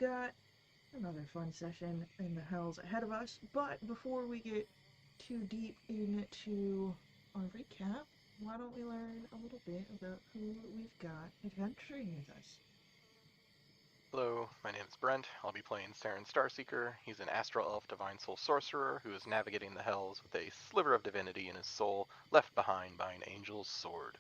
got another fun session in the hells ahead of us, but before we get too deep into our recap, why don't we learn a little bit about who we've got adventuring with us? Hello, my name is Brent. I'll be playing Saren Starseeker. He's an astral elf divine soul sorcerer who is navigating the hells with a sliver of divinity in his soul left behind by an angel's sword.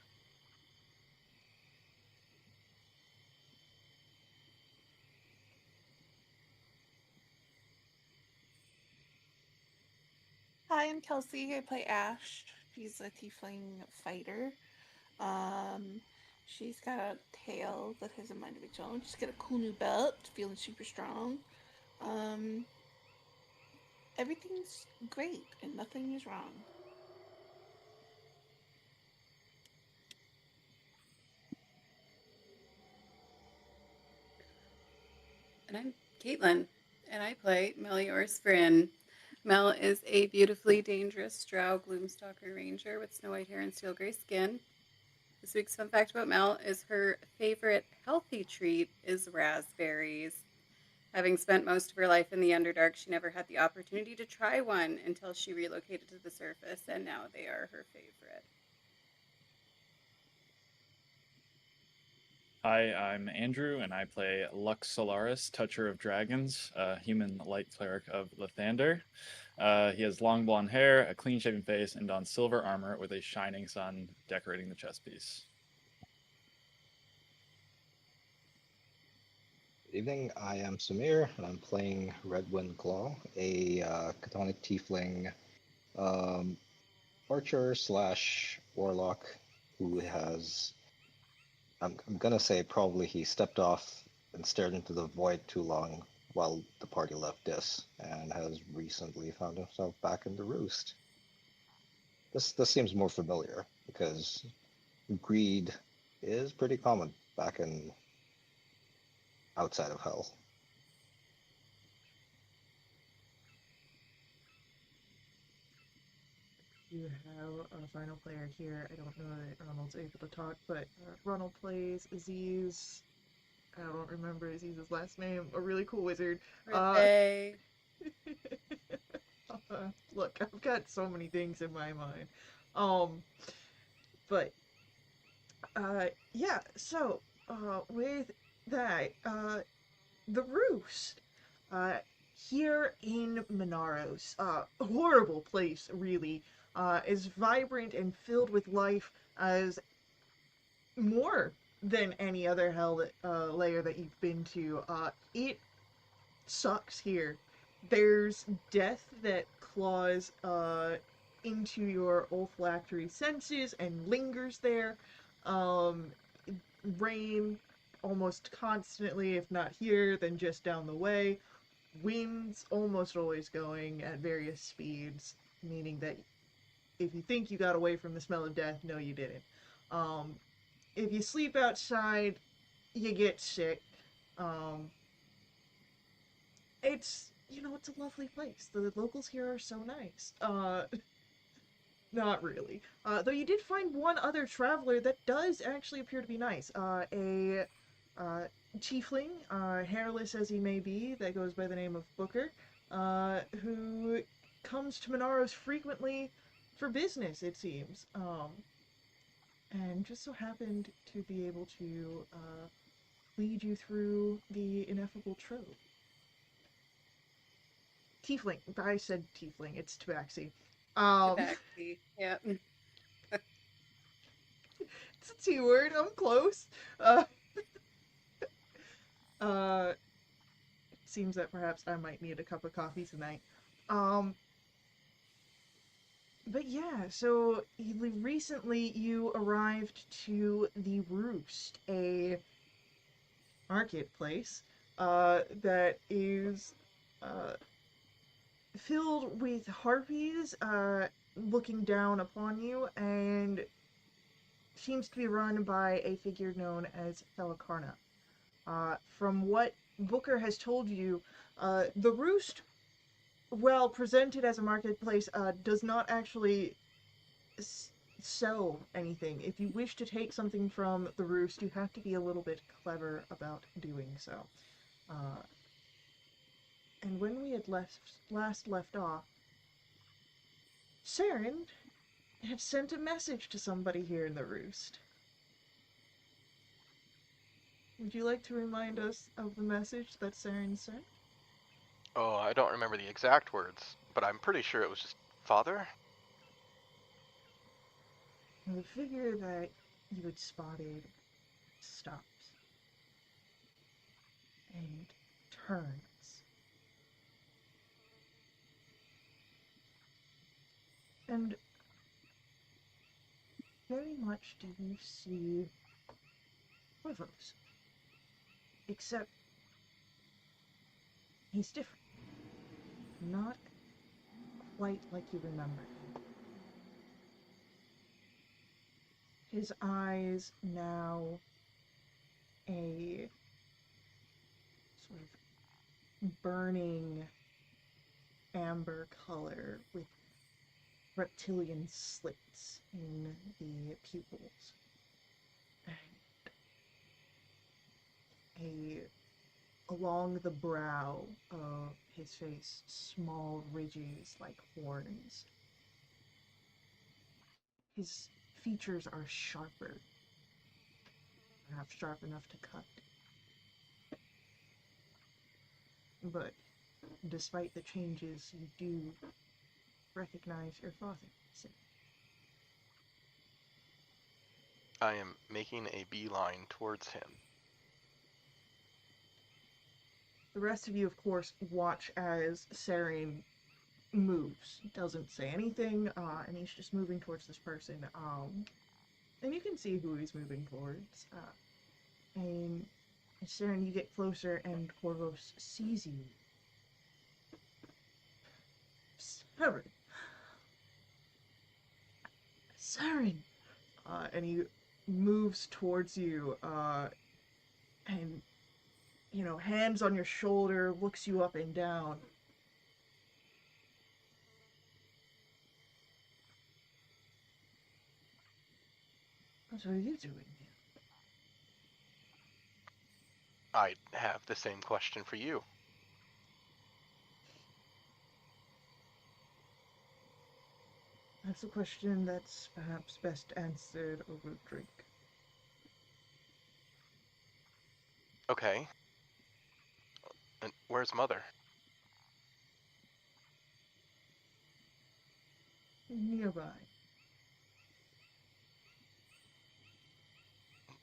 Hi, I'm Kelsey. I play Ash. She's a tiefling fighter. Um, she's got a tail that has a mind of its own. She's got a cool new belt, feeling super strong. Um, Everything's great and nothing is wrong. And I'm Caitlin, and I play Melior's Bryn. Mel is a beautifully dangerous drow gloomstalker ranger with snow white hair and steel gray skin. This week's fun fact about Mel is her favorite healthy treat is raspberries. Having spent most of her life in the Underdark, she never had the opportunity to try one until she relocated to the surface, and now they are her favorite. Hi, I'm Andrew, and I play Lux Solaris, Toucher of Dragons, a human light cleric of Lathander. He has long blonde hair, a clean-shaven face, and dons silver armor with a shining sun decorating the chest piece. Good evening, I am Samir, and I'm playing Redwind Claw, a Chthonic Tiefling um, archer slash warlock who has, I'm gonna say probably he stepped off and stared into the void too long while the party left this, and has recently found himself back in the roost. This seems more familiar because greed is pretty common back in outside of hell. You have a final player here. I don't know that Ronald's able to talk, but Ronald plays Aziz. I don't remember Aziz's last name. A really cool wizard. Uh, Rthay. Look, I've got so many things in my mind. Um, but yeah. So with that, the roost. Uh, Here in Monaros, a horrible place, really, is vibrant and filled with life as more than any other hell that, layer that you've been to. It sucks here. There's death that claws into your olfactory senses and lingers there. Um, Rain almost constantly, if not here, then just down the way. Winds almost always going at various speeds, meaning that if you think you got away from the smell of death, no, you didn't. Um, if you sleep outside, you get sick. Um, it's a lovely place. The locals here are so nice. Not really. Though you did find one other traveler that does actually appear to be nice. A uh, tiefling, hairless as he may be, that goes by the name of Booker, who comes to Monaros frequently for business, it seems. And just so happened to be able to lead you through the ineffable trove. Tiefling. I said tiefling. It's tabaxi. Um, Tabaxi. Yeah. it's a T word. I'm close. Uh, uh, it seems that perhaps I might need a cup of coffee tonight. Um, but yeah, so recently you arrived to the Roost, a marketplace that is uh, filled with harpies looking down upon you, and seems to be run by a figure known as Felicarna. From what Booker has told you, the Roost, well presented as a marketplace, does not actually sell anything. If you wish to take something from the Roost, you have to be a little bit clever about doing so. Uh, And when we had last left off, Saren had sent a message to somebody here in the Roost. Would you like to remind us of the message that Saren sent? Oh, I don't remember the exact words, but I'm pretty sure it was just father. The figure that you had spotted stops and turns. And very much do you see Corvus, except he's different. Not quite like you remember him. His eyes now a sort of burning amber color with reptilian slits in the pupils. And along the brow of his face, small ridges like horns. His features are sharper, perhaps sharp enough to cut. But despite the changes, you do recognize your father. I am making a beeline towards him. The rest of you, of course, watch as Saren moves. Doesn't say anything, and he's just moving towards this person. And you can see who he's moving towards. And Saren, you get closer, and Corvus sees you. Saren! Saren! And he moves towards you, and, hands on your shoulder, looks you up and down. What are you doing here? I have the same question for you. That's a question that's perhaps best answered over a drink. Okay. And where's Mother? Nearby.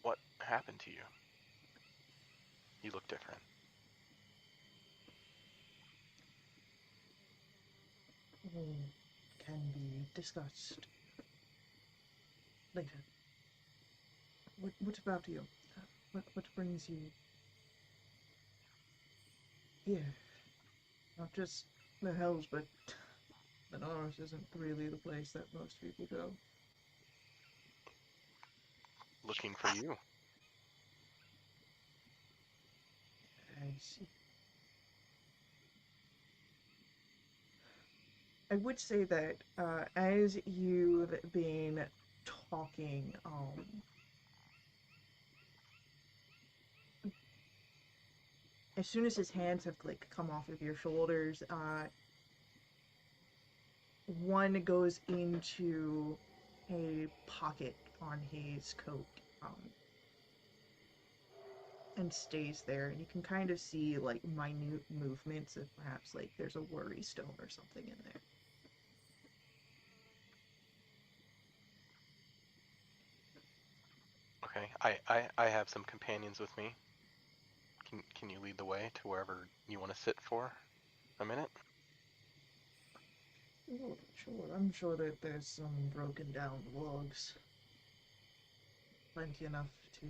What happened to you? You look different. Can be discussed later. What about you? What brings you here? Not just the Hells, but Benares isn't really the place that most people go. Looking for you. I see. I would say that as you've been talking, as soon as his hands have come off of your shoulders, one goes into a pocket on his coat, and stays there, and you can kind of see minute movements of perhaps there's a worry stone or something in there. Okay, I have some companions with me. Can you lead the way to wherever you want to sit for a minute? Sure. I'm sure that there's some broken down logs. Plenty enough to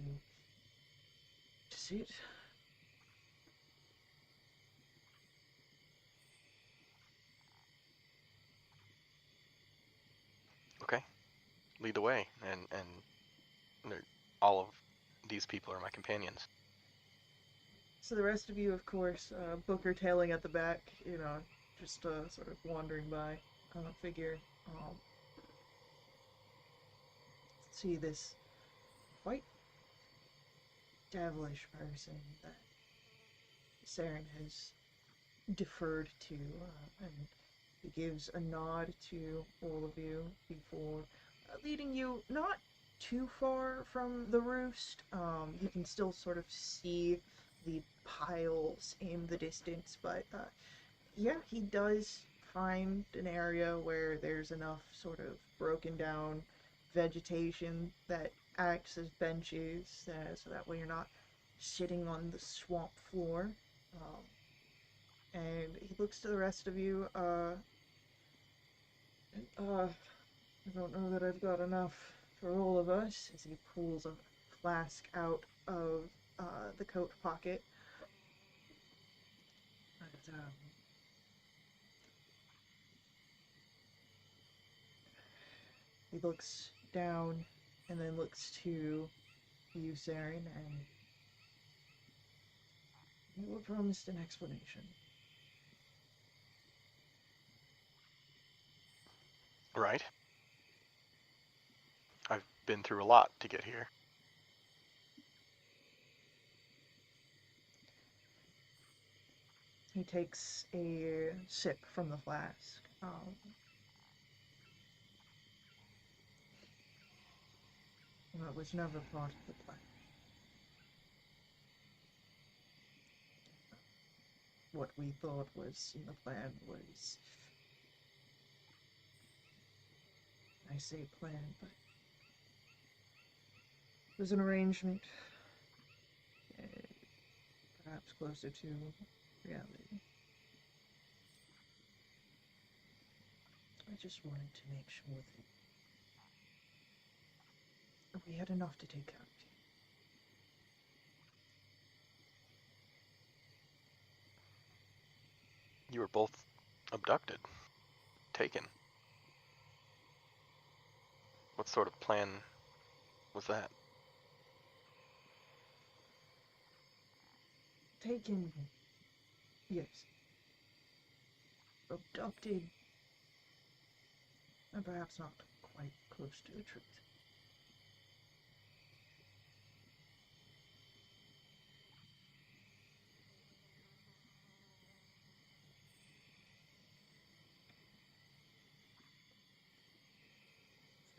sit. Okay, lead the way, and all of these people are my companions. So the rest of you, of course, Booker tailing at the back, just sort of wandering by, figure. See this quite devilish person that Saren has deferred to, and he gives a nod to all of you before leading you not too far from the roost. You can still sort of see the piles in the distance, but yeah, he does find an area where there's enough sort of broken down vegetation that acts as benches, so that way you're not sitting on the swamp floor. Um, and he looks to the rest of you. I don't know that I've got enough for all of us, as he pulls a flask out of the coat pocket. But, he looks down and then looks to you, Saren, and you were promised an explanation. Right. I've been through a lot to get here. He takes a sip from the flask. It was never part of the plan. What we thought was in the plan was, I say plan, but it was an arrangement, uh, perhaps closer to reality. I just wanted to make sure that we had enough to take care of you. You were both abducted, taken. What sort of plan was that? Taken, yes. Abducted, and perhaps not quite close to the truth.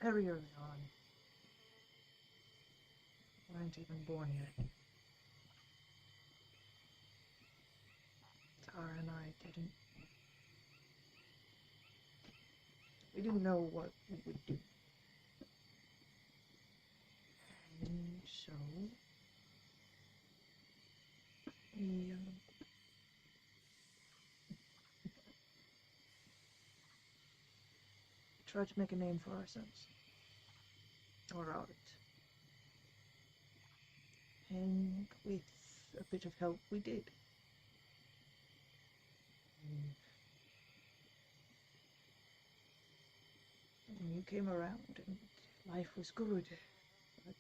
Very early on. We weren't even born yet. Tara and I didn't know what we would do. And so, we tried to make a name for ourselves. Or art. And with a bit of help, we did. And you came around, and life was good. But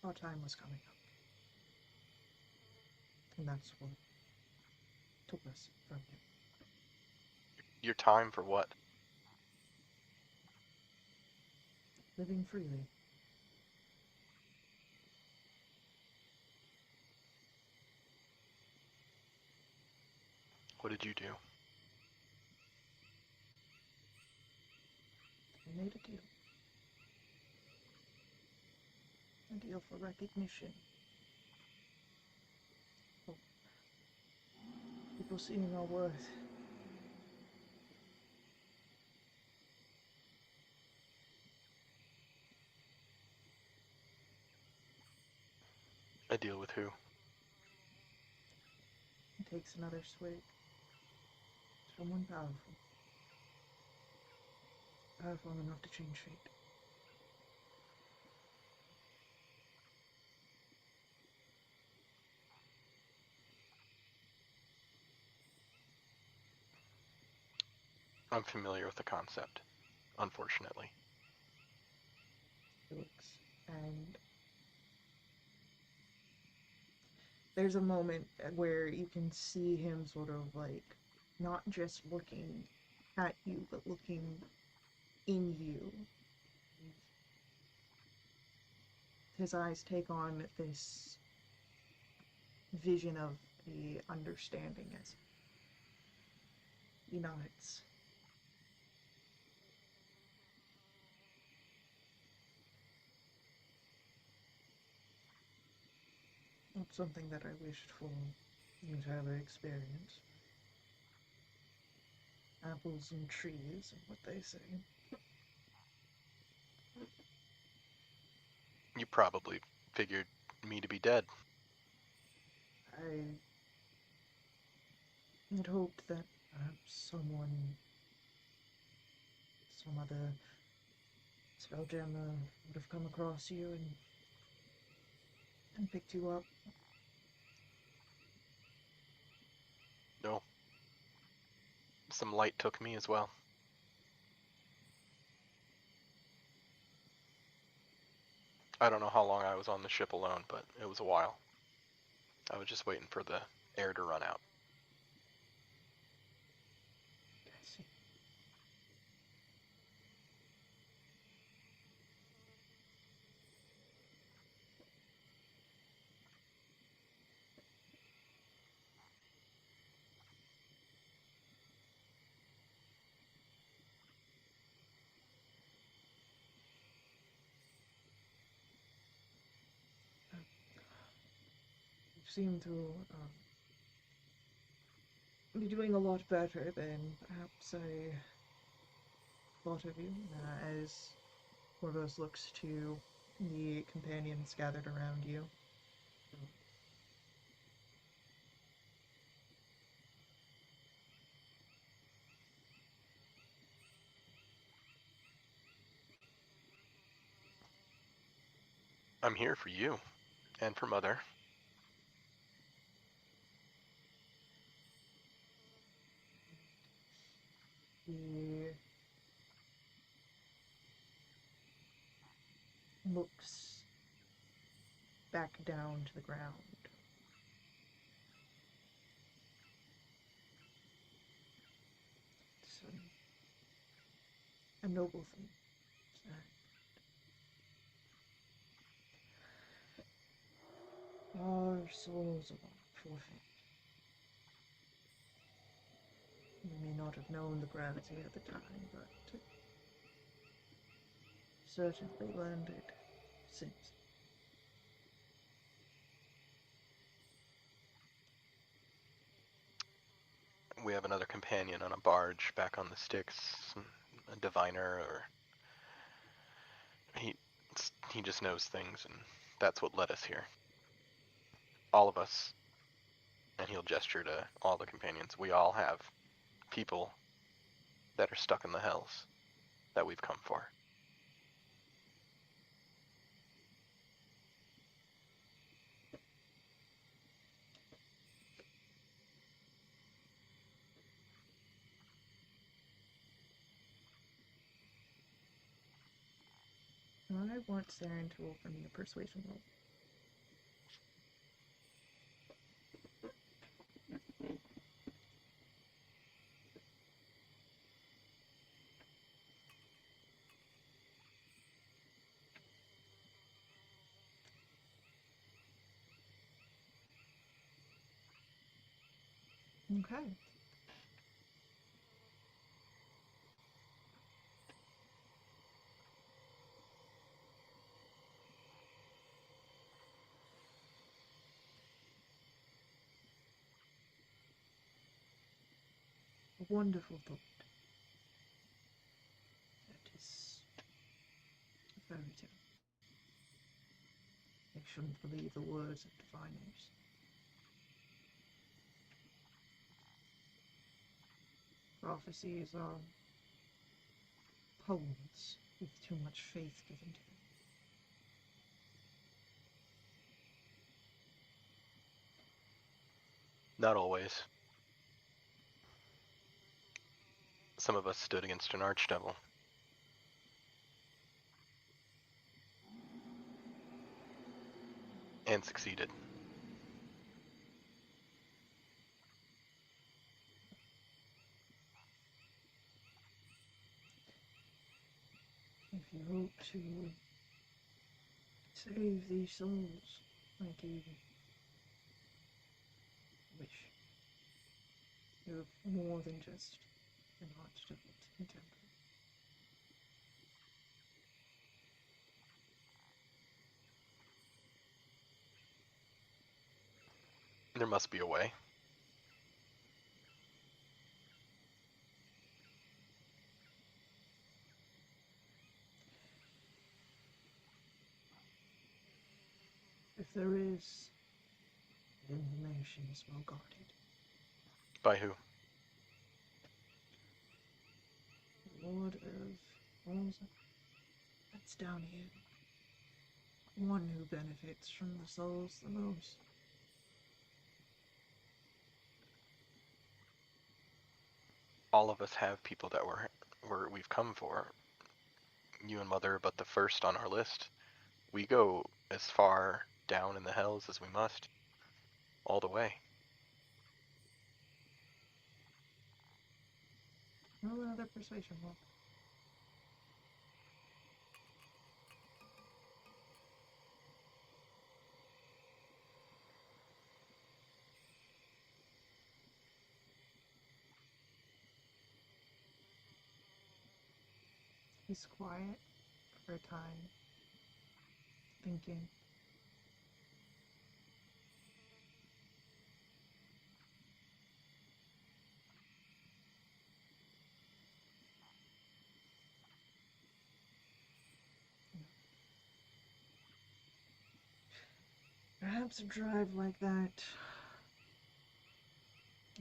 our time was coming up. And that's what took us from you. Your time for what? Living freely. What did you do? We made a deal. A deal for recognition. For people seeing our worth. A deal with who? It takes another swig. Someone powerful. Powerful enough to change fate. I'm familiar with the concept, unfortunately. Looks, and there's a moment where you can see him sort of like not just looking at you, but looking in you. His eyes take on this vision of a understanding as he nods. Not something that I wished for you to ever experience. Apples and trees, and what they say. You probably figured me to be dead. I had hoped that perhaps some other spelljammer would have come across you and picked you up. No. Some light took me as well. I don't know how long I was on the ship alone, but it was a while. I was just waiting for the air to run out. I see. You seem to be doing a lot better than perhaps I thought of you, as Corvus looks to the companions gathered around you. I'm here for you, and for Mother. He looks back down to the ground. It's a noble thing. Our souls are forfeit. You may not have known the gravity at the time, but certainly learned it since. We have another companion on a barge back on the Styx, a diviner, or he just knows things, and that's what led us here. All of us, and he'll gesture to all the companions, we all have people that are stuck in the hells that we've come for. I want Saren to roll for me a persuasion roll. Okay. A wonderful thought. That is a fairy tale. I shouldn't believe the words of diviners. Prophecies are poems with too much faith given to them. Not always. Some of us stood against an archdevil. And succeeded. If you hope to save these souls, like you wish. You have more than just an archdevil in temper. There must be a way. If there is, the information is well guarded. By who? Lord of Falls, that's down here. One who benefits from the souls the most. All of us have people that we've come for. You and Mother, but the first on our list. We go as far down in the hells as we must. All the way. Roll another persuasion roll. He's quiet for a time, thinking. Perhaps a drive like that,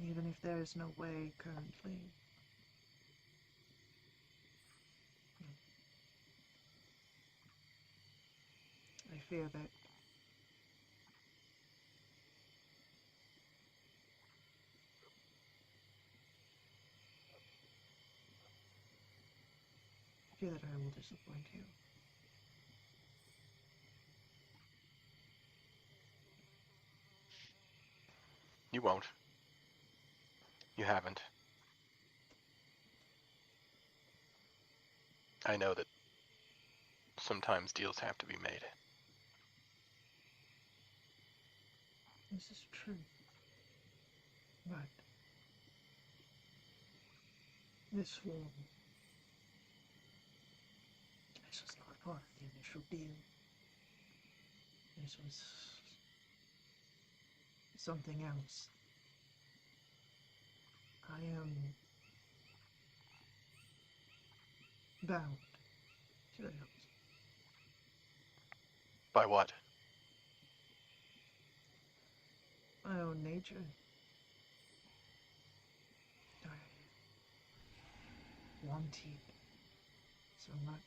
even if there is no way currently. I fear that I will disappoint you. You won't. You haven't. I know that sometimes deals have to be made. This is true. But this was not part of the initial deal. This was something else. I am bound to the hills. By what? My own nature. I wanted so much.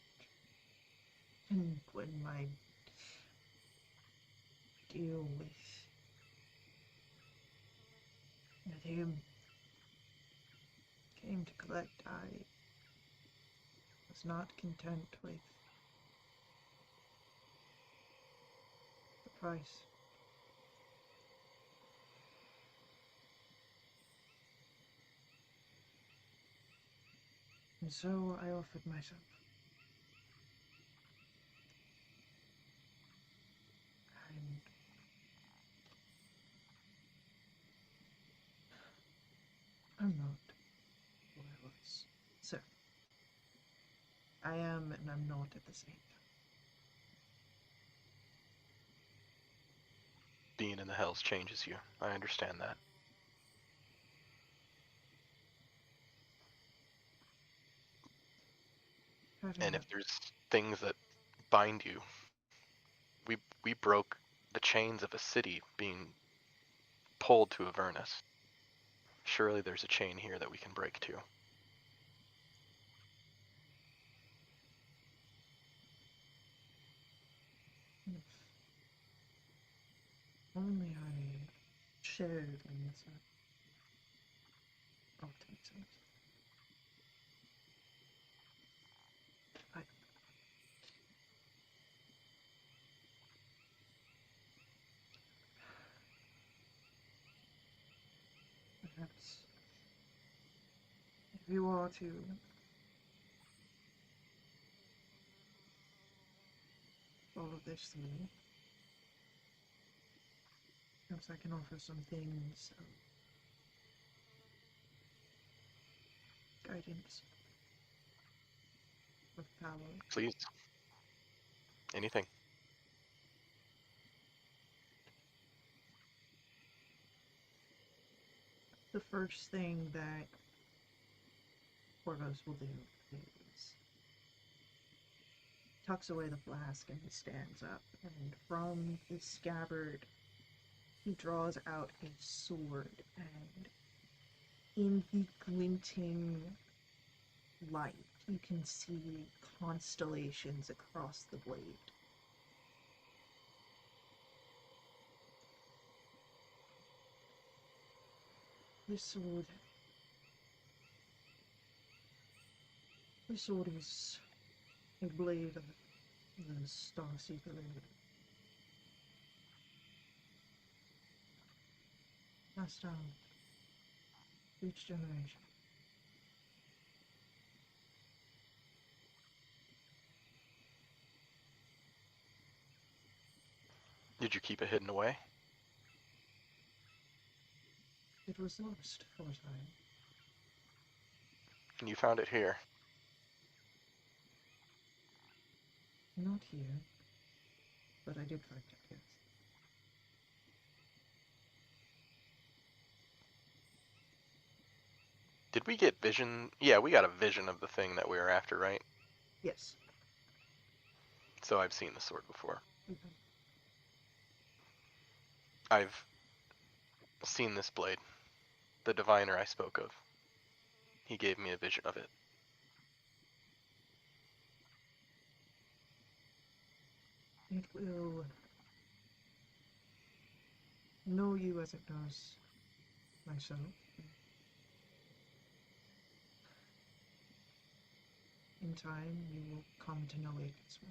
And when my deal with him came to collect, I was not content with the price. And so I offered myself. And I'm not who I was, sir. I am and I'm not at the same time. Being in the hells changes you. I understand that. And if there's things that bind you, we broke the chains of a city being pulled to Avernus. Surely there's a chain here that we can break too. If only I shared in this optimism. Perhaps if you are to follow this through, Perhaps I can offer some things of guidance, of power. Please. Anything. The first thing that Corvus will do is tucks away the flask and he stands up, and from his scabbard he draws out his sword, and in the glinting light you can see constellations across the blade. This sword is a blade of the Starseeker Lady. Passed down each generation. Did you keep it hidden away? It was lost for a time. And you found it here. Not here, but I did find it, yes. Did we get vision? Yeah, we got a vision of the thing that we were after, right? Yes. So I've seen the sword before. Mhm. I've seen this blade. The diviner I spoke of. He gave me a vision of it. It will know you as it knows myself. In time, you will come to know it as well.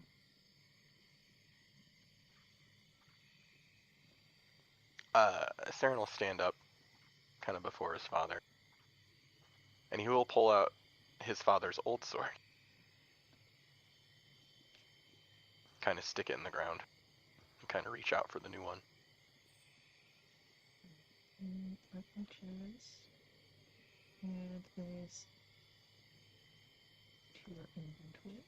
Saren will stand up, kind of before his father. And he will pull out his father's old sword. Kind of stick it in the ground. And kind of reach out for the new one. Let me choose. Add this to your inventory.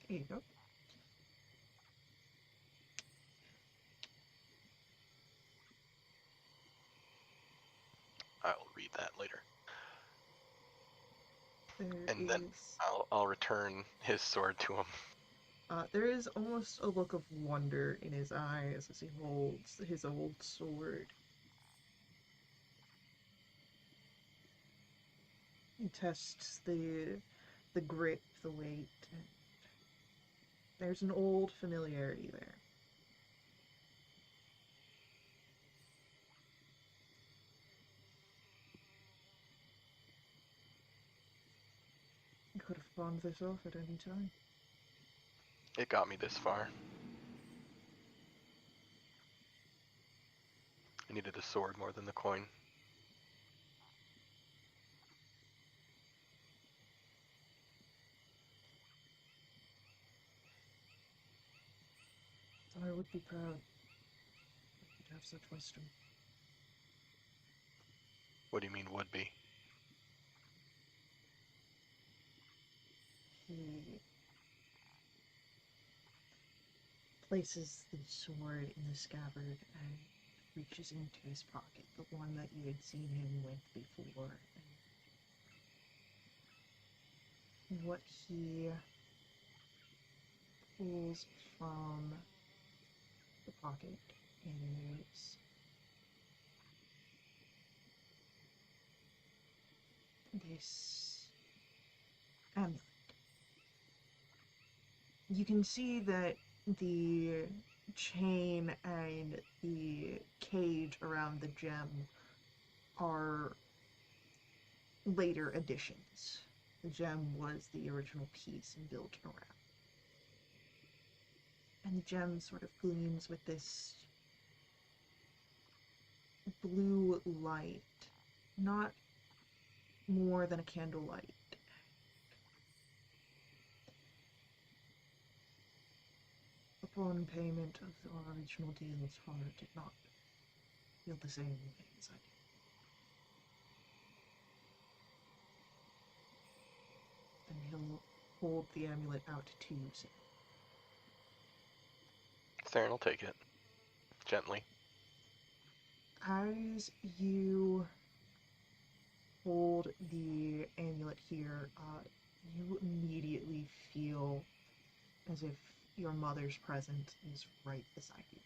There you go. I'll read that later. And then Is I'll return his sword to him. there is almost a look of wonder in his eyes as he holds his old sword. He tests the grip, the weight, and there's an old familiarity there. You could have pawned this off at any time. It got me this far. I needed a sword more than the coin. I would be proud if you'd have such wisdom. What do you mean would be? He places the sword in the scabbard and reaches into his pocket, the one that you had seen him with before. And what he pulls from the pocket is this amulet. You can see that the chain and the cage around the gem are later additions. The gem was the original piece and built around. And the gem sort of gleams with this blue light, not more than a candlelight. Upon payment of the original deal's heart did not feel the same way as I did. Then he'll hold the amulet out to you, sir. Saren will take it. Gently. As you hold the amulet here, you immediately feel as if your mother's presence is right beside you.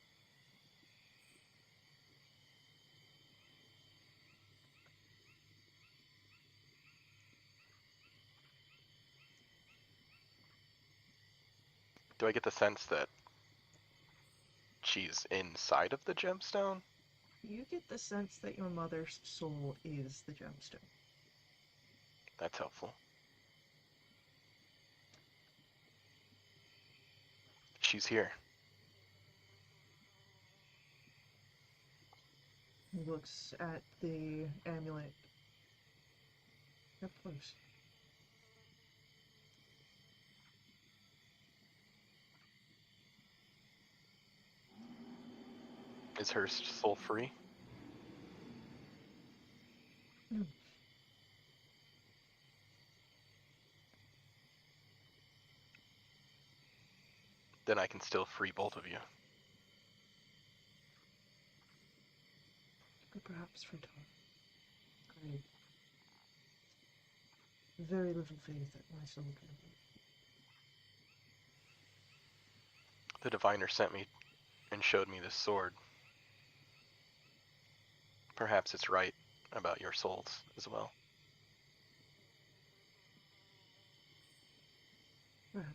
Do I get the sense that she's inside of the gemstone? You get the sense that your mother's soul is the gemstone. That's helpful. She's here. He looks at the amulet up close. Is her soul free? No. Then I can still free both of you. But perhaps for time. I have very little faith that my soul can live. The diviner sent me and showed me this sword. Perhaps it's right about your souls as well. Perhaps.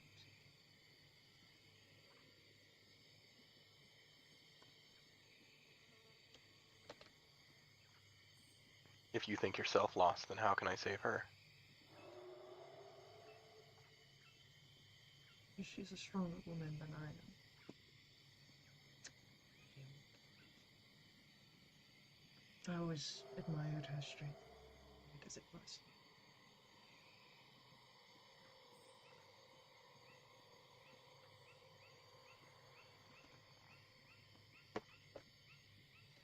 If you think yourself lost, then how can I save her? She's a stronger woman than I am. I always admired her strength, weak as it was.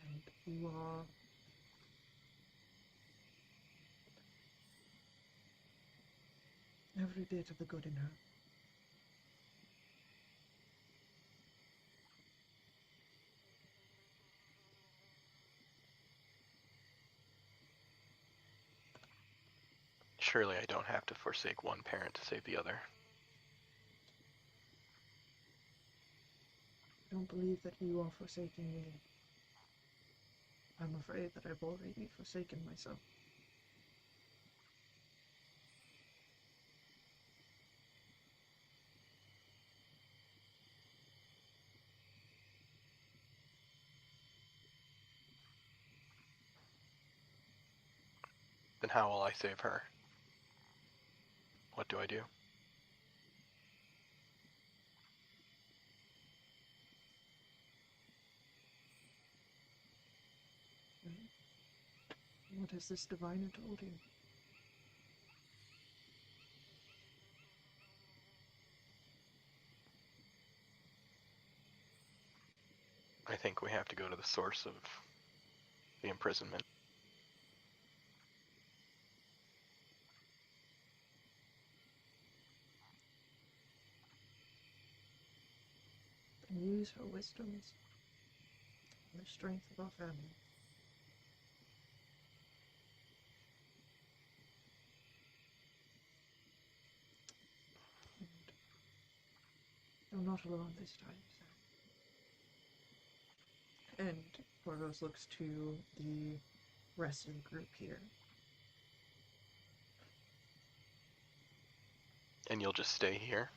And you are every bit of the good in her. Surely I don't have to forsake one parent to save the other. I don't believe that you are forsaking me. I'm afraid that I've already forsaken myself. Then how will I save her? What do I do? What has this diviner told you? I think we have to go to the source of the imprisonment. And use her wisdoms and the strength of our family. And you're not alone this time, sir. And Porgos looks to the rest of the group here. And you'll just stay here?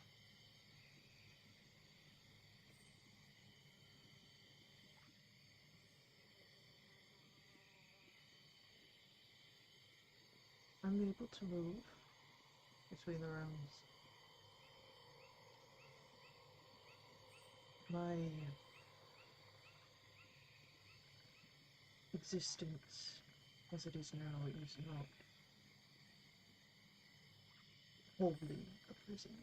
I'm able to move between the realms. My existence as it is now is not holding a prisoner.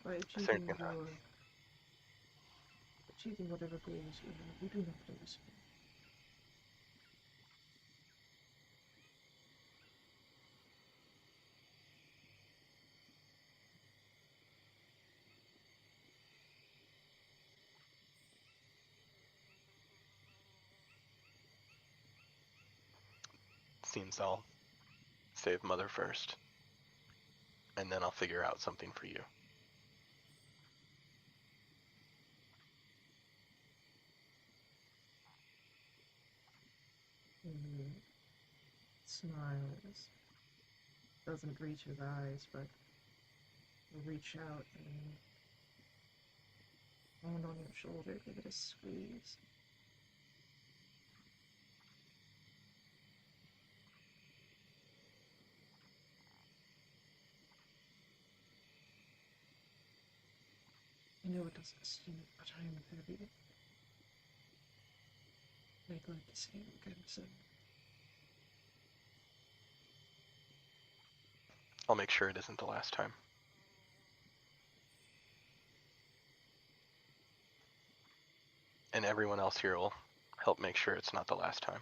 By Certainly not. achieving whatever goals you have, you do not lose. Seems I'll save Mother first, and then I'll figure out something for you. He smiles. Doesn't reach his eyes, but will reach out and hand on your shoulder, give it a squeeze. I know it doesn't seem, but I am heavy. I'd like to see you again soon. I'll make sure it isn't the last time. And everyone else here will help make sure it's not the last time.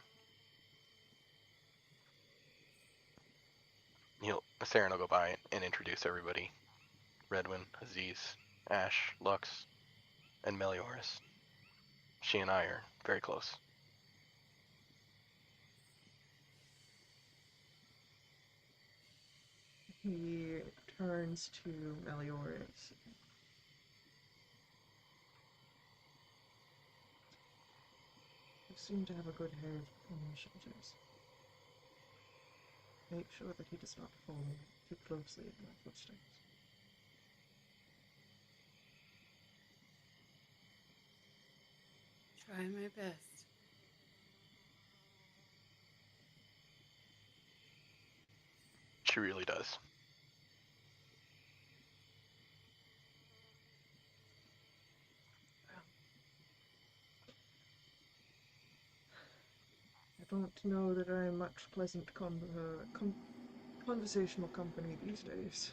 Saren will go by and introduce everybody. Redwin, Aziz, Ash, Lux, and Melioras. She and I are very close. He turns to Melioras. You seem to have a good head on your shoulders. Make sure that he does not follow too closely in my footsteps. Try my best. She really does. I don't know that I am much pleasant conversational company these days.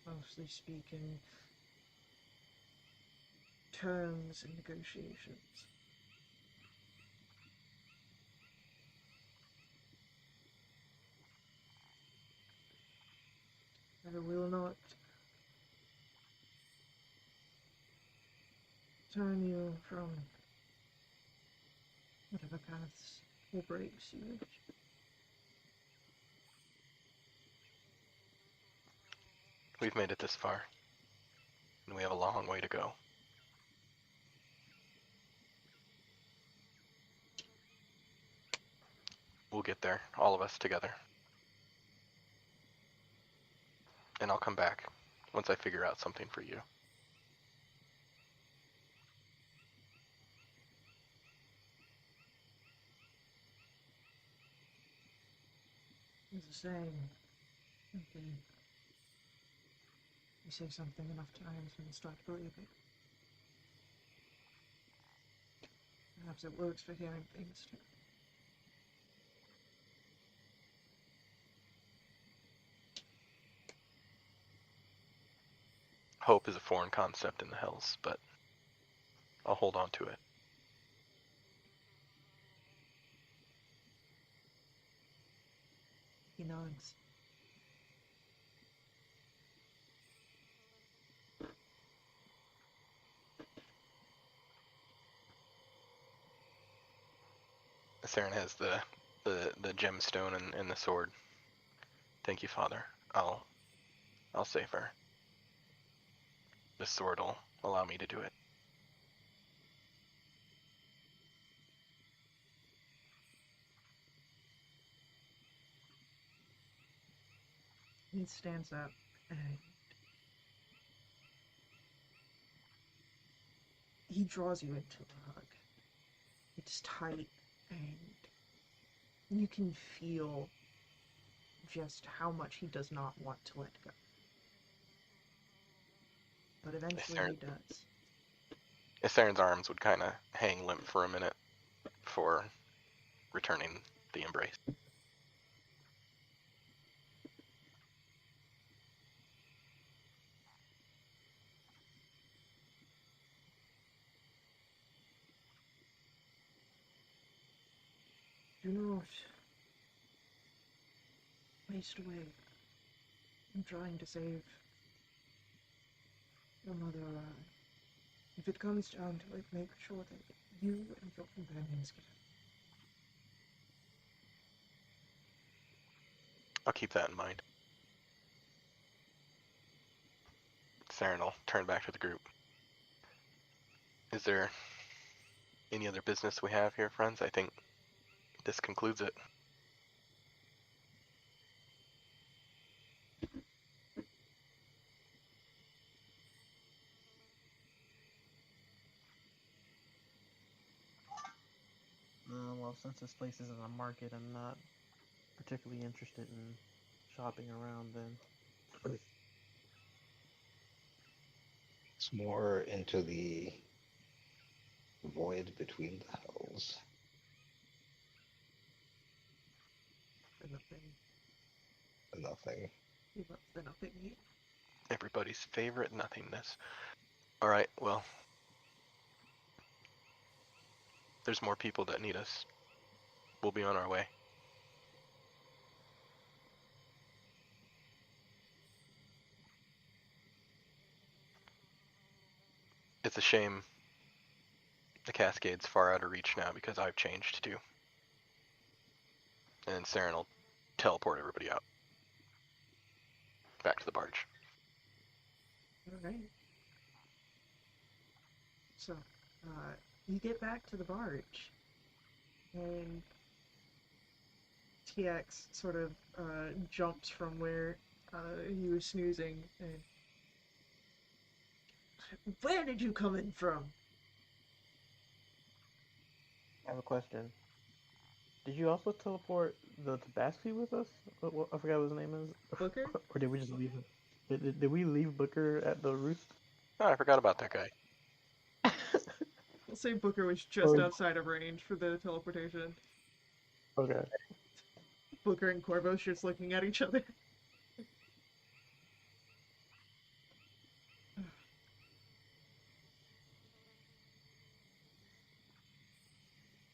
Mostly speaking, terms and negotiations. I will not turn you from whatever paths or breaks you wish. We've made it this far, and we have a long way to go. We'll get there, all of us together. And I'll come back once I figure out something for you. It's the same. Okay. You say something enough times and you start to believe it. Perhaps it works for hearing things too. Hope is a foreign concept in the Hells, but I'll hold on to it. He nods. Saren has the gemstone and the sword. Thank you, Father. I'll save her. The sword will allow me to do it. He stands up and he draws you into a hug. It's tight and you can feel just how much he does not want to let go. but eventually he does. Isaren's arms would kind of hang limp for a minute before returning the embrace. Do not waste away. I'm trying to save your mother. If it comes down to it, make sure that you and your companions get it. I'll keep that in mind. Saren will turn back to the group. Is there any other business we have here, friends? I think this concludes it. Well, since this place isn't a market, I'm not particularly interested in shopping around then. It's more into the void between the hells. The nothing. The nothing. He loves the nothing here. Everybody's favorite nothingness. Alright, well. There's more people that need us. We'll be on our way. It's a shame the Cascade's far out of reach now because I've changed too. And Saren will teleport everybody out. Back to the barge. Alright. So, you get back to the barge, and TX sort of jumps from where he was snoozing, and where did you come in from? I have a question. Did you also teleport the Tabaxi with us? I forgot what his name is. Booker? Or did we just leave him? Did we leave Booker at the roost? Oh, I forgot about that guy. I'll say Booker was just outside of range for the teleportation. Okay. Booker and Corvus just looking at each other.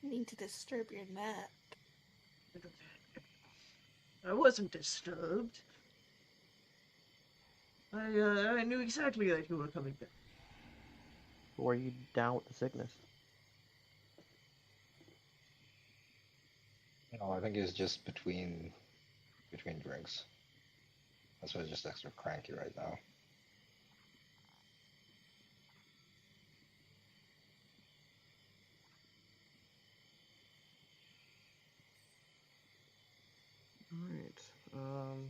Need to disturb your nap. I wasn't disturbed. I knew exactly that you were coming back. Were you down with the sickness? No, I think it's just between drinks. That's why it's just extra cranky right now. Alright.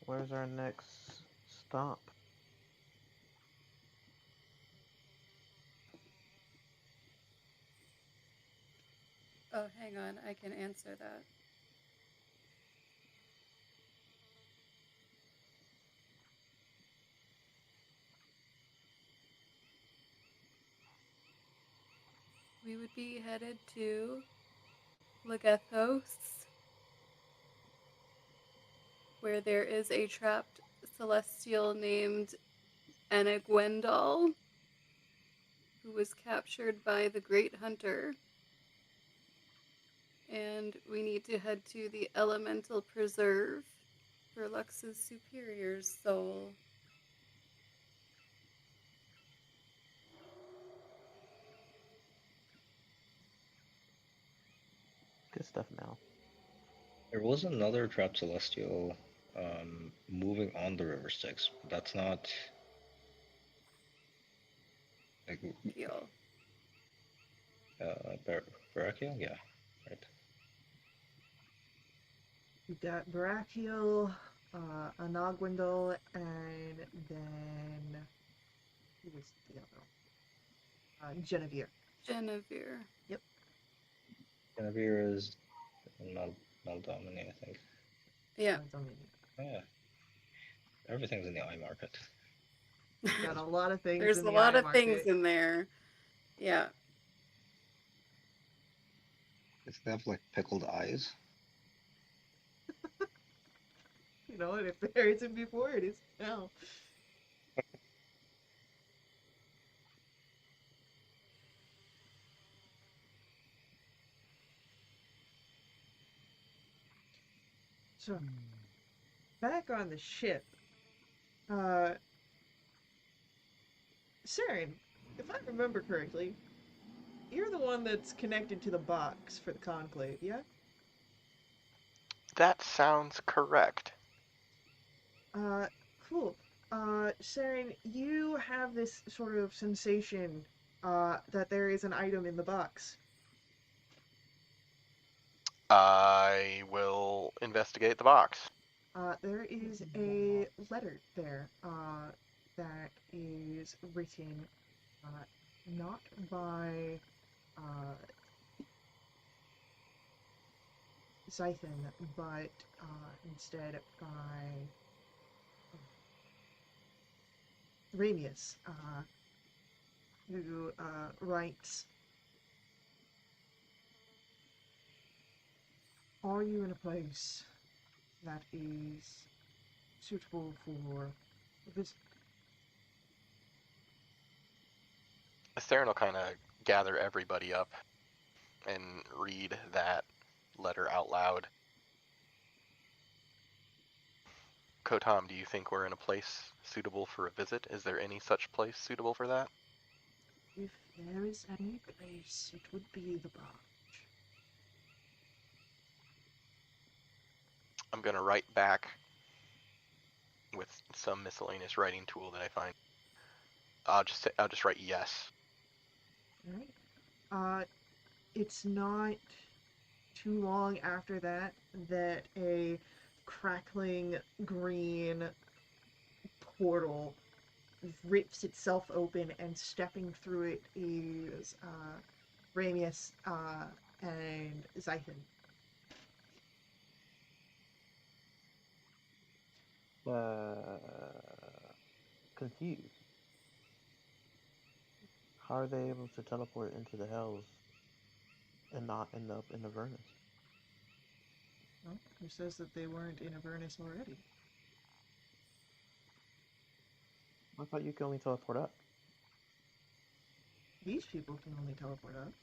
Where's our next stop? Oh, hang on. I can answer that. We would be headed to Legethos, where there is a trapped celestial named Anagwendal, who was captured by the Great Hunter. And we need to head to the Elemental Preserve for Lux's superior's soul. Good stuff now. There was another Trap Celestial moving on the River Styx, but that's not like Heal. Brachial? Yeah, right. You've got Brachial, Anagwendal, and then who was the other one? Genevieve. Genevieve. Yep. Genevieve is Meldomini, I think. Yeah. Yeah. Everything's in the eye market. Got a lot of things There's in a the lot eye of things market. in there. Yeah. Does they have like pickled eyes? You know, and if there isn't before, it is now. So, back on the ship, uh, Saren, if I remember correctly, you're the one that's connected to the box for the conclave, yeah? That sounds correct. Uh, cool. Saren, you have this sort of sensation, that there is an item in the box. I will investigate the box. There is a letter there, that is written, not by, uh, Zython, but, instead by Ramius, who, writes, "Are you in a place that is suitable for this?" Saren will kind of gather everybody up and read that letter out loud. Kotam, do you think we're in a place suitable for a visit? Is there any such place suitable for that? If there is any place, it would be the barge. I'm gonna write back with some miscellaneous writing tool that I find. I'll just write yes. Alright. It's not too long after that that a crackling green portal rips itself open, and stepping through it is, Ramius, and Zython. Confused. How are they able to teleport into the hells and not end up in Avernus? Well, who says that they weren't in Avernus already? I thought you could only teleport up. These people can only teleport up.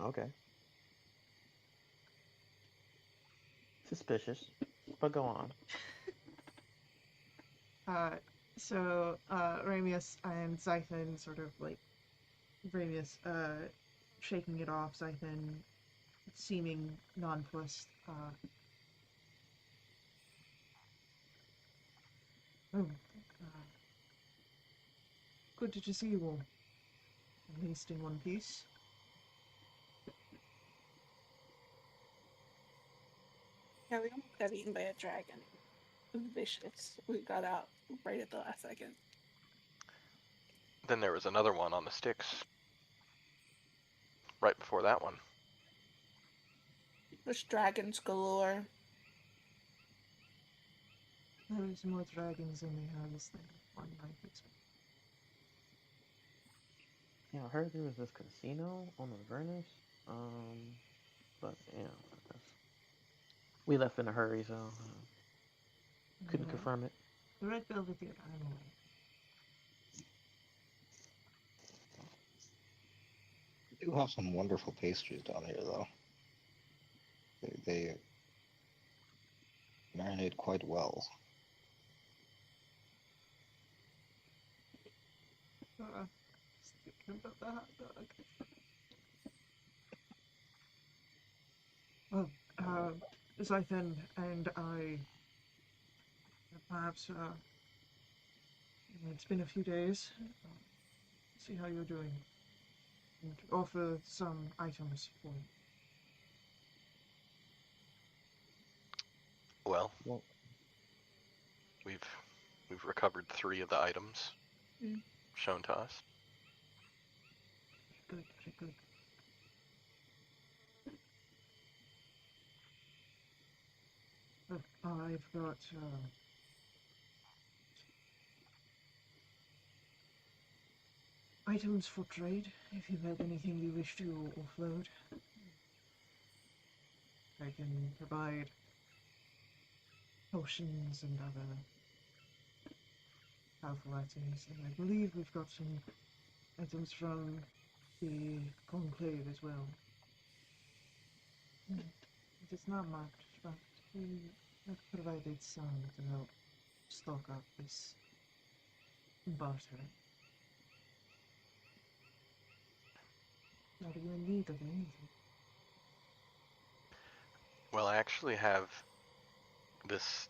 Okay. Suspicious. But go on. Ramius and Zython sort of like, Ramius, shaking it off, Zython seeming nonplussed. Oh, good to see you all, at least in one piece. Yeah, we almost got eaten by a dragon. It was vicious. We got out right at the last second. Then there was another one on the sticks right before that one. There's dragons galore. There's more dragons in the house than one might expect. Yeah, I heard there was this casino on Avernus. But we left in a hurry, so couldn't confirm it. The red velvet here, I'm away. We do have some wonderful pastries down here, though. They marinate quite well. Thinking about the hot dog. Well, Zython and I, perhaps, it's been a few days. See how you're doing, and offer some items for you. Well, Well, we've recovered 3 of the items shown to us. Good, good. I've got, items for trade. If you have anything you wish to offload, I can provide potions and other powerful items. And I believe we've got some items from the conclave as well. It is not much, but we have provided some to help stock up this barter. Are you in need of anything? Well, I actually have this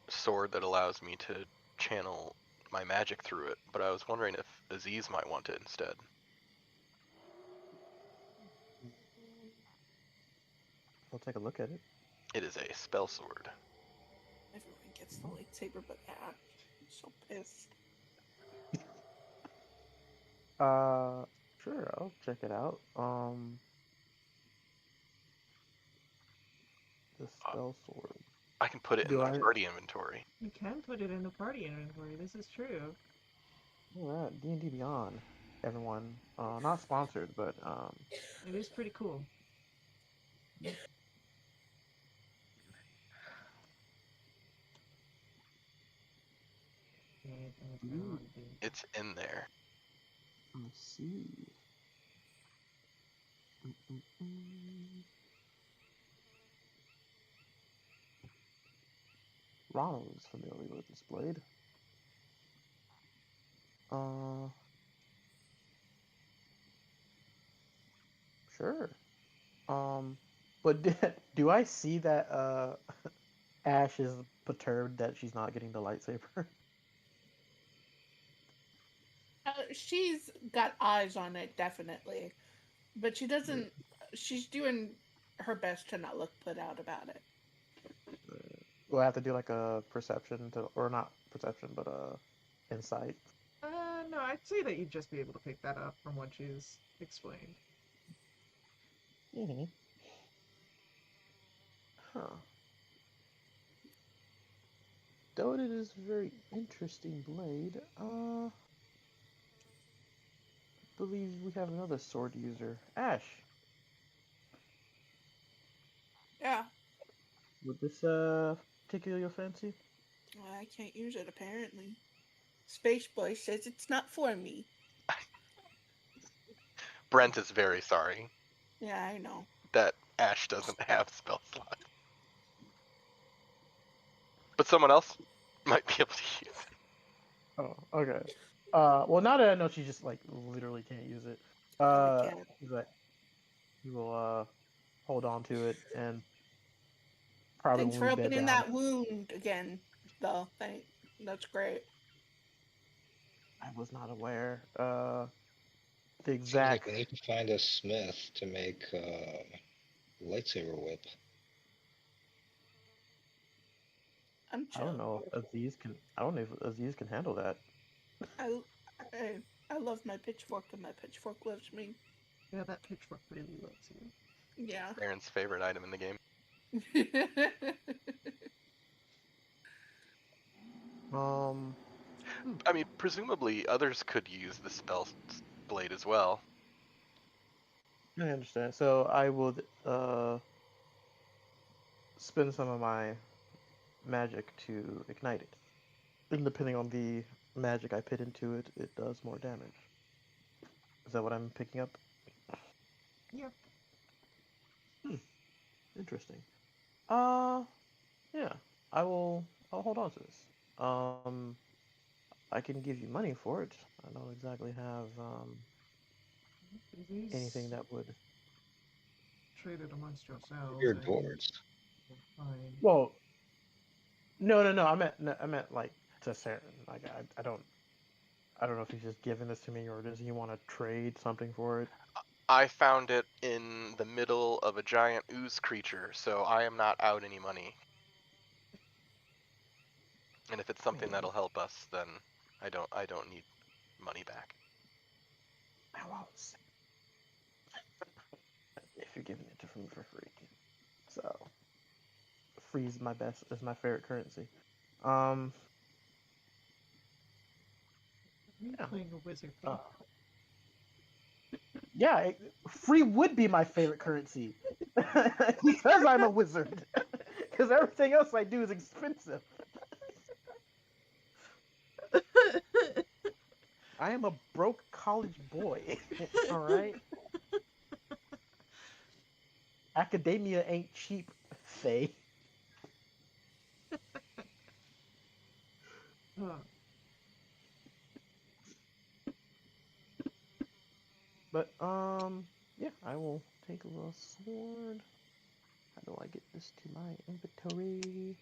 sword that allows me to channel my magic through it, but I was wondering if Aziz might want it instead. I'll take a look at it. It is a spell sword. Everyone gets the lightsaber but Ash. I'm so pissed. Sure, I'll check it out. The spell sword. I can put it in Do the I? party inventory. You can put it in the party inventory. This is true. Alright, D&D Beyond, everyone. Not sponsored, but It is pretty cool. It's in there. let's see. Mm-mm-mm. Ronald is familiar with this blade. Sure. But do I see that Ash is perturbed that she's not getting the lightsaber? She's got eyes on it, definitely. But she doesn't. She's doing her best to not look put out about it. Do I have to do like a perception to, or not perception, but insight? No, I'd say that you'd just be able to pick that up from what she's explained. Mm-hmm. Huh. Though it is a very interesting blade, believe we have another sword user, Ash. Yeah, Would this tickle your fancy? I can't use it apparently. Space Boy says it's not for me. Brent is very sorry Yeah, I know. that Ash doesn't have spell slots. But someone else might be able to use it. Oh, okay. Well, now that I know she just like literally can't use it, I can't. he's like, he will hold on to it and probably Thanks when for we bed opening down. that wound again, though. That's great. I was not aware. The Seems like exact. we need to find a smith to make lightsaber whip. I'm I don't chill. know if Aziz can. I don't know if Aziz can handle that. I, I, I love my pitchfork and my pitchfork loves me. Yeah, that pitchfork really loves you. Yeah. Aaron's favorite item in the game. Um, I mean, presumably others could use the spell blade as well. I understand. So I would spend some of my magic to ignite it. And depending on the magic I put into it, it does more damage. Is that what I'm picking up? Yeah. Interesting. Uh, yeah. I'll hold on to this. I can give you money for it. I don't exactly have These anything that would. traded amongst yourselves. Your And boards. fine. Well, no. I meant like to Saren. Like I don't know if he's just giving this to me or does he want to trade something for it? I found it in the middle of a giant ooze creature, so I am not out any money. And if it's something that'll help us, then I don't need money back. I won't say if you're giving it to me for free. So free is my favorite currency. Um, Are you yeah. playing a wizard? Uh, Yeah, free would be my favorite currency because I'm a wizard. Because everything else I do is expensive. I am a broke college boy. All right. Academia ain't cheap, Faye. Huh. But yeah, I will take the sword. How do I get this to my inventory?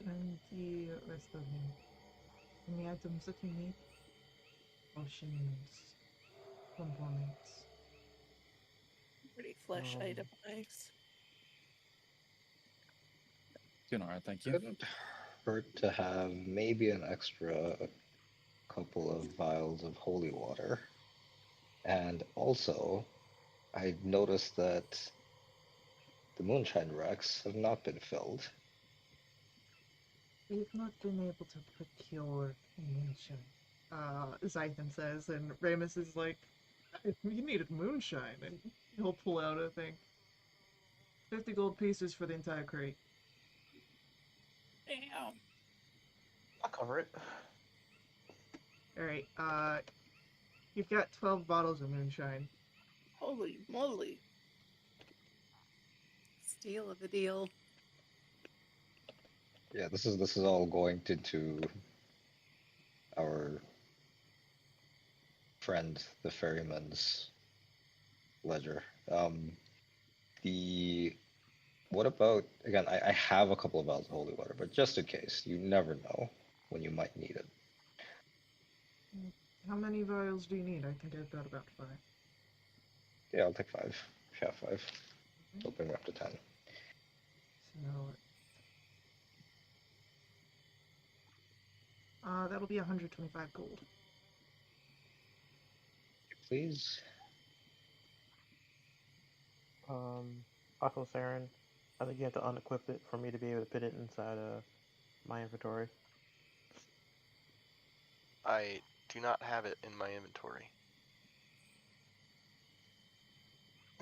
And the rest of him. Any items that you need? Potions, components. Pretty flesh Um, item wise. Doing all right, thank you. Couldn't hurt to have maybe an extra couple of vials of holy water. And also, I noticed that the moonshine racks have not been filled. We've not been able to procure moonshine. Zythan says, and Ramus is like, if you needed moonshine, and he'll pull out, I think, 50 gold pieces for the entire crate. Damn. I'll cover it. Alright, you've got 12 bottles of moonshine. Holy moly. Steal of a deal. Yeah, this is all going into our friend the ferryman's ledger. The What about again? I have a couple of vials of holy water, but just in case, you never know when you might need it. How many vials do you need? I think I've got about 5. Yeah, I'll take 5. If you have 5, Okay. it'll bring me up to 10. So, that'll be 125 gold. Please. Also, Saren, I think you have to unequip it for me to be able to put it inside my inventory. I do not have it in my inventory.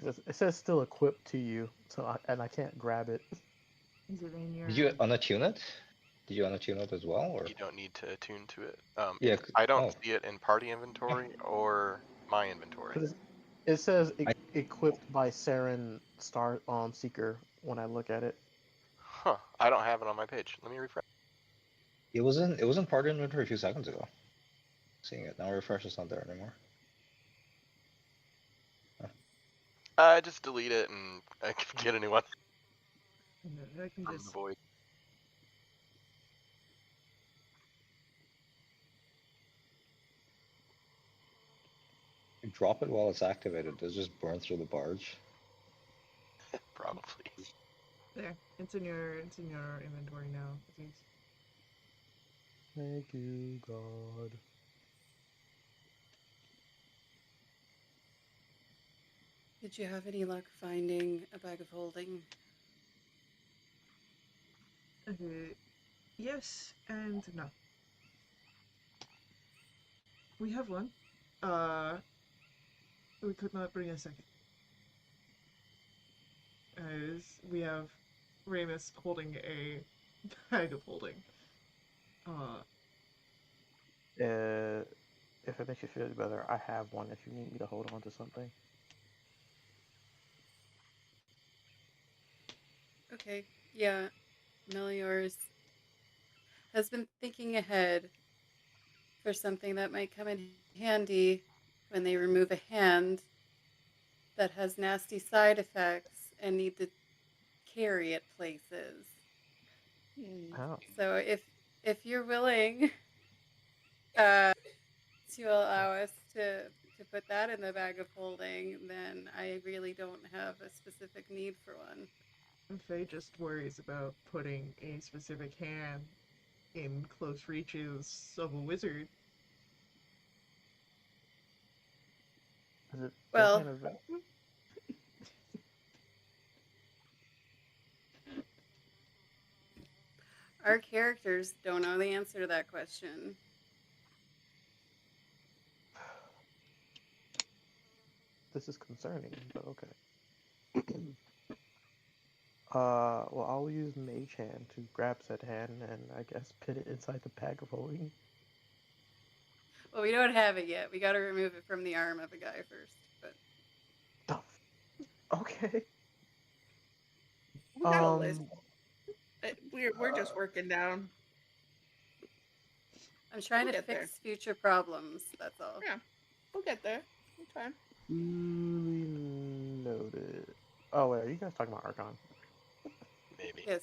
It says still equipped to you, so I can't grab it. Is it in your... Did you unattune it? Did you unattune it as well, or? You don't need to attune to it. Yeah. I don't Oh, see it in party inventory or my inventory. It says I- equipped by Saren Star Seeker when I look at it. Huh. I don't have it on my page. Let me refresh. it was in part inventory a few seconds ago. Seeing it now, refresh is not there anymore. Just delete it and I can get a new one I can from the just... void. You drop it while it's activated. Does it just burn through the barge? Probably. There. It's in your inventory now. Thank you, God. Did you have any luck finding a bag of holding? Yes and no. We have one. Uh, we could not bring a second. As we have Ramus holding a bag of holding. If it makes you feel better, I have one if you need me to hold on to something. Okay, yeah. Meliors has been thinking ahead for something that might come in handy when they remove a hand that has nasty side effects and need to carry it places. Oh. So if you're willing to allow us to put that in the bag of holding, then I really don't have a specific need for one. Faye just worries about putting a specific hand in close reaches of a wizard. Is it some Well, kind of vacuum? our characters don't know the answer to that question. this is concerning, but okay. Well, I'll use Mage Hand to grab said hand and I guess put it inside the bag of holding. Well, we don't have it yet. We got to remove it from the arm of a guy first. But Okay. We got a list. Um. We're just working down. I'm trying We'll to get there. fix future problems. That's all. Yeah, we'll get there. Okay. Duly noted. Oh wait, are you guys talking about Archon? Maybe. Yes.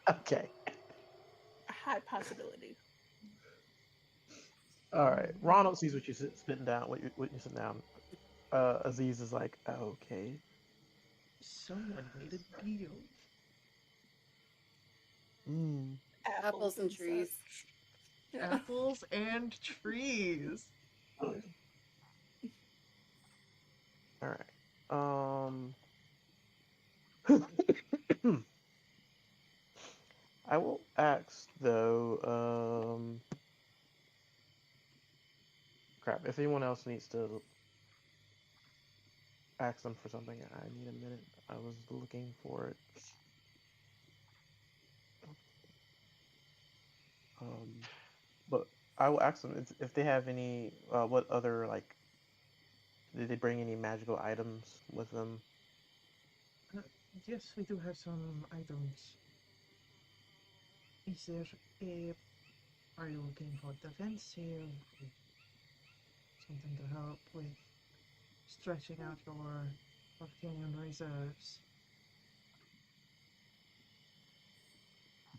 Okay. A high possibility. All right. Ronald sees what you're spitting down. What you're sitting down. Aziz is like, okay. Someone made a deal. Mm. Apples and trees. such. Yeah. Apples and trees. All right. I will ask though. Crap. If anyone else needs to ask them for something, I need a minute. I was looking for it. But I will ask them if they have any. What other like? Did they bring any magical items with them? Uh, yes, we do have some items. Is there a... Are you looking for defensive? Something to help with stretching out your Arcanian reserves?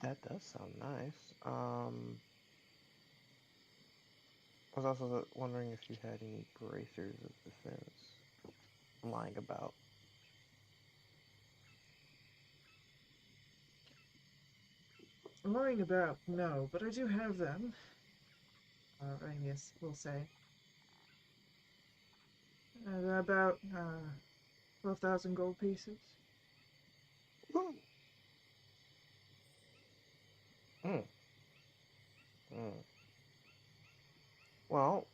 That does sound nice. I was also wondering if you had any bracers of defense lying about. Lying about, no, but I do have them. Ramius will say. They're about 12,000 gold pieces. Mm. Mm. Mm. Well,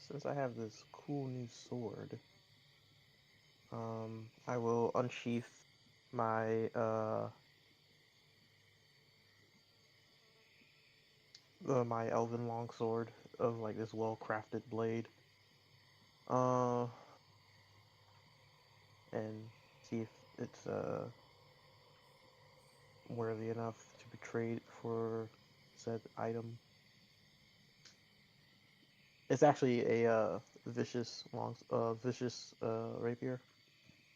since I have this cool new sword, I will unsheath my my elven longsword of like this well-crafted blade. Uh, and see if it's worthy enough to be traded for said item. It's actually a vicious rapier.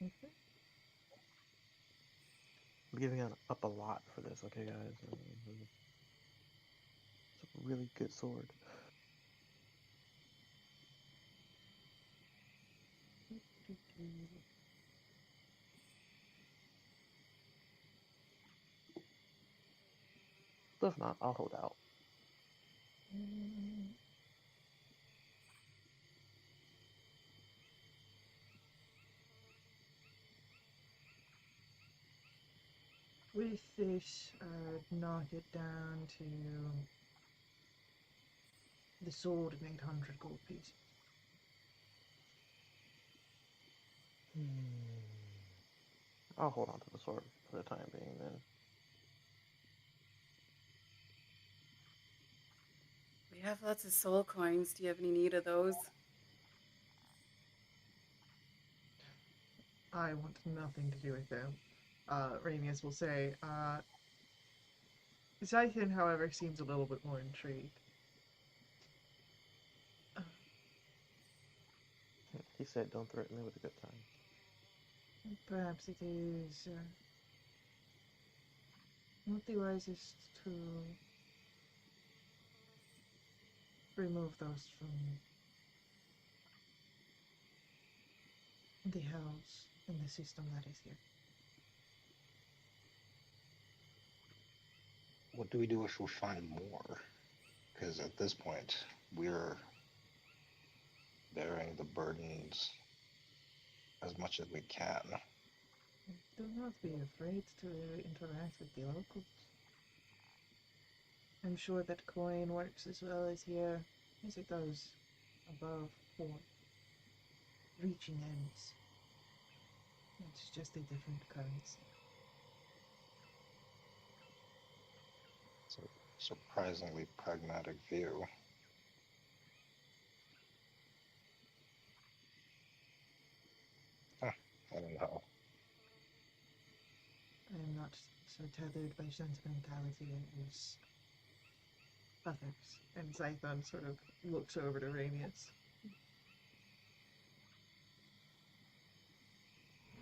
Okay. I'm giving it up a lot for this, okay, guys. It's a really good sword. But if not, I'll hold out. With this, knock it down to the sword and 800 gold pieces. I'll hold on to the sword for the time being then. We have lots of soul coins. Do you have any need of those? I want nothing to do with them. Ramius will say. Zythan, however, seems a little bit more intrigued. He said, "Don't threaten me with a good time." Perhaps it is not the wisest to remove those from the hells in the system that is here. What do we do if we find more? Because at this point, we're bearing the burdens as much as we can. Do not be afraid to interact with the locals. I'm sure that coin works as well as here as it does above 4. reaching ends. It's just a different currency. It's a surprisingly pragmatic view. Huh, I don't know. I am not so tethered by sentimentality as others. And Zython sort of looks over to Ramius.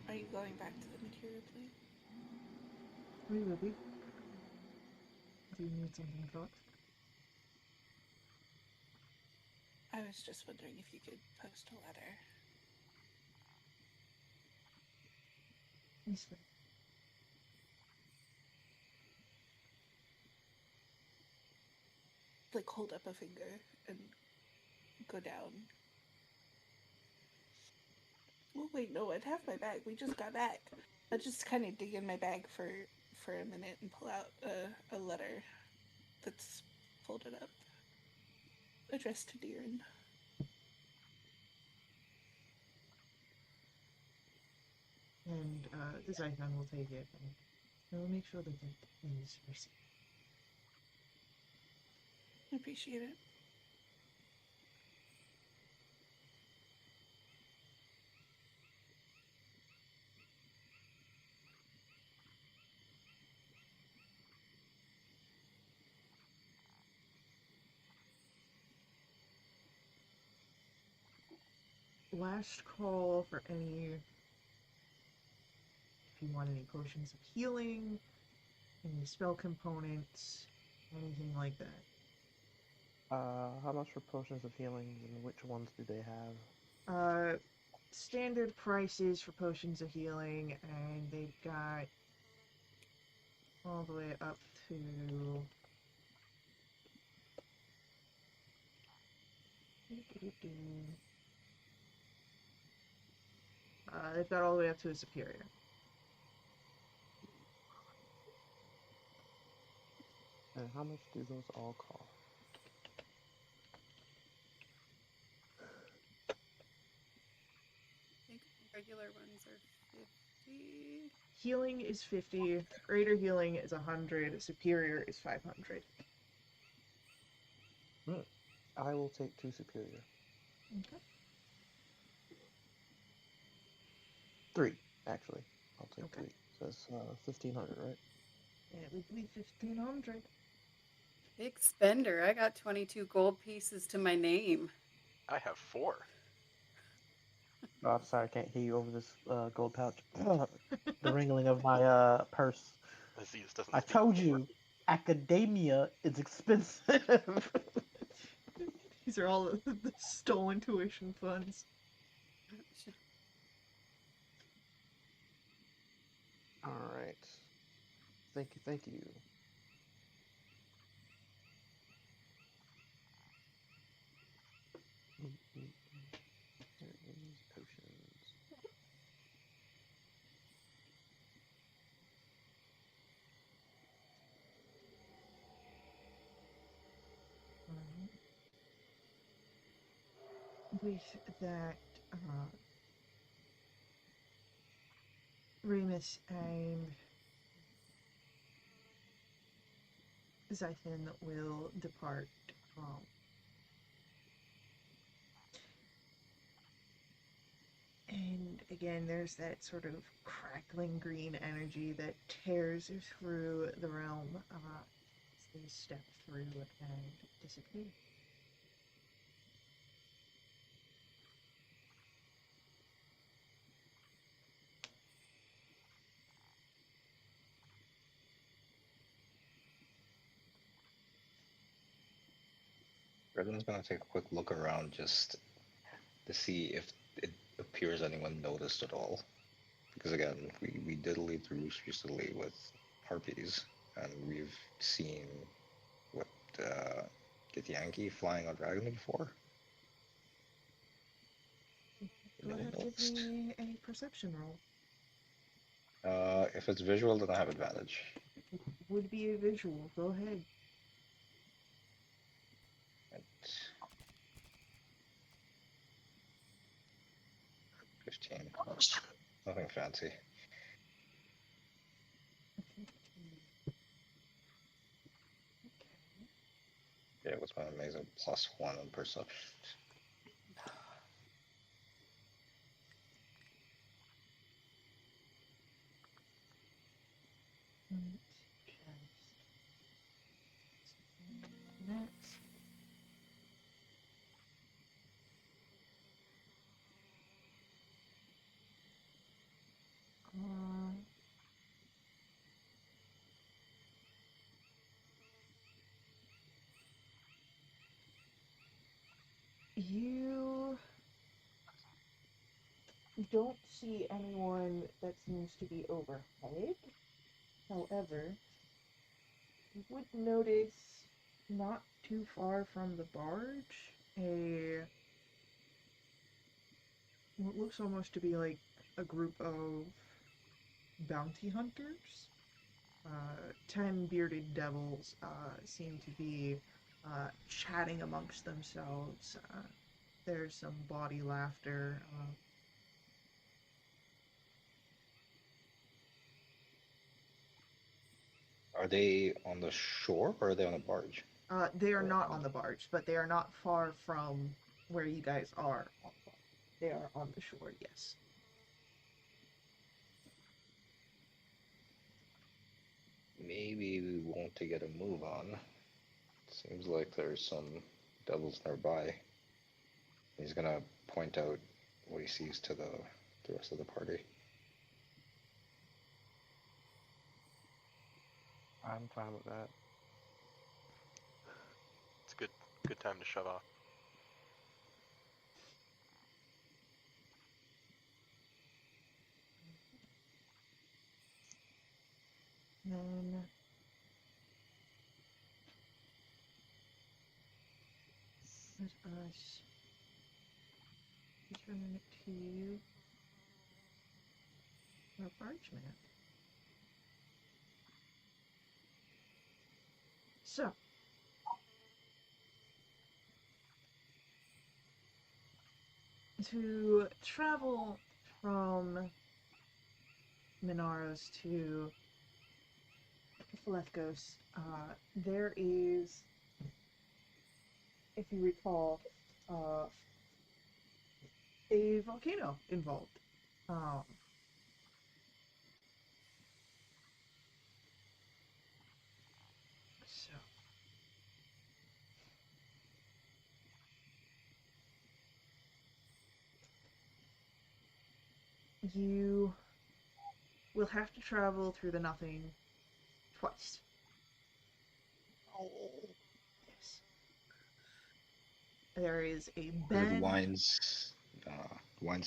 Are you going back to the material plane? We will be. Do you need something hot? I was just wondering if you could post a letter. Yes, sir. Like, hold up a finger and go down. Oh, wait, no, I'd have my bag. We just got back. I just kind of dig in my bag for a minute and pull out a letter that's folded up, addressed to Deeren. And the Zython will take it and I will make sure that it is received. I appreciate it. Last call for any, if you want any potions of healing, any spell components, anything like that. How much for potions of healing, and which ones do they have? Standard prices for potions of healing, and they've got all the way up to they've got all the way up to a superior. And how much do those all cost? I think regular ones are 50. Healing is 50, greater healing is 100, superior is 500. I will take 2 superior. Okay. 3, actually. I'll take Okay. 3. Says 1500, right? It would be 1500. Big spender. I got 22 gold pieces to my name. I have 4. Oh, I'm sorry, I can't hear you over this gold pouch. The ringling of my purse. Aziz doesn't I speak told anymore. you, academia is expensive. These are all the stolen tuition funds. All right. Thank you, thank you. There is potions. With that, Remus and Zython will depart. And again, there's that sort of crackling green energy that tears through the realm as they step through and disappear. Redden's gonna take a quick look around just to see if it appears anyone noticed at all. Because again, we did leave the roost recently with harpies, and we've seen what Githyanki flying on dragon before. Go No one ahead, give noticed. me a perception roll. If it's visual, then I have advantage. Would be a visual. Go ahead. Right. 15. Nothing fancy. Yeah, what's my amazing +1 on perception? Next. You don't see anyone that seems to be overhead. However, you would notice not too far from the barge what looks almost to be like a group of bounty hunters. 10 bearded devils seem to be chatting amongst themselves. There's some body laughter. Are they on the shore or are they on a barge? They are not on the barge, but they are not far from where you guys are on the barge. They are on the shore, yes. Maybe we want to get a move on. Seems like there's some devils nearby. He's gonna point out what he sees to the rest of the party. I'm fine with that. It's a good time to shove off. Then let us return to our barge map. So, to travel from Minaros to Falethkos, there is, if you recall, a volcano involved. So, you will have to travel through the nothing twice. Oh. Yes. There is a It bend. winds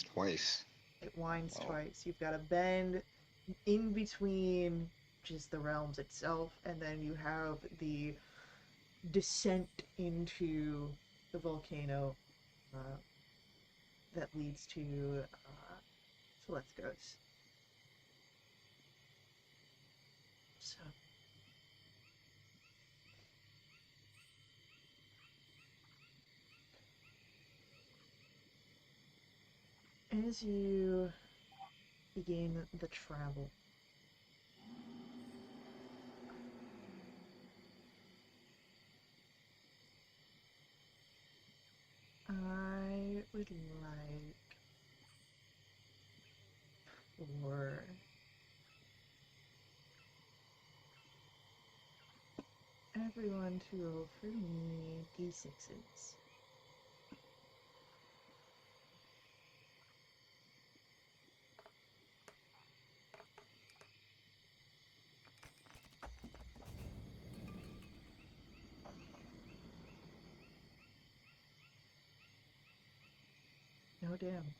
twice. It winds Oh. twice. You've got a bend in between just the realms itself, and then you have the descent into the volcano that leads to Falethkos. So, as you begin the travel, I would like for everyone to roll for me d6s. No damn.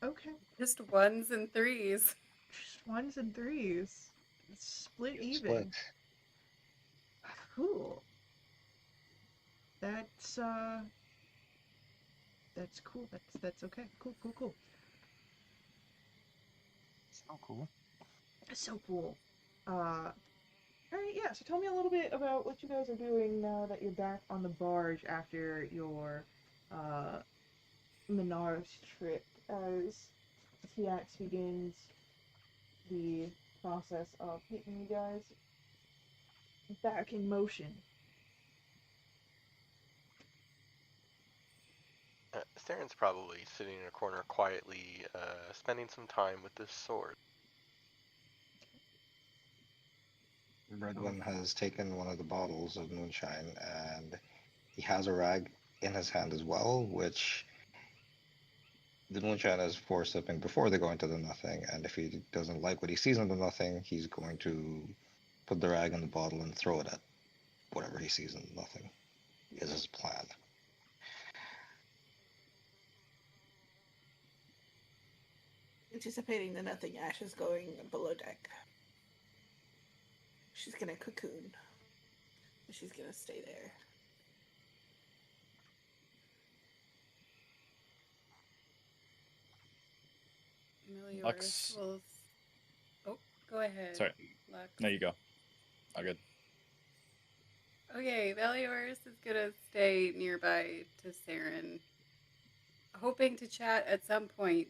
Okay. Just ones and threes. Just ones and threes. Split Split. even. Cool. That's cool. That's okay. Cool. So cool. So cool. Uh Alright, yeah, so tell me a little bit about what you guys are doing now that you're back on the barge after your uh, Minaris trip as Tiax begins the process of getting you guys back in motion. Saren's probably sitting in a corner quietly, spending some time with this sword. Redwin has taken one of the bottles of moonshine and he has a rag in his hand as well, which the moonshine is for sipping before they go into the nothing. And if he doesn't like what he sees in the nothing, he's going to put the rag in the bottle and throw it at whatever he sees in the nothing, is his plan. Anticipating the nothing, Ash is going below deck. She's gonna cocoon. She's gonna stay there. Meliorus Lux. will. Oh, go ahead. Sorry. Lux. No, you go. All good. Okay, Meliorus is gonna stay nearby to Saren, hoping to chat at some point,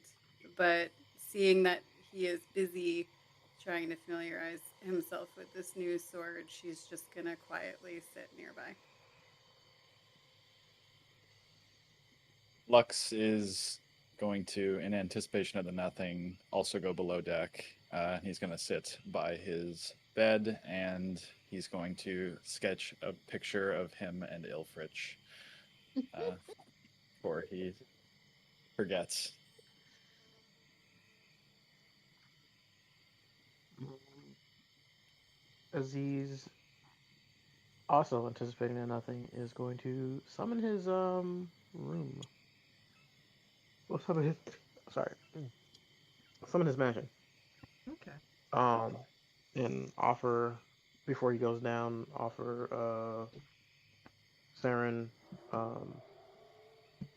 but seeing that he is busy trying to familiarize himself with this new sword, she's just gonna quietly sit nearby. Lux is going to, in anticipation of the nothing, also go below deck. He's going to sit by his bed and he's going to sketch a picture of him and Ilfrich before he forgets. Aziz, also anticipating that nothing, is going to summon his room. Well, summon his. Sorry. Summon his mansion. Okay. Um, and offer before he goes down. Offer Saren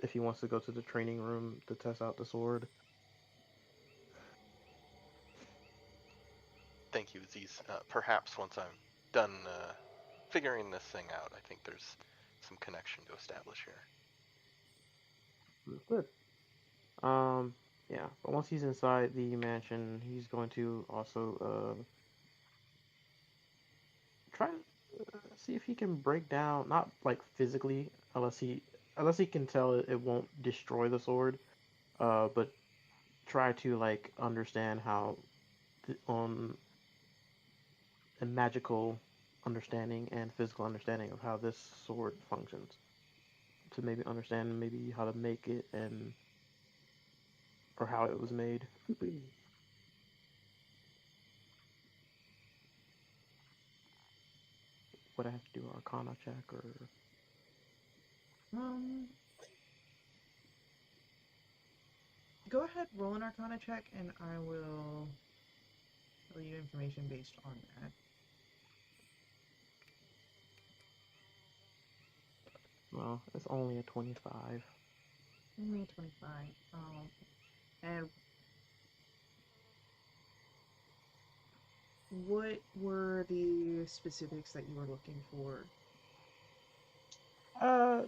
if he wants to go to the training room to test out the sword. Thank you, Aziz. Perhaps once I'm done figuring this thing out, I think there's some connection to establish here. Good. Yeah, but once he's inside the mansion, he's going to also try to see if he can break down, not like physically, unless he can tell it won't destroy the sword, but try to like understand how on a magical understanding and physical understanding of how this sword functions, to maybe understand maybe how to make it and or how it was made. Would I have to do Arcana check or? Um, go ahead, roll an Arcana check, and I will tell you information based on that. Well, it's only a 25. Only 25. And what were the specifics that you were looking for?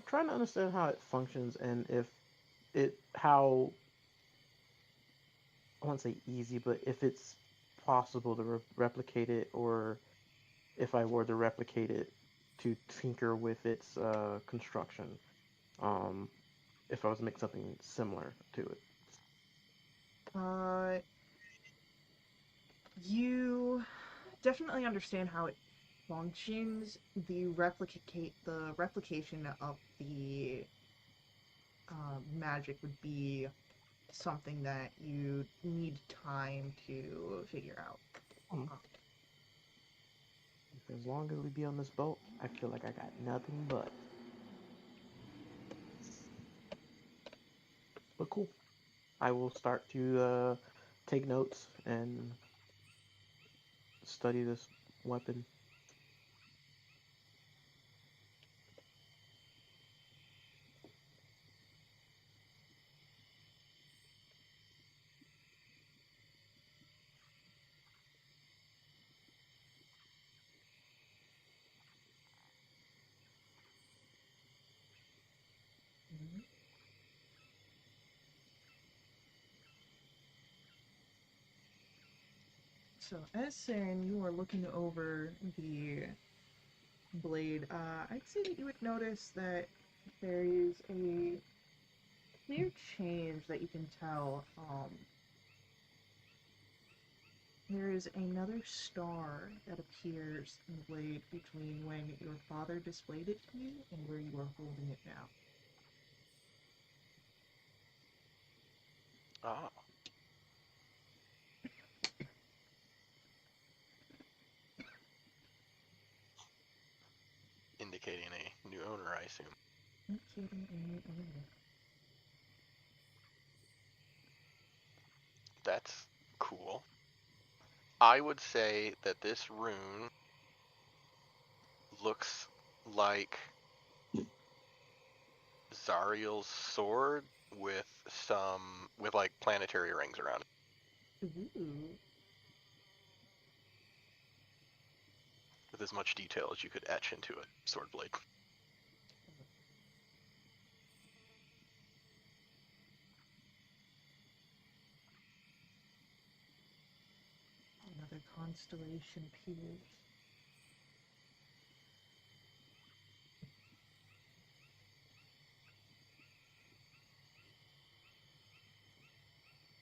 Trying to understand how it functions and if how, I won't say easy, but if it's possible to replicate it, or if I were to replicate it, to tinker with its construction. Um, if I was to make something similar to it. Uh, you definitely understand how it functions. The replication of the magic would be something that you need time to figure out. Um, as long as we be on this boat, I feel like I got nothing but. But cool. I will start to take notes and study this weapon. So, as Saren, you are looking over the blade, I'd say that you would notice that there is a clear change that you can tell. There is another star that appears in the blade between when your father displayed it to you and where you are holding it now. Oh. Indicating a new owner, I assume. Indicating a new owner. That's cool. I would say that this rune looks like Zariel's sword with like planetary rings around it, Ooh. with as much detail as you could etch into a sword blade. Another constellation appears.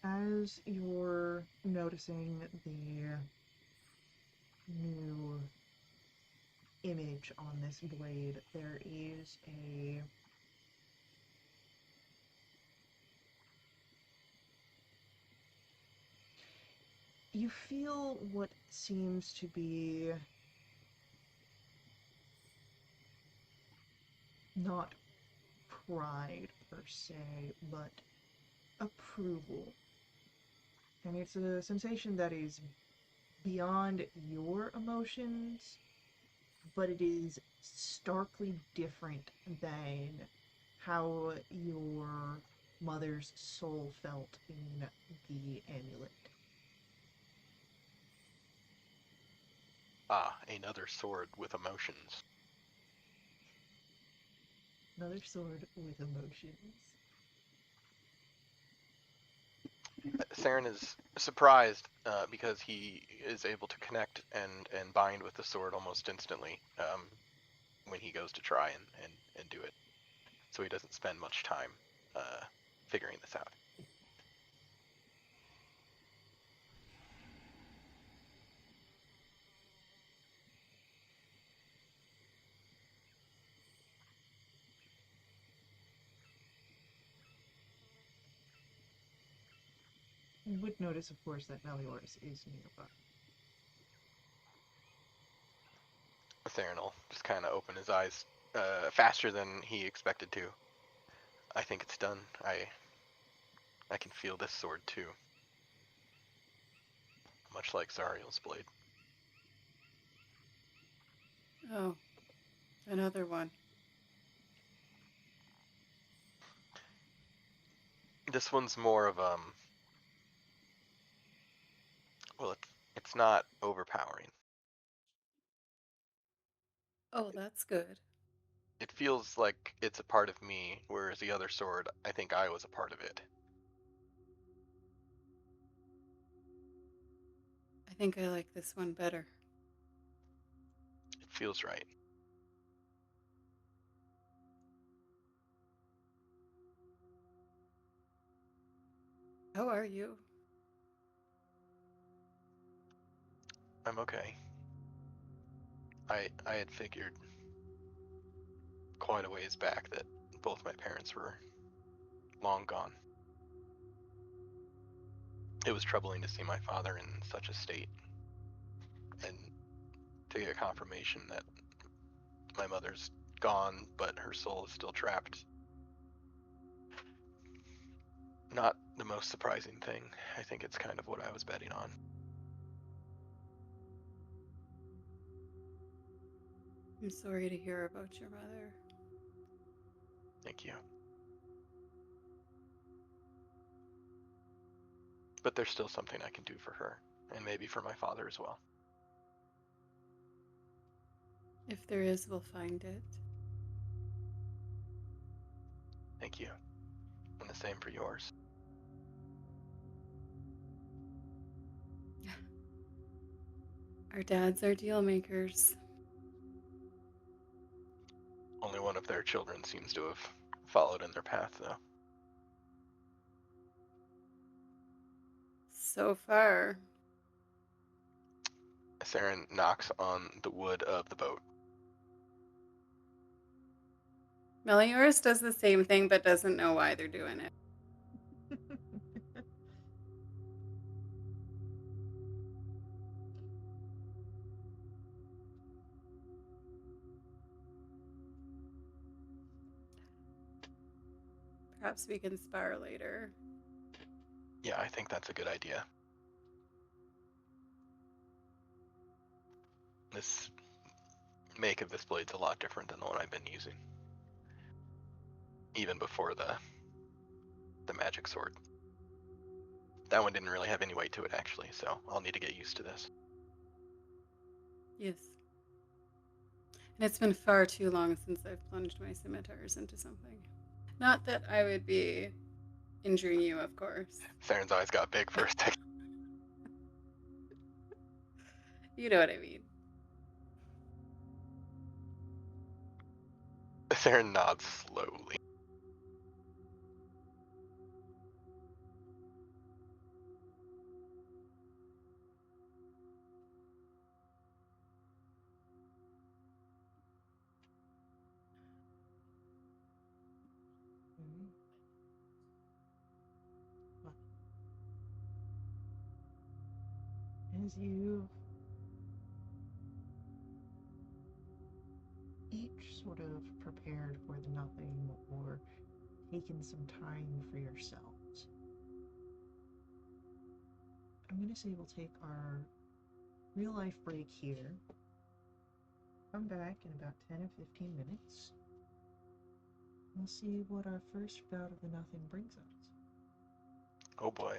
As you're noticing the new image on this blade, there is a you feel what seems to be not pride per se, but approval. And it's a sensation that is beyond your emotions, but it is starkly different than how your mother's soul felt in the amulet. Ah, another sword with emotions. Another sword with emotions. Saren is surprised because he is able to connect and bind with the sword almost instantly when he goes to try and do it. So he doesn't spend much time figuring this out. You would notice, of course, that Melioras is nearby. Theron will just kind of open his eyes faster than he expected to. I think it's done. I can feel this sword too, much like Zariel's blade. Oh, another one. This one's more of well, it's not overpowering. Oh, that's good. It feels like it's a part of me, whereas the other sword, I think I was a part of it. I think I like this one better. It feels right. How are you? I'm okay. I had figured quite a ways back that both my parents were long gone. It was troubling to see my father in such a state, and to get confirmation that my mother's gone, but her soul is still trapped. Not the most surprising thing. I think it's kind of what I was betting on. I'm sorry to hear about your mother. Thank you. But there's still something I can do for her, and maybe for my father as well. If there is, we'll find it. Thank you. And the same for yours. Our dads are deal makers. Only one of their children seems to have followed in their path, though. So far. Saren knocks on the wood of the boat. Meliorus does the same thing but doesn't know why they're doing it. Perhaps we can spar later. Yeah, I think that's a good idea. This make of this blade's a lot different than the one I've been using. Even before the magic sword. That one didn't really have any weight to it, actually, so I'll need to get used to this. Yes. And it's been far too long since I've plunged my scimitars into something. Not that I would be injuring you, of course. Saren's eyes got big for a second. You know what I mean. Saren nods slowly. As you each sort of prepared for the nothing or taken some time for yourselves, I'm going to say we'll take our real life break here. Come back in about 10 or 15 minutes. We'll see what our first bout of the nothing brings us. Oh boy.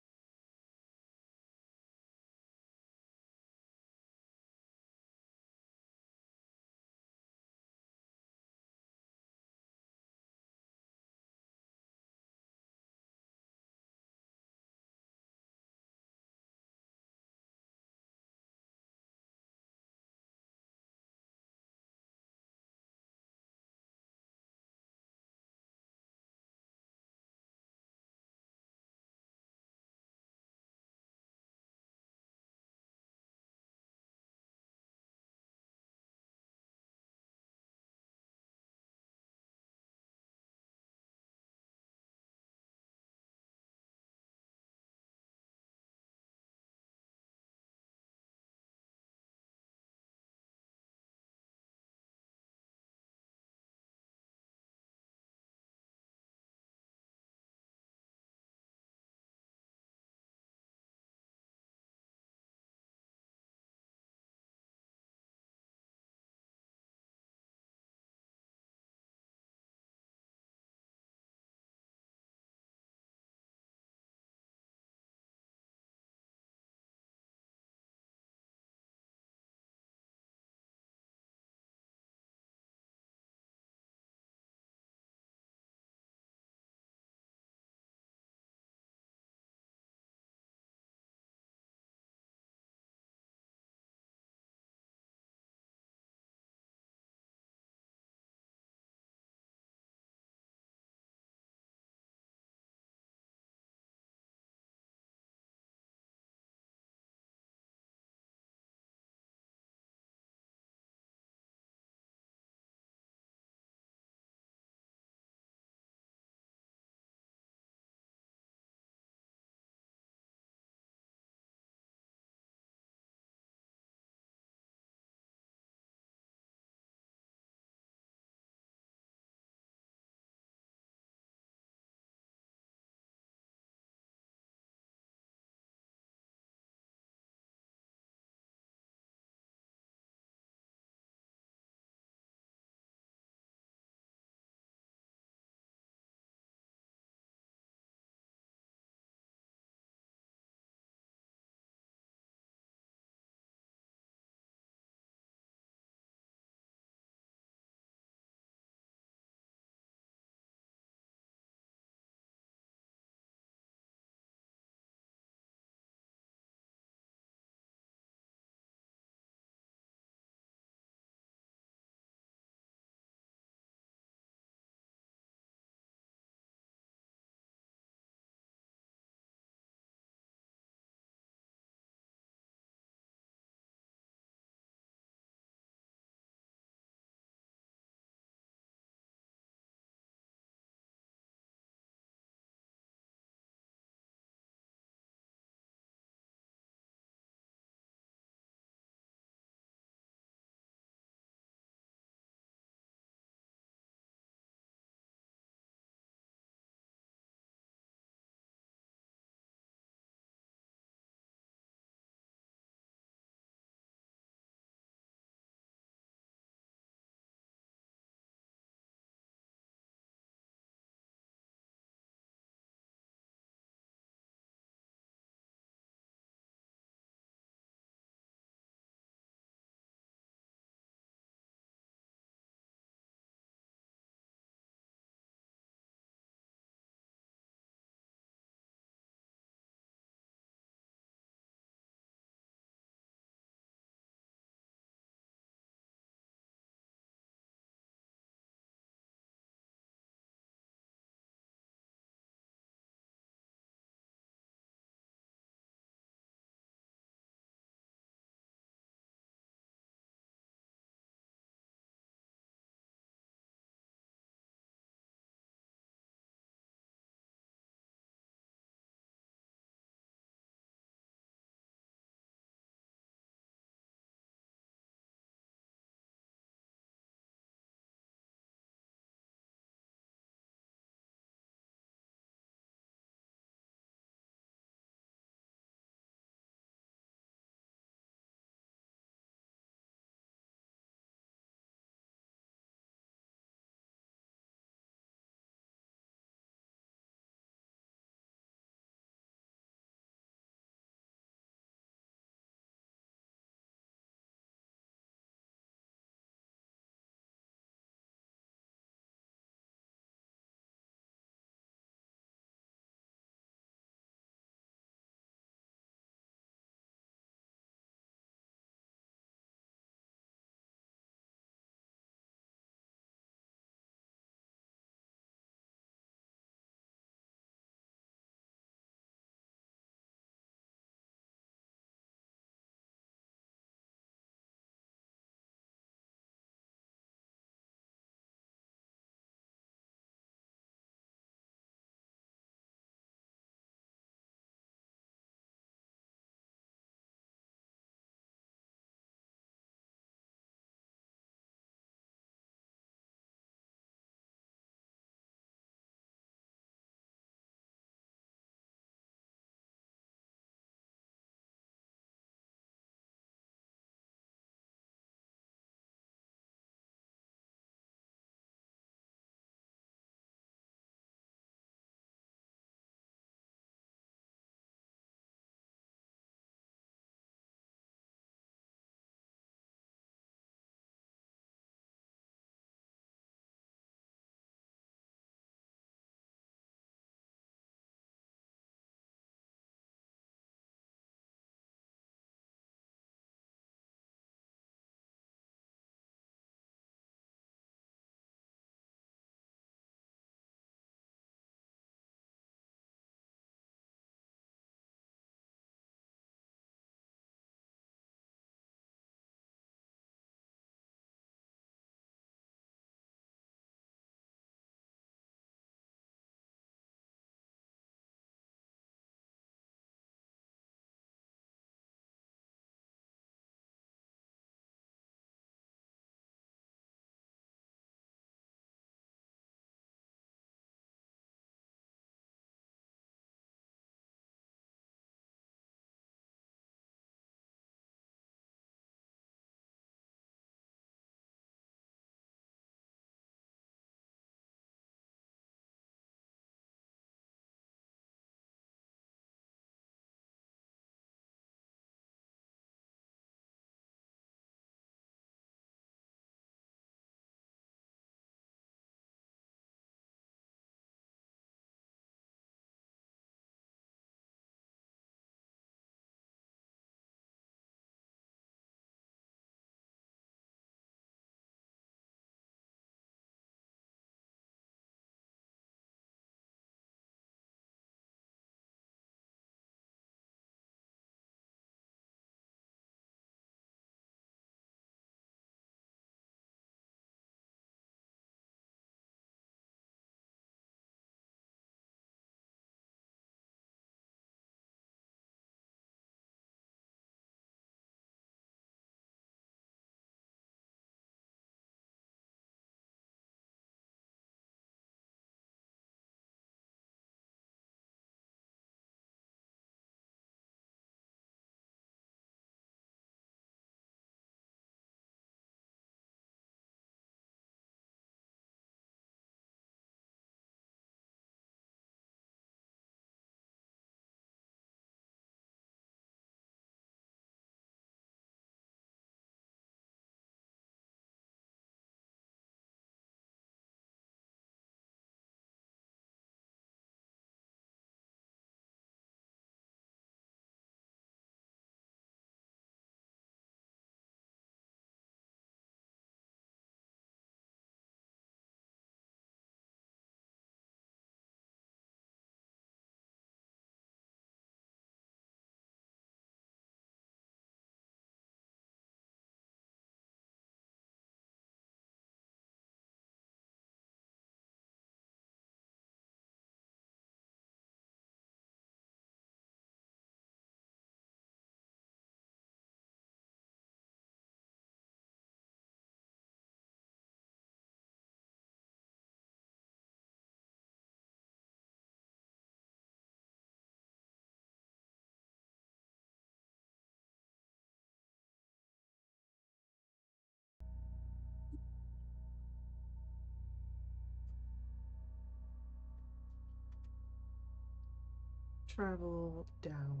travel down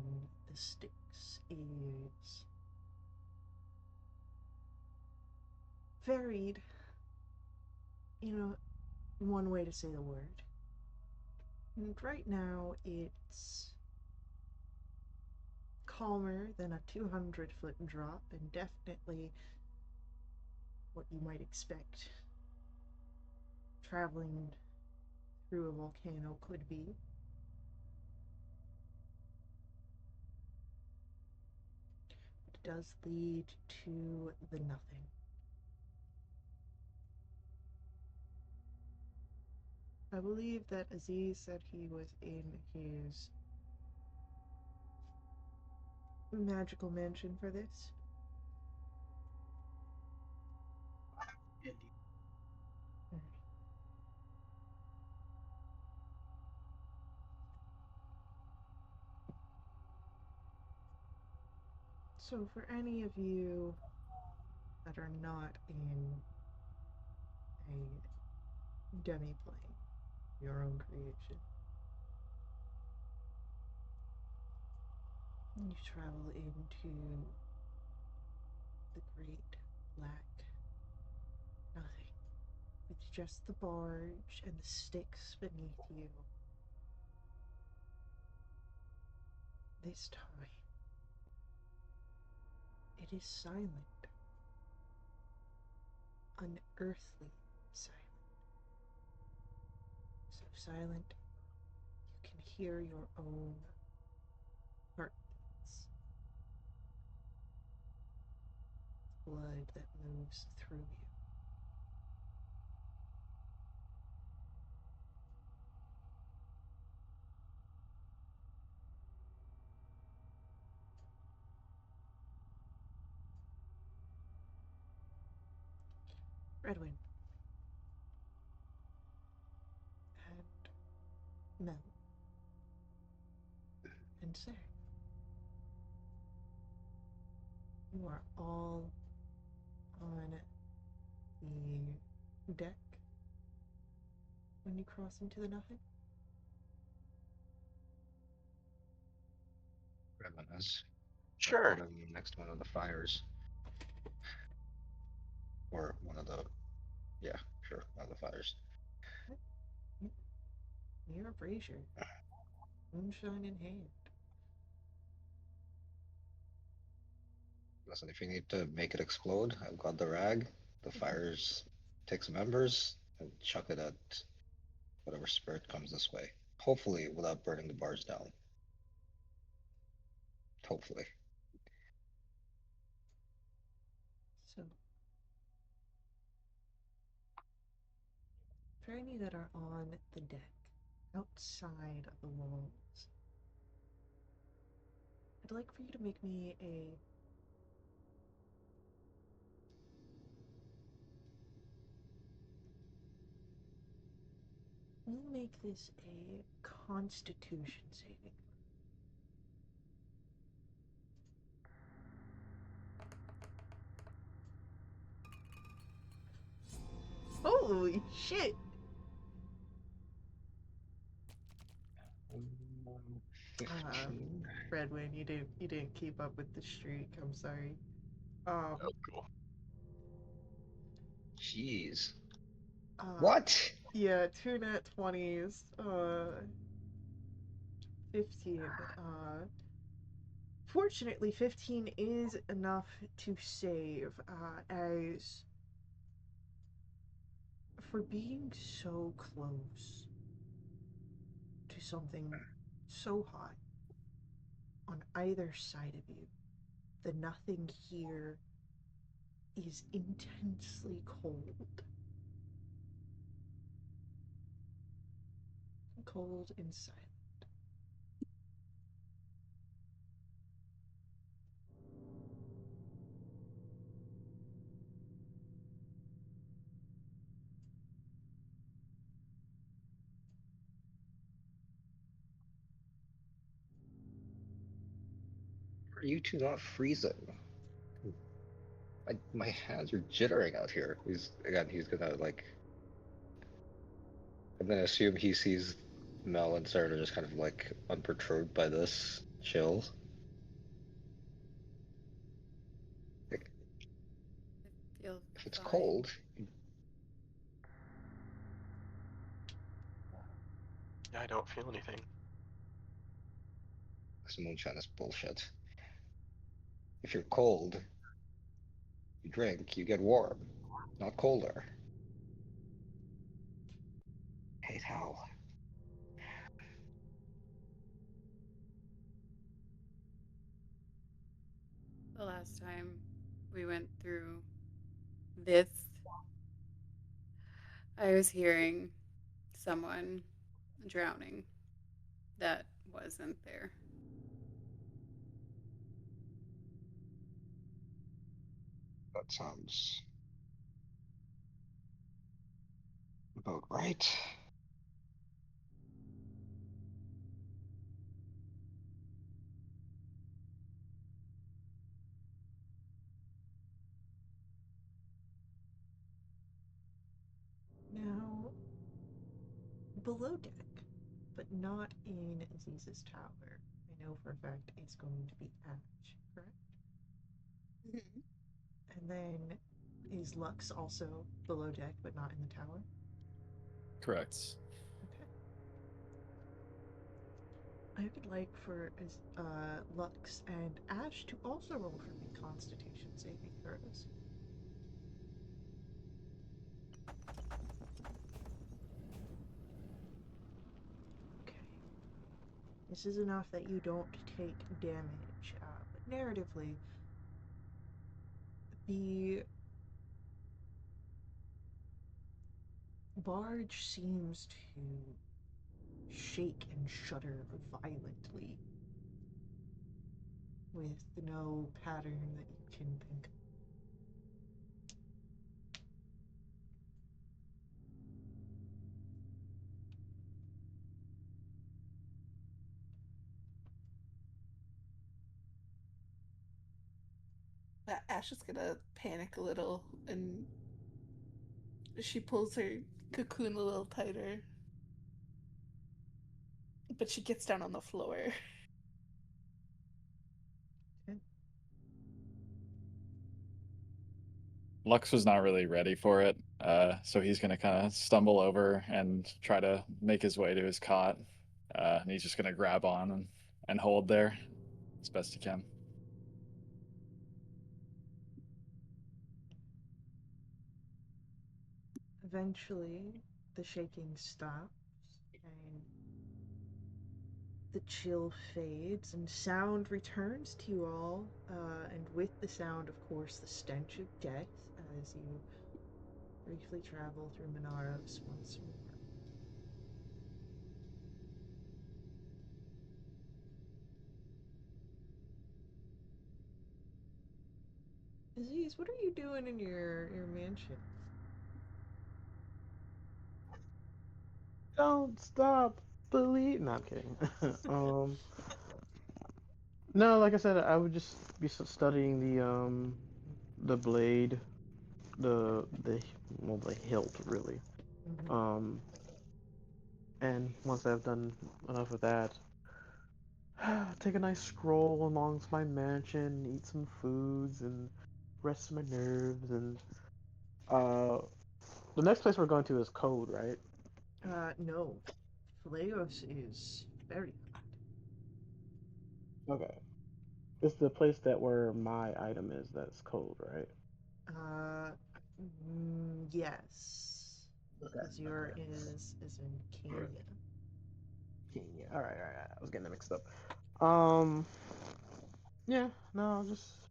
the Styx is varied, one way to say the word. And right now it's calmer than a 200-foot drop, and definitely what you might expect traveling through a volcano could be. It does lead to the nothing. I believe that Aziz said he was in his magical mansion for this. Indeed. So for any of you that are not in a demi-plane, your own creation, you travel into the great black nothing, with just the barge and the Styx beneath you. This time, it is silent, unearthly silent. So silent, you can hear your own heartbeats, blood that moves through you. Redwin and Mel and Sarah, you are all on the deck when you cross into the nothing. Redwin is Sure. put him next to one of the fires. Or one of the, yeah, sure, one of the fires. Near a brazier, moonshine in hand. Listen, if you need to make it explode, I've got the rag. The fires, take some embers and chuck it at whatever spirit comes this way. Hopefully, without burning the bars down. Hopefully. So, for any that are on the deck, outside of the walls, I'd like for you to make me a we'll make this a constitution saving. Holy shit! Um, Uh, 15. Redwin, you didn't keep up with the streak. I'm sorry. Oh, cool. Jeez. Uh, What? yeah, two nat 20s. 15. Fortunately, 15 is enough to save. As for being so close to something so hot on either side of you, the nothing here is intensely cold. Cold and silent. Are you two not freezing? My hands are jittering out here. He's gonna like. I'm gonna assume he sees Mel and Sarah are just kind of like unperturbed by this, chill. Like, I feel if it's fine. cold, I don't feel anything. this moonshine is bullshit. If you're cold, you drink, you get warm, not colder. Hate how. The last time we went through this, I was hearing someone drowning that wasn't there. That sounds about right. Now, below deck, but not in Aziz's tower. I know for a fact it's going to be Ash, correct? Mhm. And then is Lux also below deck, but not in the tower? Correct. Okay. I would like for Lux and Ash to also roll for me Constitution saving throws. Okay. This is enough that you don't take damage, but narratively, the barge seems to shake and shudder violently with no pattern that you can think of. Ash is gonna panic a little and she pulls her cocoon a little tighter. But she gets down on the floor. Okay. Lux was not really ready for it, so he's gonna kind of stumble over and try to make his way to his cot. And he's just gonna grab on and hold there as best he can. Eventually, the shaking stops and the chill fades and sound returns to you all. And with the sound, of course, the stench of death as you briefly travel through Minaros once more. Aziz, what are you doing in your mansion? Don't stop believe. No, I'm kidding. um, no, like I said, I would just be studying the blade, the well, the hilt really. Mm-hmm. Um, and once I've done enough of that, take a nice stroll amongst my mansion, eat some foods, and rest my nerves. And uh, the next place we're going to is Code, right? No. Phlegos is very hot. Okay. It's the place that where my item is that's Code, right? Uh, yes. Okay. Azure is in Right. Kenya. Kenya. All right. I was getting that mixed up. Um, yeah, no, I'll just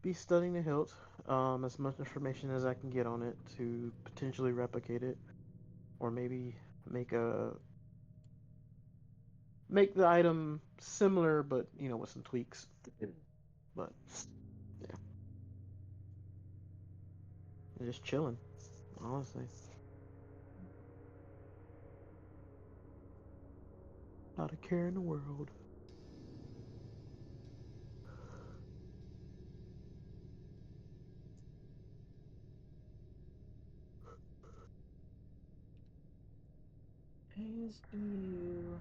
be studying the hilt. As much information as I can get on it to potentially replicate it, or maybe make a make the item similar, but with some tweaks. But yeah, just chilling, honestly. Not a care in the world. And As you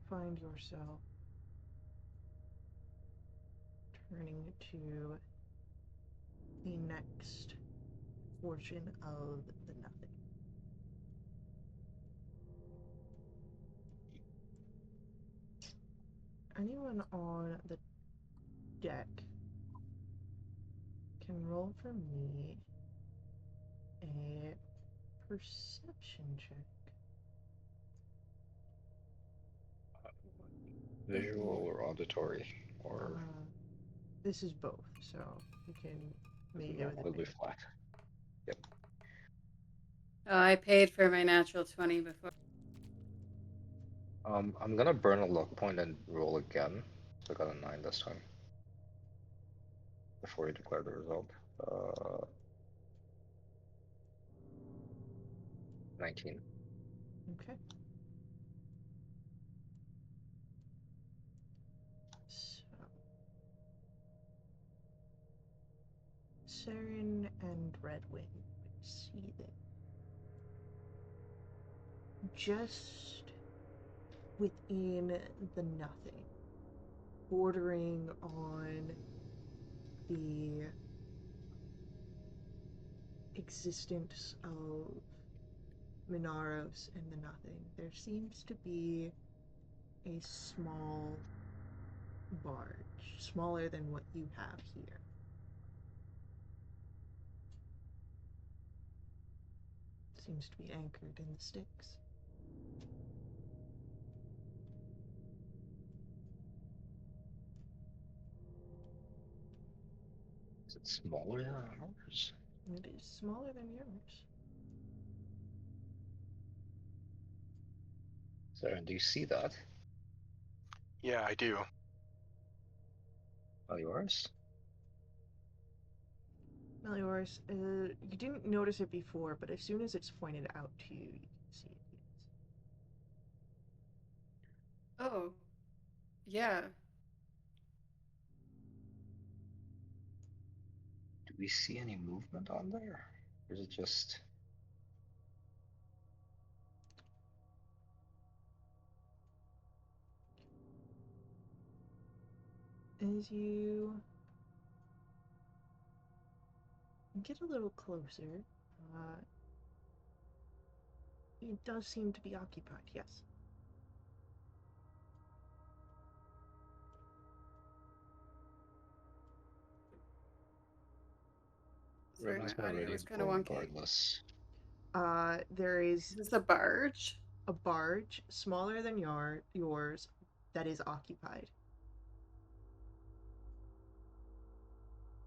find yourself turning to the next portion of the nothing. Anyone on the deck can roll for me a perception check. Visual or auditory, or This is both, so you can make it with it'll be advantage. flat. Yep. Oh, I paid for my natural 20 before. I'm gonna burn a luck point and roll again. So I got a 9 this time. Before you declare the result. 19. Okay. So, Saren and Redwind see that just within the nothing, bordering on the existence of Minaros and the nothing, there seems to be a small barge, smaller than what you have here. Seems to be anchored in the sticks. Is it smaller than ours? It is smaller than yours. Saren, do you see that? Yeah, I do. Oh, yours? Meliors, you didn't notice it before, but as soon as it's pointed out to you, you can see it. Yes. Oh, yeah. Do we see any movement on there? Or is it just... As you get a little closer, it does seem to be occupied, yes. Sorry, Redman's my gonna audio ready was to kind go of wonky. regardless. There Is is this a barge? a barge smaller than yours that is occupied.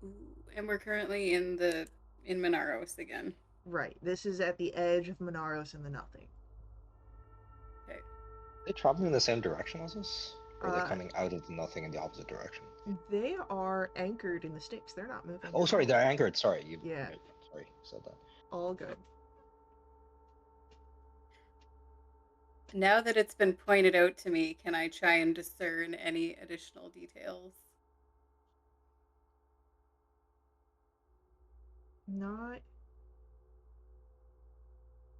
Ooh, and we're currently in Minaros again. Right. This is at the edge of Minaros and the nothing. Okay. Are they traveling in the same direction as us? Or are they Uh, coming out of the nothing in the opposite direction? They are anchored in the sticks. They're not moving. Oh, at sorry, all. they're anchored. Sorry, you. Yeah. Okay, sorry, you said that. All good. Now that it's been pointed out to me, can I try and discern any additional details? Not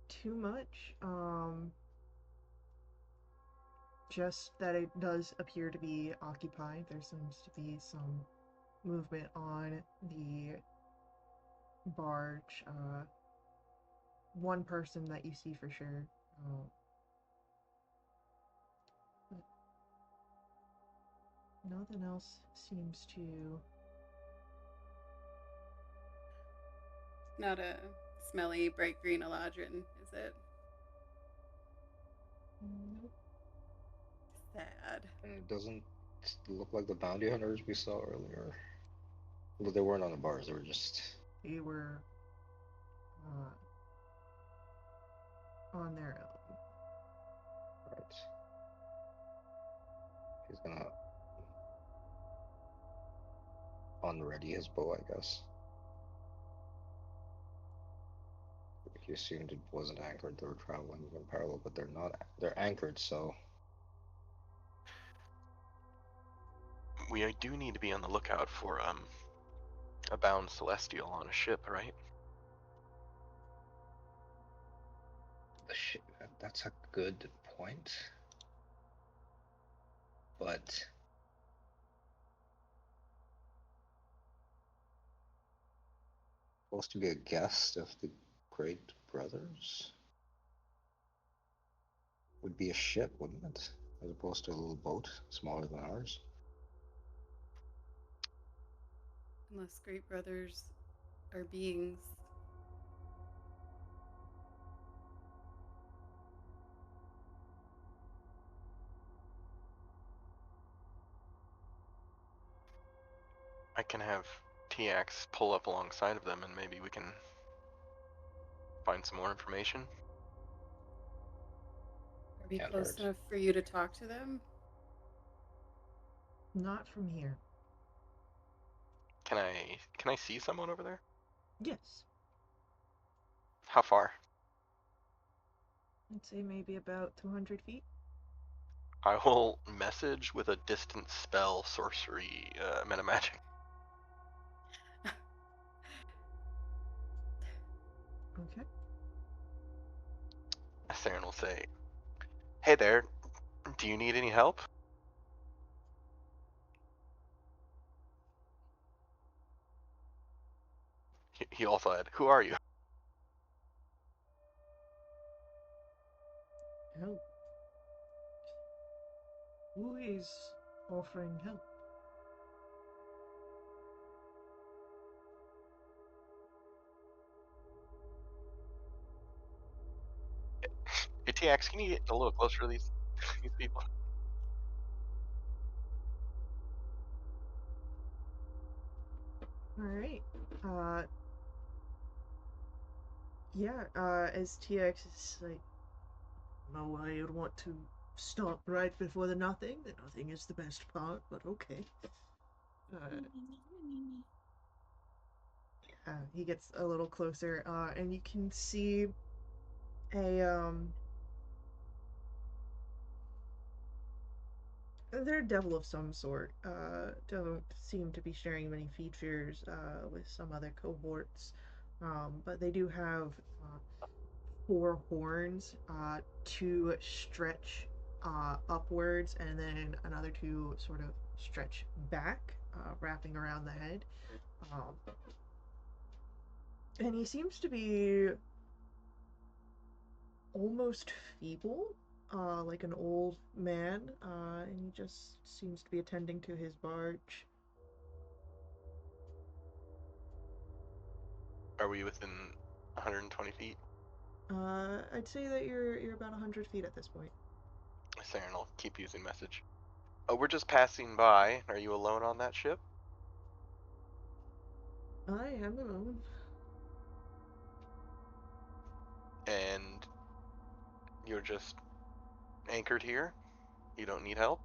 too much. Just that it does appear to be occupied. There seems to be some movement on the barge. One person that you see for sure. But nothing else seems to. Not a smelly bright green eladrin, is it? Nope. Sad. And it doesn't look like the bounty hunters we saw earlier. Well, they weren't on the bars, they were just... They were on their own. Right. He's gonna unready his bow, I guess. He assumed it wasn't anchored, they were traveling in parallel, but they're not. They're anchored, so... We do need to be on the lookout for a bound celestial on a ship, right? That's a good point. But supposed to be a guest of the Great Brothers? Would be a ship, wouldn't it? As opposed to a little boat smaller than ours. Unless Great Brothers are beings. I can have TX pull up alongside of them and maybe we can find some more information. Are we Can't close hurt. enough for you to talk to them? Not from here. Can I see someone over there? Yes. How far? I'd say maybe about 200 feet. I will message with a distant spell sorcery metamagic. Okay. Saren will say, "Hey there, do you need any help?" He also had, "Who are you?" Help. Who is offering help? Hey TX, can you get a little closer to these people? All right. Yeah. As TX is like, no way you'd want to stop right before the nothing. The nothing is the best part, but okay. He gets a little closer, and you can see a they're a devil of some sort. Don't seem to be sharing many features with some other cohorts, but they do have four horns, two stretch upwards, and then another two sort of stretch back, wrapping around the head. Um, and he seems to be almost feeble, like an old man, and he just seems to be attending to his barge. Are we within 120 feet? I'd say that you're about 100 feet at this point. Saren will keep using message. Oh, we're just passing by. Are you alone on that ship? I am alone. And you're just anchored here? You don't need help?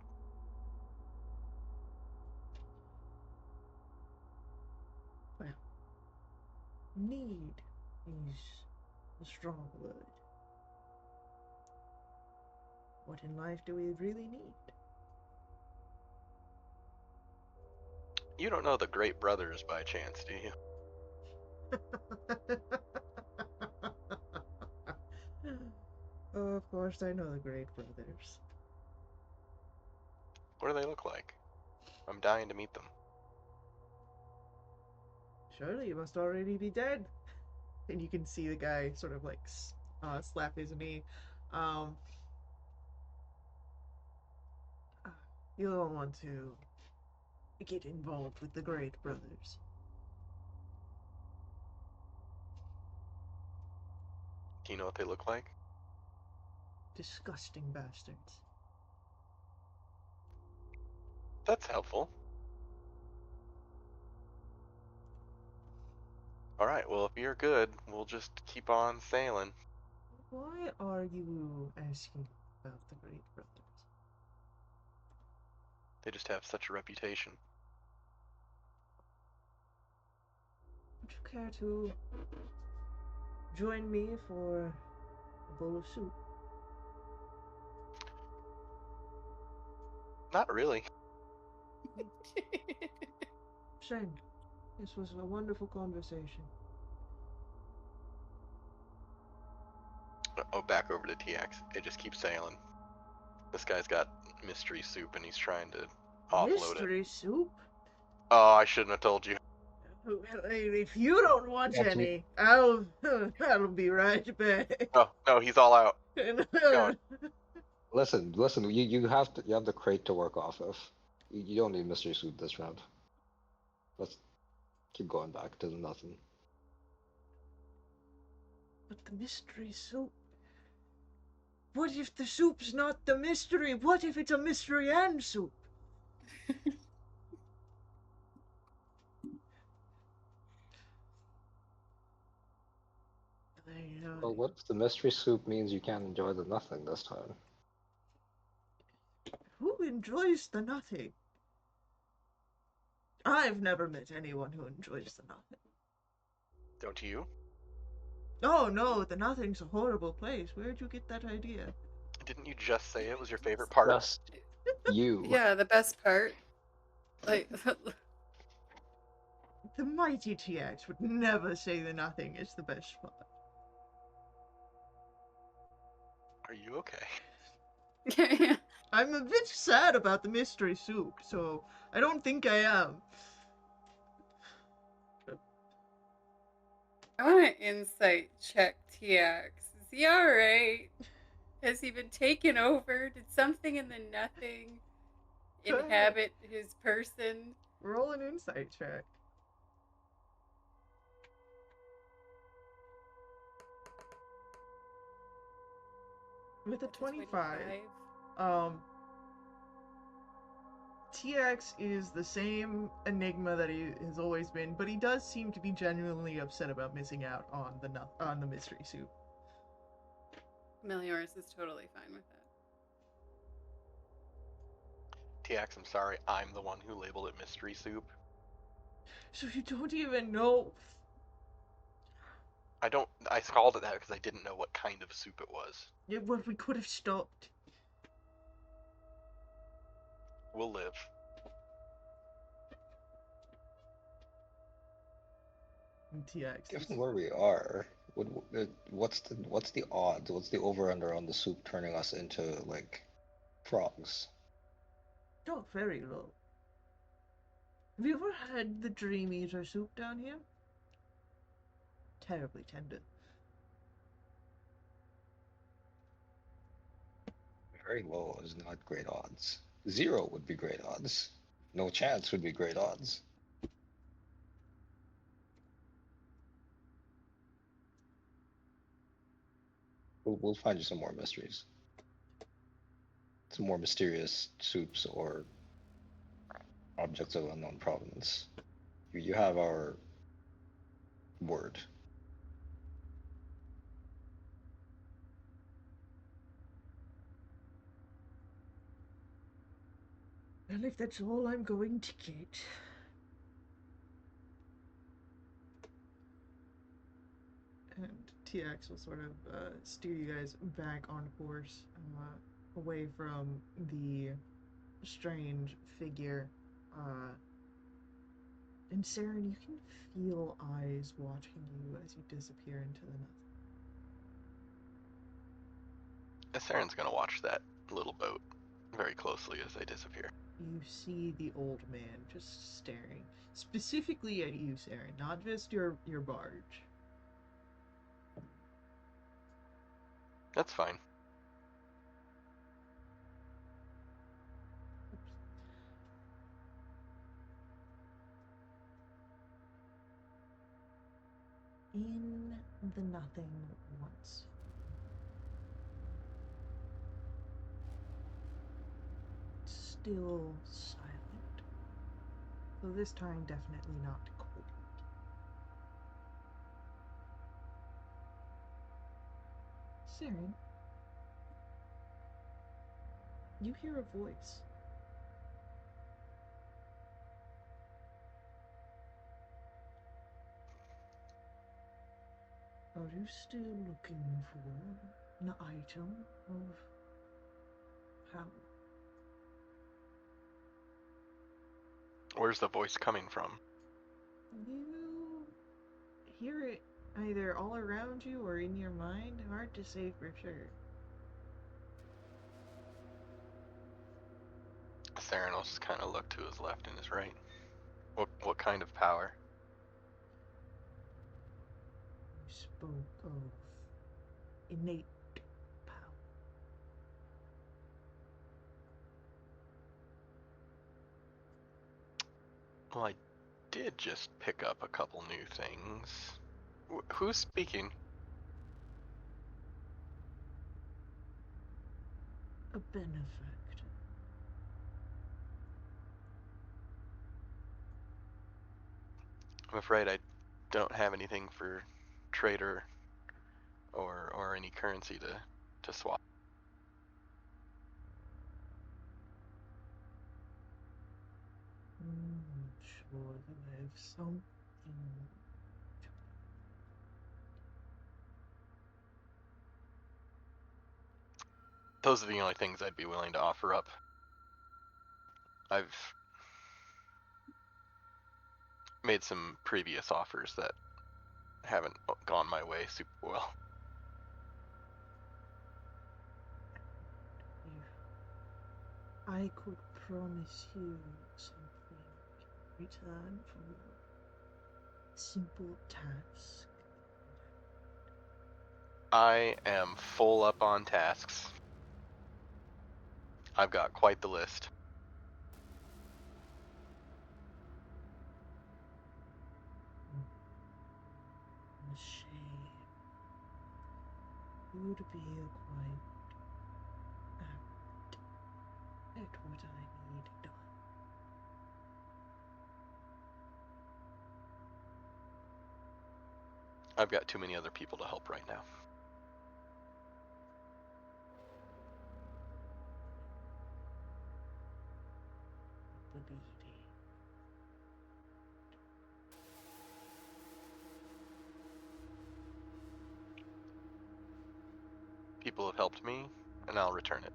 Well, need is a strong word. What in life do we really need? You don't know the Great Brothers by chance, do you? Of course, I know the Great Brothers. What do they look like? I'm dying to meet them. Surely you must already be dead. And you can see the guy sort of like slap his knee. Um, you don't want to get involved with the Great Brothers. Do you know what they look like? Disgusting bastards. That's helpful. Alright, well, if you're good, we'll just keep on sailing. Why are you asking about the Great Brothers? They just have such a reputation. Would you care to join me for a bowl of soup? Not really. Shame. This was a wonderful conversation. Oh, back over to TX. It just keeps sailing. This guy's got mystery soup and he's trying to offload it. Mystery soup? Oh, I shouldn't have told you. Well, if you don't want Yeah, to- any, I'll be right back. Oh, no, he's all out. Going. Listen, you have the crate to work off of. You don't need mystery soup this round. Let's keep going back to the nothing. But the mystery soup. What if the soup's not the mystery? What if it's a mystery and soup? Well, what if the mystery soup means you can't enjoy the nothing this time? Who enjoys the nothing? I've never met anyone who enjoys the nothing. Don't you? Oh no, the nothing's a horrible place. Where'd you get that idea? Didn't you just say it was your favorite part? Just you. Yeah, the best part. Like, The mighty TX would never say the nothing is the best spot. Are you okay? yeah. I'm a bit sad about the mystery soup, so I don't think I am. I want to insight check TX. Is he alright? Has he been taken over? Did something in the nothing inhabit his person? Roll an insight check. With a 25. TX is the same enigma that he has always been, but he does seem to be genuinely upset about missing out on the mystery soup. Melior's is totally fine with that. TX, I'm sorry. I'm the one who labeled it mystery soup. So you don't even know. I called it that because I didn't know what kind of soup it was. Yeah, well, we could have stopped. We'll live. And TX. Given where we are, what's the odds? What's the over under on the soup turning us into like frogs? Not very low. Have you ever had the Dream Eater soup down here? Terribly tender. Very low is not great odds. 0 would be great odds. No chance would be great odds. We'll find you some more mysteries. Some more mysterious soups or objects of unknown provenance. You have our word. Well, if that's all I'm going to get. And TX will sort of steer you guys back on course, away from the strange figure. And Saren, you can feel eyes watching you as you disappear into the nothing. Saren's gonna watch that little boat very closely as they disappear. You see the old man just staring, specifically at you, Saren, not just your barge. That's fine. In the nothing once. Still silent. Though this time definitely not cold. Saren, you hear a voice. Are you still looking for an item of power? Where's the voice coming from? You hear it Either all around you or in your mind. Hard to say for sure. Theranos kind of looked to his left and his right. What kind of power? You spoke of innate power. Well, I did just pick up a couple new things. Who's speaking? A benefactor. I'm afraid I don't have anything for trader or any currency to swap. Sure that I have something. Those are the only things I'd be willing to offer up. I've made some previous offers that haven't gone my way super well. If I could promise you something in return for your simple task. I am full up on tasks. I've got quite the list. A shame. You would be quite apt at what I need done. I've got too many other people to help right now. Bleeding. People have helped me, and I'll return it.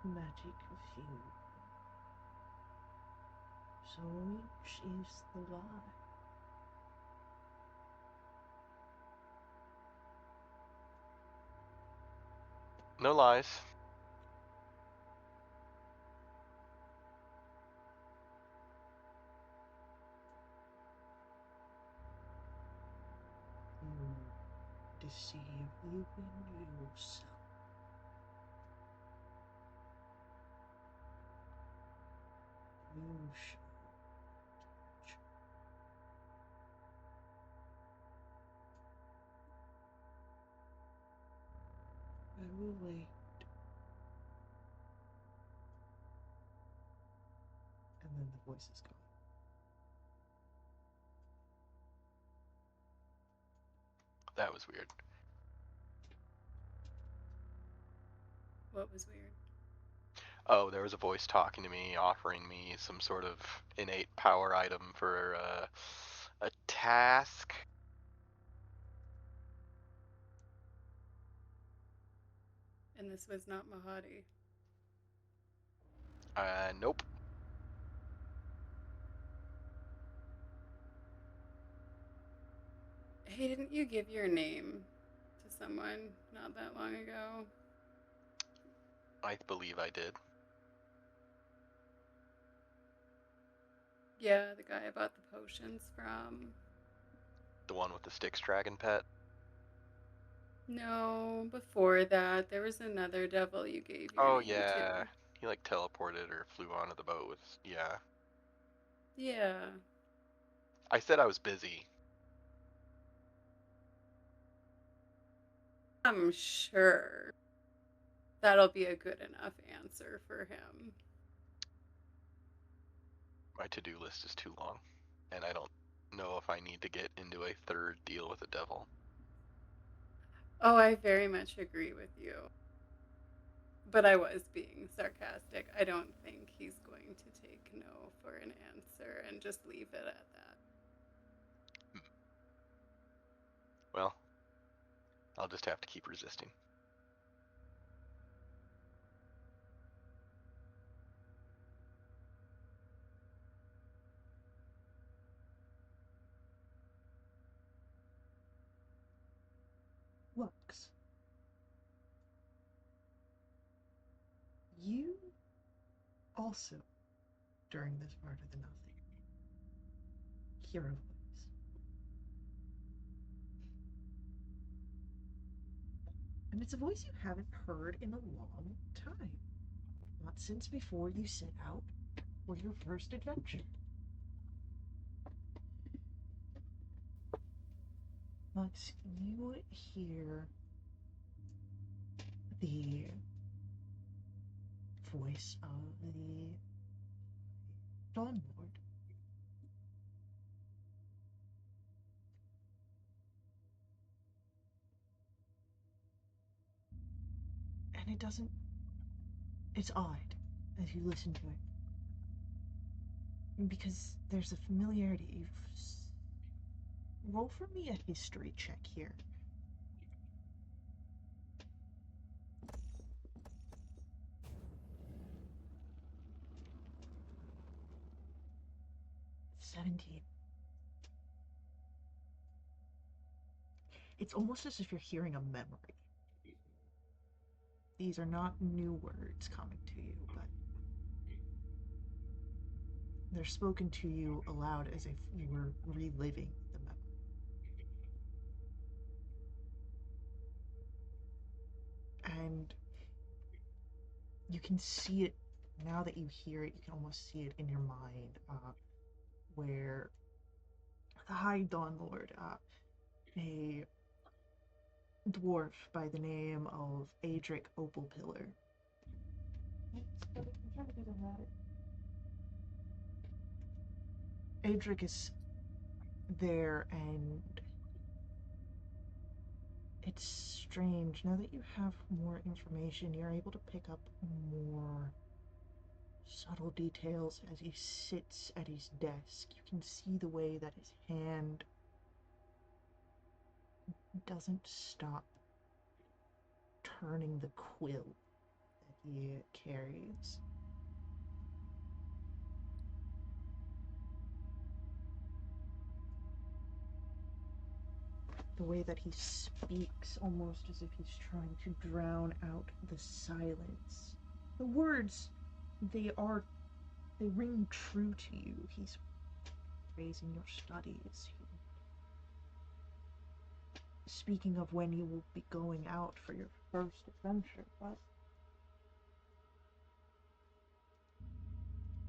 Pragmatic of you. So which is the lie? No lies. You deceive even yourself. You should. I will wait. And then the voice is gone. That was weird. What was weird? Oh, there was a voice talking to me, offering me some sort of innate power item for a task. And this was not Mahadi. Nope. Hey, didn't you give your name to someone not that long ago? I believe I did. Yeah, the guy I bought the potions from. The one with the Styx dragon pet. No, before that, there was another devil you gave your Oh name yeah, to. he like teleported or flew onto the boat with. Yeah. Yeah. I said I was busy. I'm sure that'll be a good enough answer for him. My to-do list is too long, and I don't know if I need to get into a third deal with the devil. Oh, I very much agree with you. But I was being sarcastic. I don't think he's going to take no for an answer and just leave it at that. Well, I'll just have to keep resisting. Lux, you also, during this part of the nothing, hear a voice. And it's a voice you haven't heard in a long time. Not since before you set out for your first adventure. Lux, you hear the voice of the Dawn Lord. And it doesn't. It's odd as you listen to it. Because there's a familiarity. Roll for me a history check here. $17. It's almost as if you're hearing a memory. These are not new words coming to you, but they're spoken to you aloud as if you were reliving the memory. And you can see it now that you hear it. You can almost see it in your mind, where the High Dawn Lord, a dwarf by the name of Adric Opalpillar. I'm trying to do that. Adric is there, and it's strange. Now that you have more information, you're able to pick up more subtle details as he sits at his desk. You can see the way that his hand doesn't stop turning the quill that he carries. The way that he speaks, almost as if he's trying to drown out the silence. The words, they ring true to you. He's praising your studies. Speaking of when you will be going out for your first adventure, but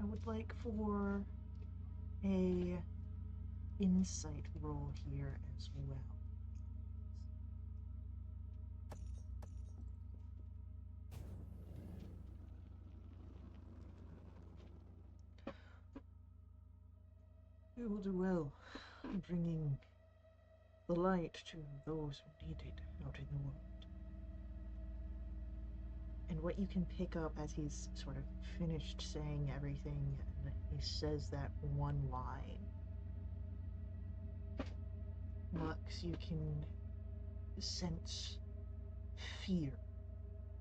I would like for a insight roll here as well. You will do well in bringing the light to those who need it out in the world. And what you can pick up as he's sort of finished saying everything, and he says that one line, Lux, you can sense fear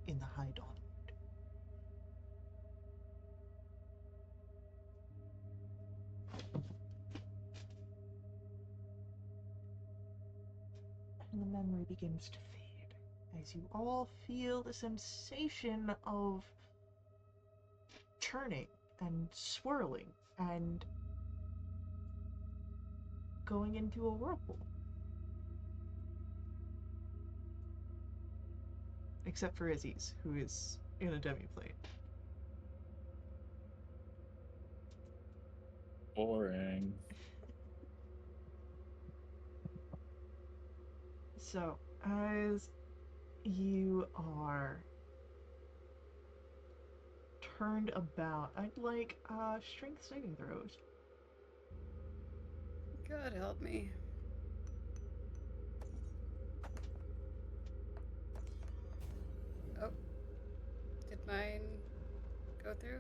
in the High Dawn. And the memory begins to fade as you all feel the sensation of churning and swirling and going into a whirlpool. Except for Izzy's, who is in a demi-plane. Boring. So, as you are turned about, I'd like strength saving throws. God help me. Oh, did mine go through?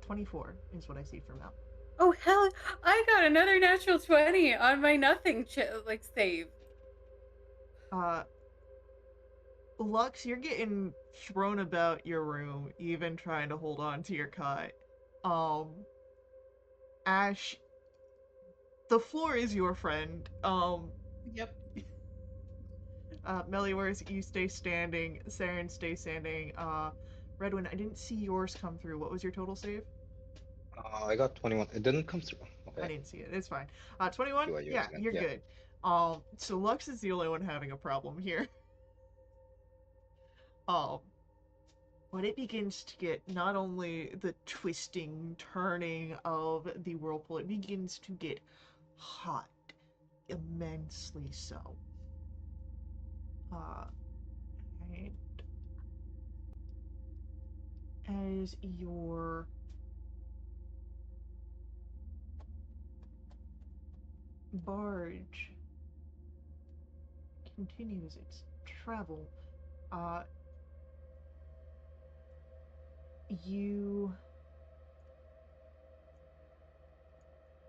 24 is what I see for Mel. Oh hell! I got another natural 20 on my nothing save. Lux, you're getting thrown about your room, even trying to hold on to your cot. Ash, the floor is your friend. Yep. Meliors, you stay standing. Saren, stay standing. Redwin, I didn't see yours come through. What was your total save? I got 21. It didn't come through. I Okay. didn't see it. It's fine. 21? Do I use Yeah, again? you're Yeah. good. So Lux is the only one having a problem here. Um, but it begins to get not only the twisting, turning of the whirlpool, it begins to get hot. Immensely so. And as your barge continues its travel, you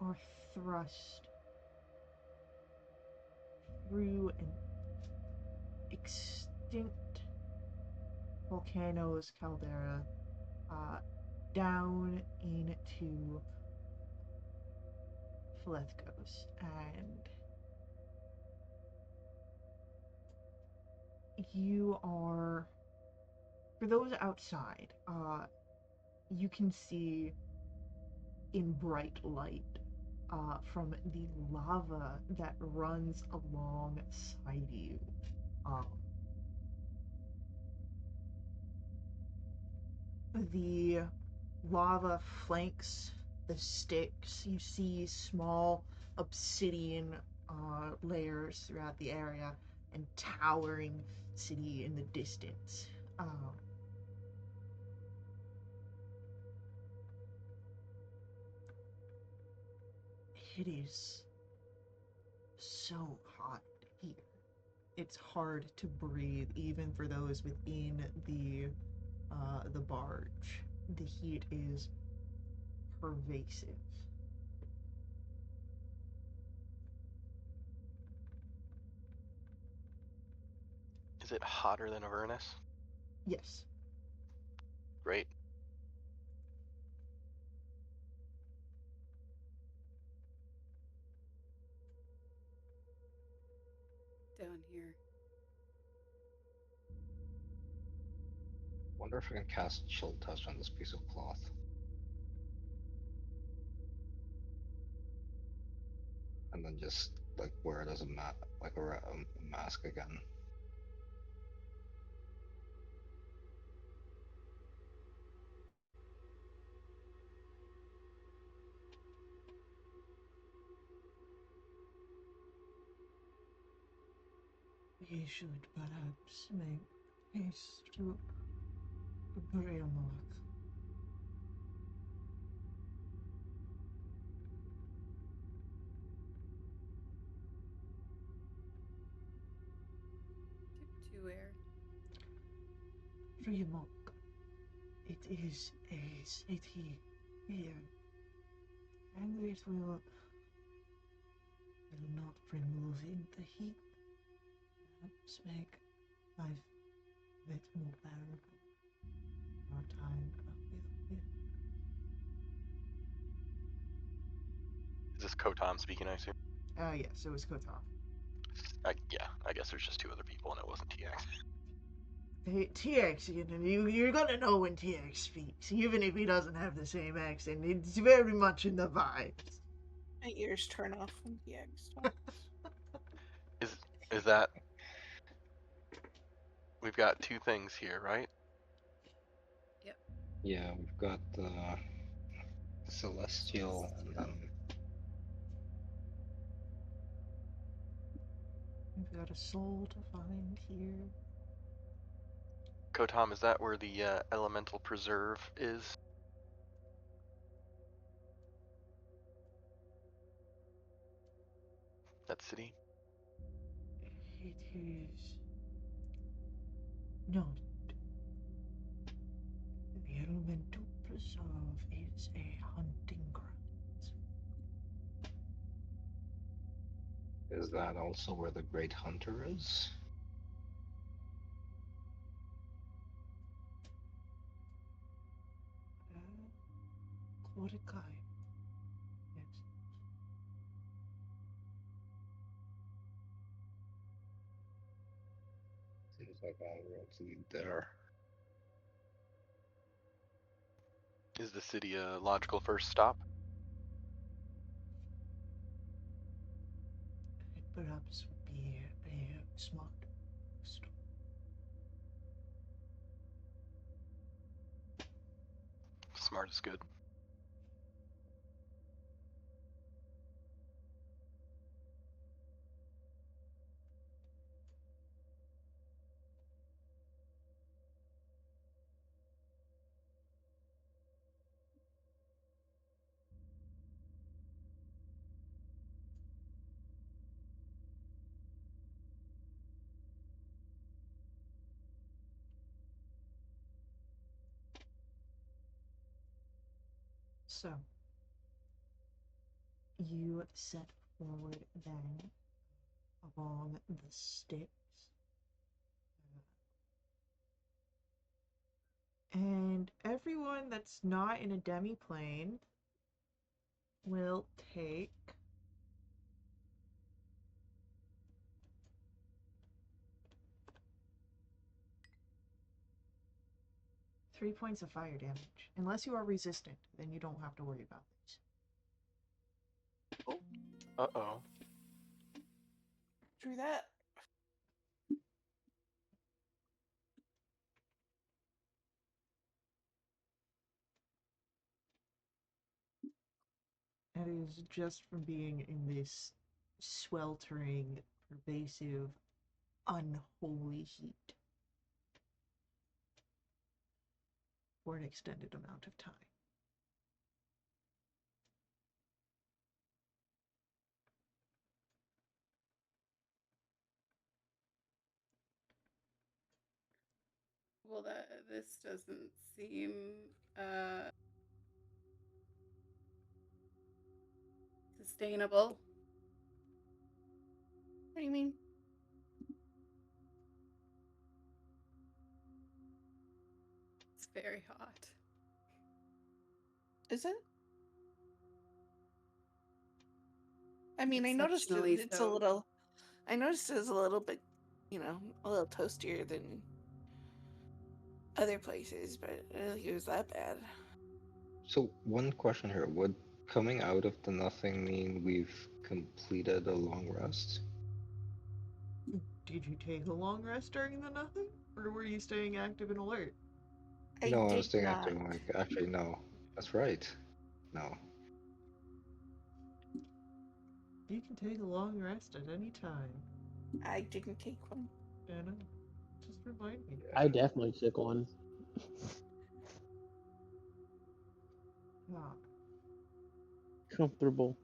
are thrust through an extinct volcano's caldera, down into Flethkos, and you are, for those outside, you can see in bright light from the lava that runs alongside you. The lava flanks the sticks. You see small obsidian layers throughout the area and towering city in the distance. It is so hot here. It's hard to breathe, even for those within the barge. The heat is pervasive. Is it hotter than Avernus? Yes. Great. Down here. Wonder if I can cast Chill Touch on this piece of cloth. And then just like wear it as a mask again. We should perhaps make haste to Brimlock. Tip 2 air. Brimlock. It is a city here, and it will not remove in the heat. Perhaps make life a bit more bearable. Our time with Is this Kotam speaking, I assume? Yes, it was Kotal. Yeah, I guess there's just two other people and it wasn't TX. Hey, TX, you're gonna know when TX speaks, even if he doesn't have the same accent. It's very much in the vibes. My ears turn off when the egg talks. Is that... We've got two things here, right? Yep. Yeah, we've got the Celestial and then We've got a soul to find here. Kotam, is that where the Elemental Preserve is? That city? It is not. The elemental preserve is a hunting ground. is that also where the Great Hunter is? Mordecai. Yes. like on the road there. Is the city a logical first stop? It perhaps would be a smart stop. Smart is good. So, you set forward then along the sticks. And everyone that's not in a demi-plane will take 3 points of fire damage. Unless you are resistant, then you don't have to worry about this. Uh-oh. True that. It is just from being in this sweltering, pervasive, unholy heat for an extended amount of time. Well, this doesn't seem sustainable. What do you mean? It's very hot. Is it? I mean, I noticed Exceptionally it's a so. little. I noticed it's a little bit, a little toastier than other places, but I don't think it was that bad. So one question here: would coming out of the nothing mean we've completed a long rest? Did you take a long rest during the nothing? Or were you staying active and alert? I No, I was did staying not. active. I'm like, actually, no. That's right. No. You can take a long rest at any time. I didn't take one. Anna, just remind me. I definitely took one. Ah, Comfortable.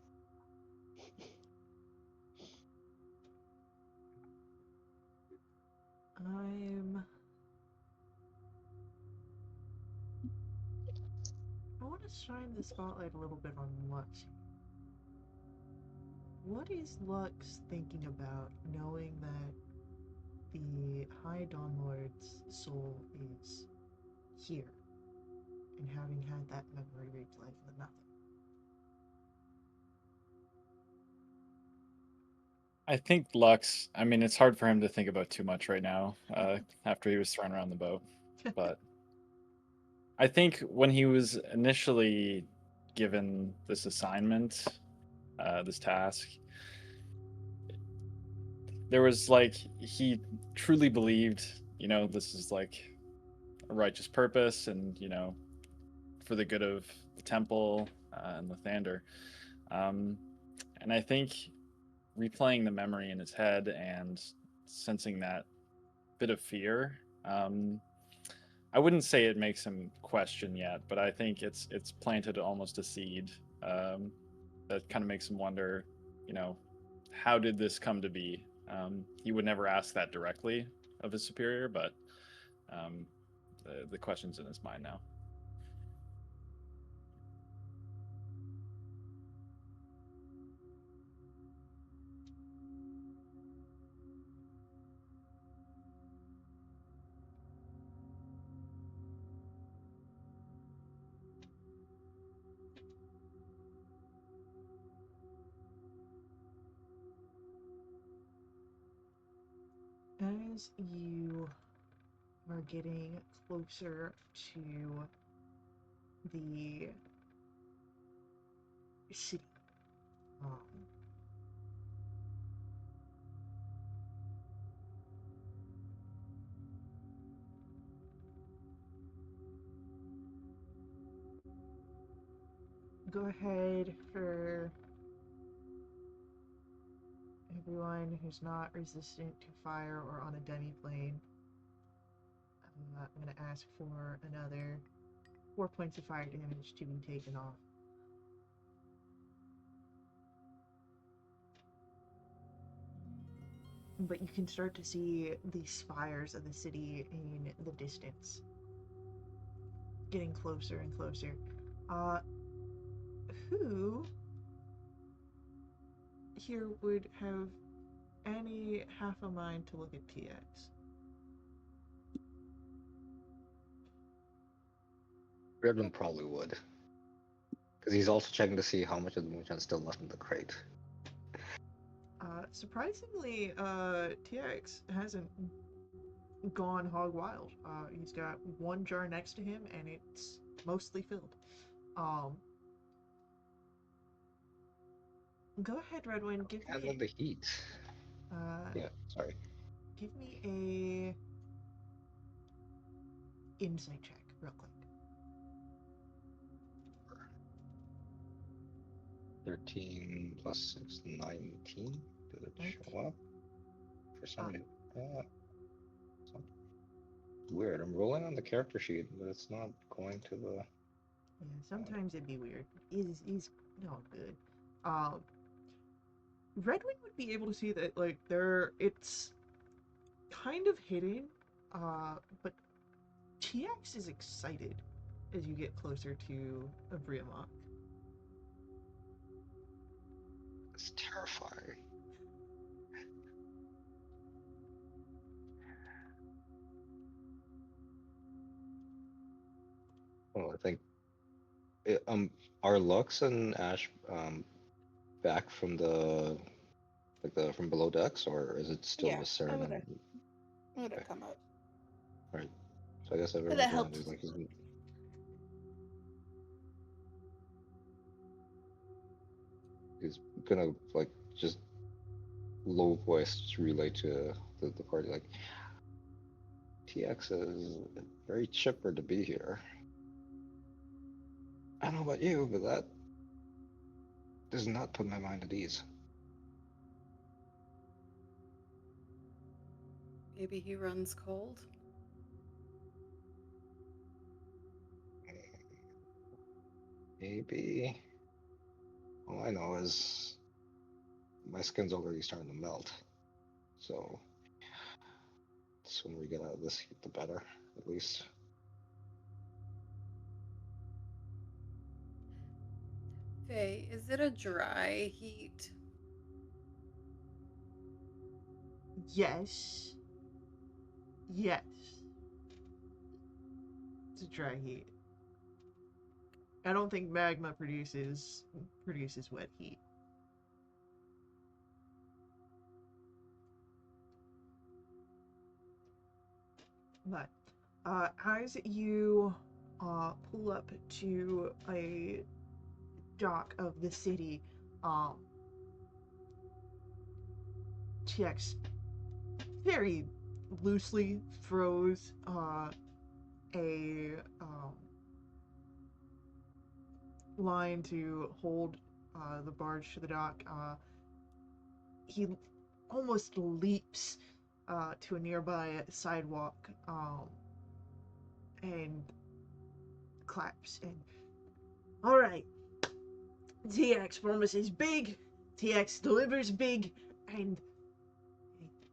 I'm... I want to shine the spotlight a little bit on Lux. What is Lux thinking about knowing that the High Dawn Lord's soul is here and having had that memory replay in the nothing? I think Lux. I mean, it's hard for him to think about too much right now after he was thrown around the boat. But I think when he was initially given this assignment, this task, there was like he truly believed, this is like a righteous purpose, and for the good of the temple and Lathander. And I think replaying the memory in his head and sensing that bit of fear. I wouldn't say it makes him question yet, but I think it's planted almost a seed that kind of makes him wonder, you know, how did this come to be? He would never ask that directly of his superior, but um, the question's in his mind now. As you are getting closer to the city. Um, go ahead for everyone who's not resistant to fire or on a demi-plane. I'm going to ask for another 4 points of fire damage to be taken off. But you can start to see the spires of the city in the distance, getting closer and closer. Who here would have any half a mind to look at TX? Redmond probably would. Because he's also checking to see how much of the moonshine's still left in the crate. Surprisingly, TX hasn't gone hog wild. He's got one jar next to him, and it's mostly filled. Go ahead, Redwin. Give And me then the heat. Yeah, sorry. give me a insight check, real quick. 13 plus 6, 19. Did it 19. show up? For some reason. Weird. I'm rolling on the character sheet, but it's not going to the. Yeah, sometimes it'd be weird. He's no good. Redwin would be able to see that like it's kind of hidden, but TX is excited as you get closer to Abriamok. It's terrifying. Well, I think are Lux and Ash back from the from below decks, or is it still Yeah, with Saren? I would have Okay. come up. Right. So I guess But everyone's that around. helped. He's gonna like just low voice relay to the party like TX is very chipper to be here. I don't know about you, but that does not put my mind at ease. Maybe he runs cold. Maybe. All I know is my skin's already starting to melt. So the sooner we get out of this heat, the better, at least. Faye, is it a dry heat? Yes. Yes. It's a dry heat. I don't think magma produces wet heat. But as you pull up to a dock of the city, TX very loosely throws a line to hold the barge to the dock. He almost leaps to a nearby sidewalk and claps. And all right, TX promises big, TX delivers big, and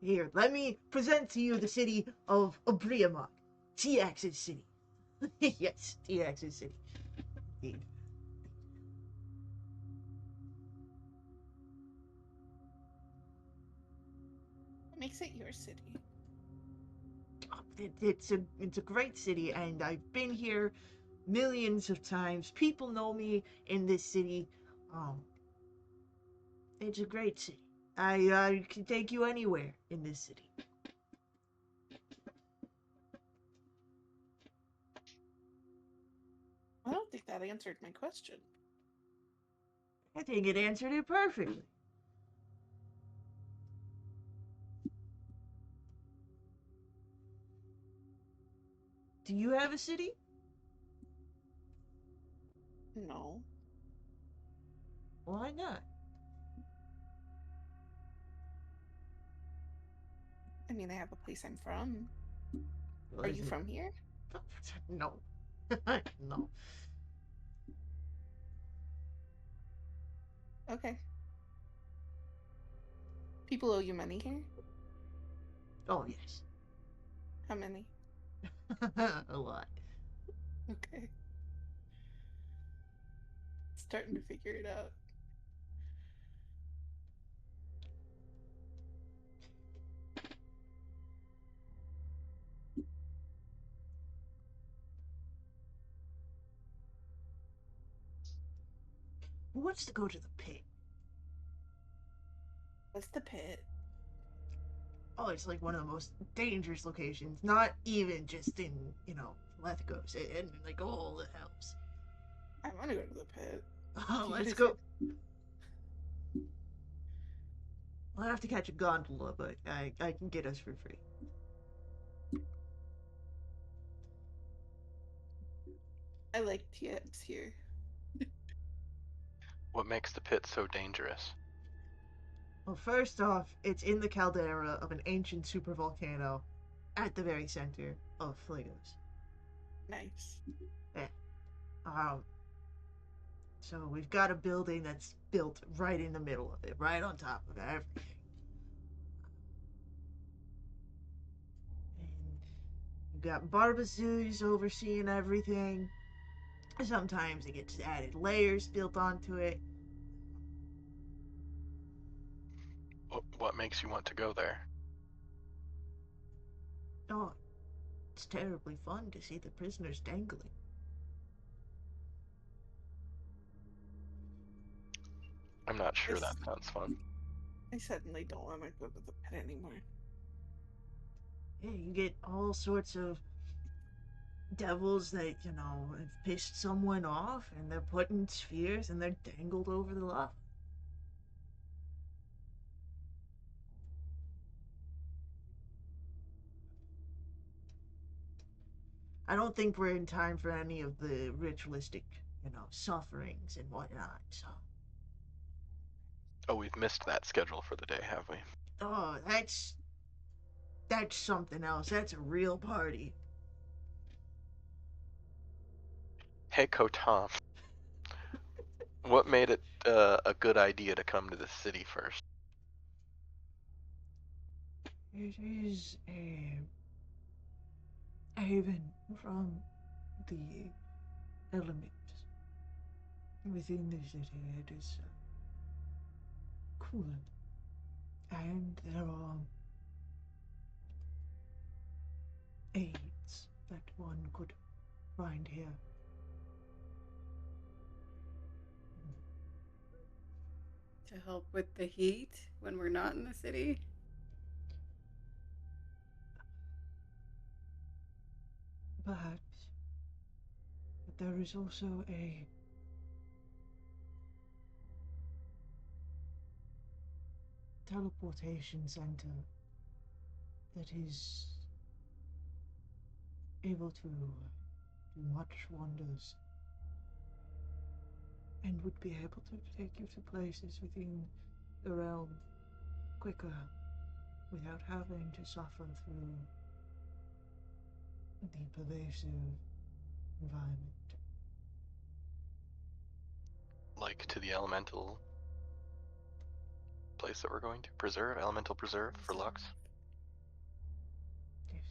here, let me present to you the city of Abriamok, TX's city. Yes, TX's city. Indeed. What makes it your city? It's a great city, and I've been here millions of times. People know me in this city. Um, it's a great city. I can take you anywhere in this city. that answered my question. I think it answered it perfectly. Do you have a city? No. Why not? I mean, I have a place I'm from. Are you Listen- from here? No. No. Okay. People owe you money here? Oh, yes. How many? A lot. Okay. Starting to figure it out. Who wants to go to the pit? What's the pit? Oh, it's like one of the most dangerous locations. Not even just in, Lethgos, and like all the hells. I want to go to the pit. Oh, You let's guys go. I'll have to catch a gondola, but I can get us for free. I like TX here. What makes the pit so dangerous? Well, first off, it's in the caldera of an ancient supervolcano at the very center of Phlegos. Nice. Um, so we've got a building that's built right in the middle of it, right on top of everything. And we've got Barbazoos overseeing everything. Sometimes it gets added layers built onto it. What makes you want to go there? Oh, it's terribly fun to see the prisoners dangling. I'm not sure Yes. that sounds fun. I suddenly don't want to go to the pit anymore. Yeah, you get all sorts of devils that, have pissed someone off and they're put in spheres and they're dangled over the lava. I don't think we're in time for any of the ritualistic, sufferings and whatnot, so. Oh, we've missed that schedule for the day, have we? Oh, that's something else. That's a real party. Hey, Kotam. What made it a good idea to come to the city first? It is a haven from the elements within the city. It is cooler. And there are aids that one could find here. To help with the heat when we're not in the city? Perhaps. But there is also a teleportation center that is able to do much wonders and would be able to take you to places within the realm quicker without having to suffer through the pervasive environment. Like to the elemental place that we're going to? Elemental preserve for Lux? Yes.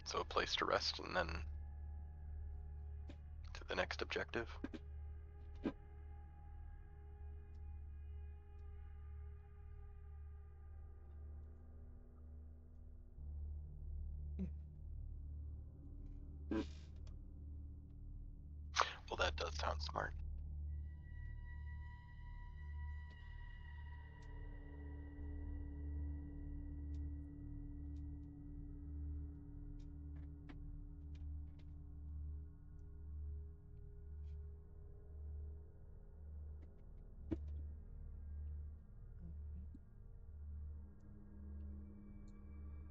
So a place to rest and then to the next objective? Well, that does sound smart.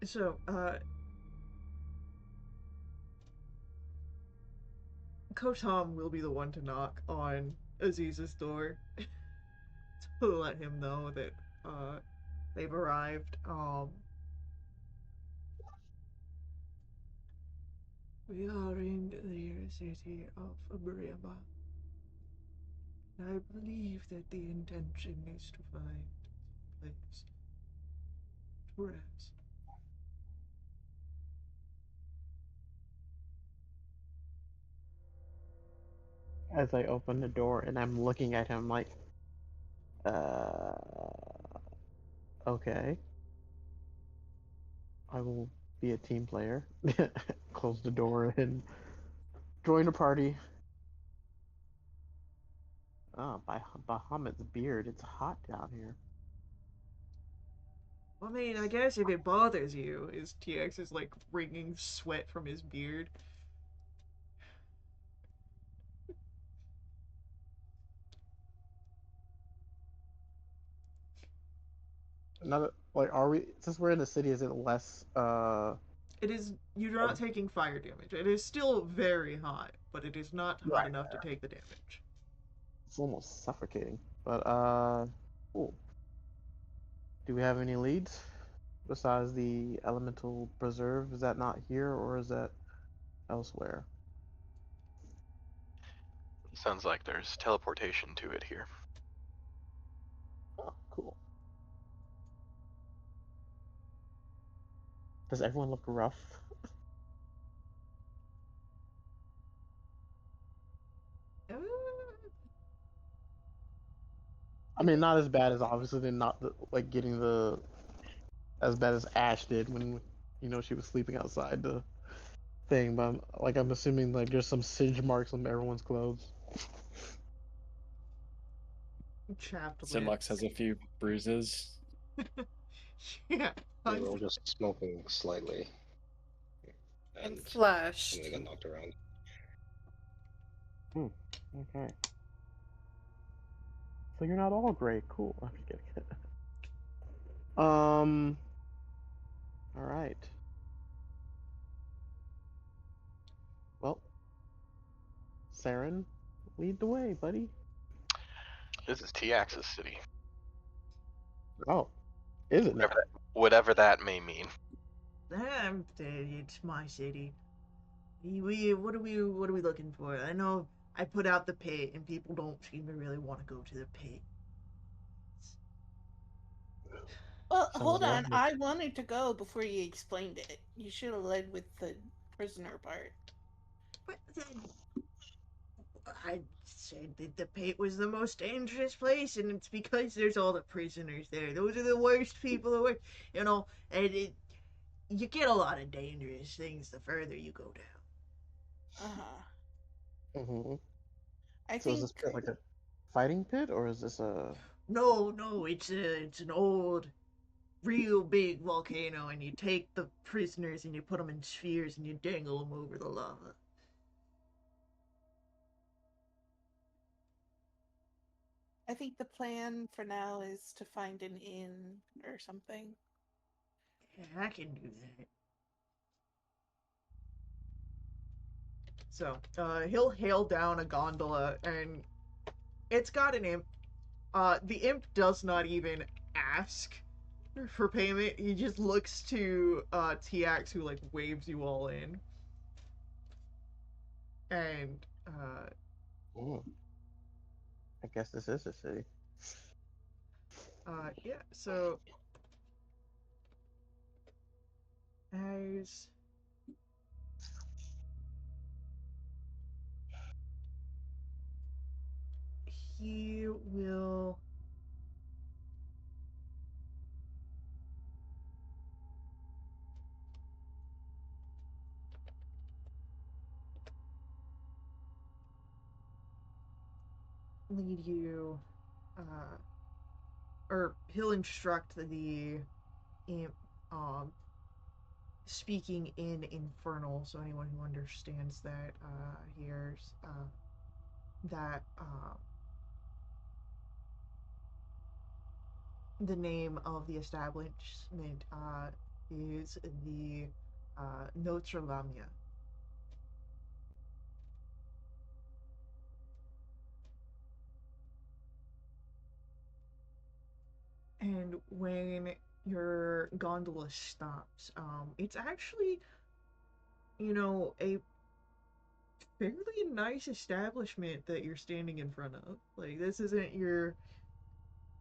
So, Kotam will be the one to knock on Aziz's door to let him know that they've arrived. We are in the city of Abrema. I believe that the intention is to find a place to rest. As I open the door and I'm looking at him like, uh, okay. I will be a team player. Close the door and join the party. Ah, by Bahamut's beard, it's hot down here. I mean, I guess if it bothers you, is TX is like wringing sweat from his beard. Another like, are we since we're in the city? Is it less? It is. You're not taking fire damage. It is still very hot, but it is not hot Right. enough to take the damage. It's almost suffocating. But cool. Do we have any leads besides the elemental preserve? Is that not here or is that elsewhere? Sounds like there's teleportation to it here. Oh, cool. Does everyone look rough? Uh, I mean, not as bad as obviously they're not like getting the as bad as Ash did when she was sleeping outside the thing. But I'm assuming like there's some singe marks on everyone's clothes. chapped Sidlux lips. has a few bruises. Yeah. They were all just smoking slightly. And And flushed. they got knocked around. Okay. So you're not all gray. Cool. I'm just kidding. All right. Well, Saren, lead the way, buddy. This is T-Axis city. Oh, is it now? Whatever that may mean. It's my city. What are we looking for? I know I put out the pit, and people don't seem to really want to go to the pit. Well, Sounds hold on. lovely. I wanted to go before you explained it. You should have led with the prisoner part. But then I said that the pit was the most dangerous place, and it's because there's all the prisoners there. Those are the worst people away, and you get a lot of dangerous things the further you go down. Uh-huh. Mm-hmm. I So is think this pit like a fighting pit, or is this a? No, it's an old, real big volcano, and you take the prisoners and you put them in spheres and you dangle them over the lava. I think the plan for now is to find an inn or something. Yeah, I can do that. So, he'll hail down a gondola, and it's got an imp. The imp does not even ask for payment. He just looks to TX, who like waves you all in, and I guess this is a city. yeah. So as he will lead you, or he'll instruct the imp, speaking in Infernal, so anyone who understands that hears that the name of the establishment is the Notre Lamia. And when your gondola stops, it's actually, a fairly nice establishment that you're standing in front of. Like, this isn't your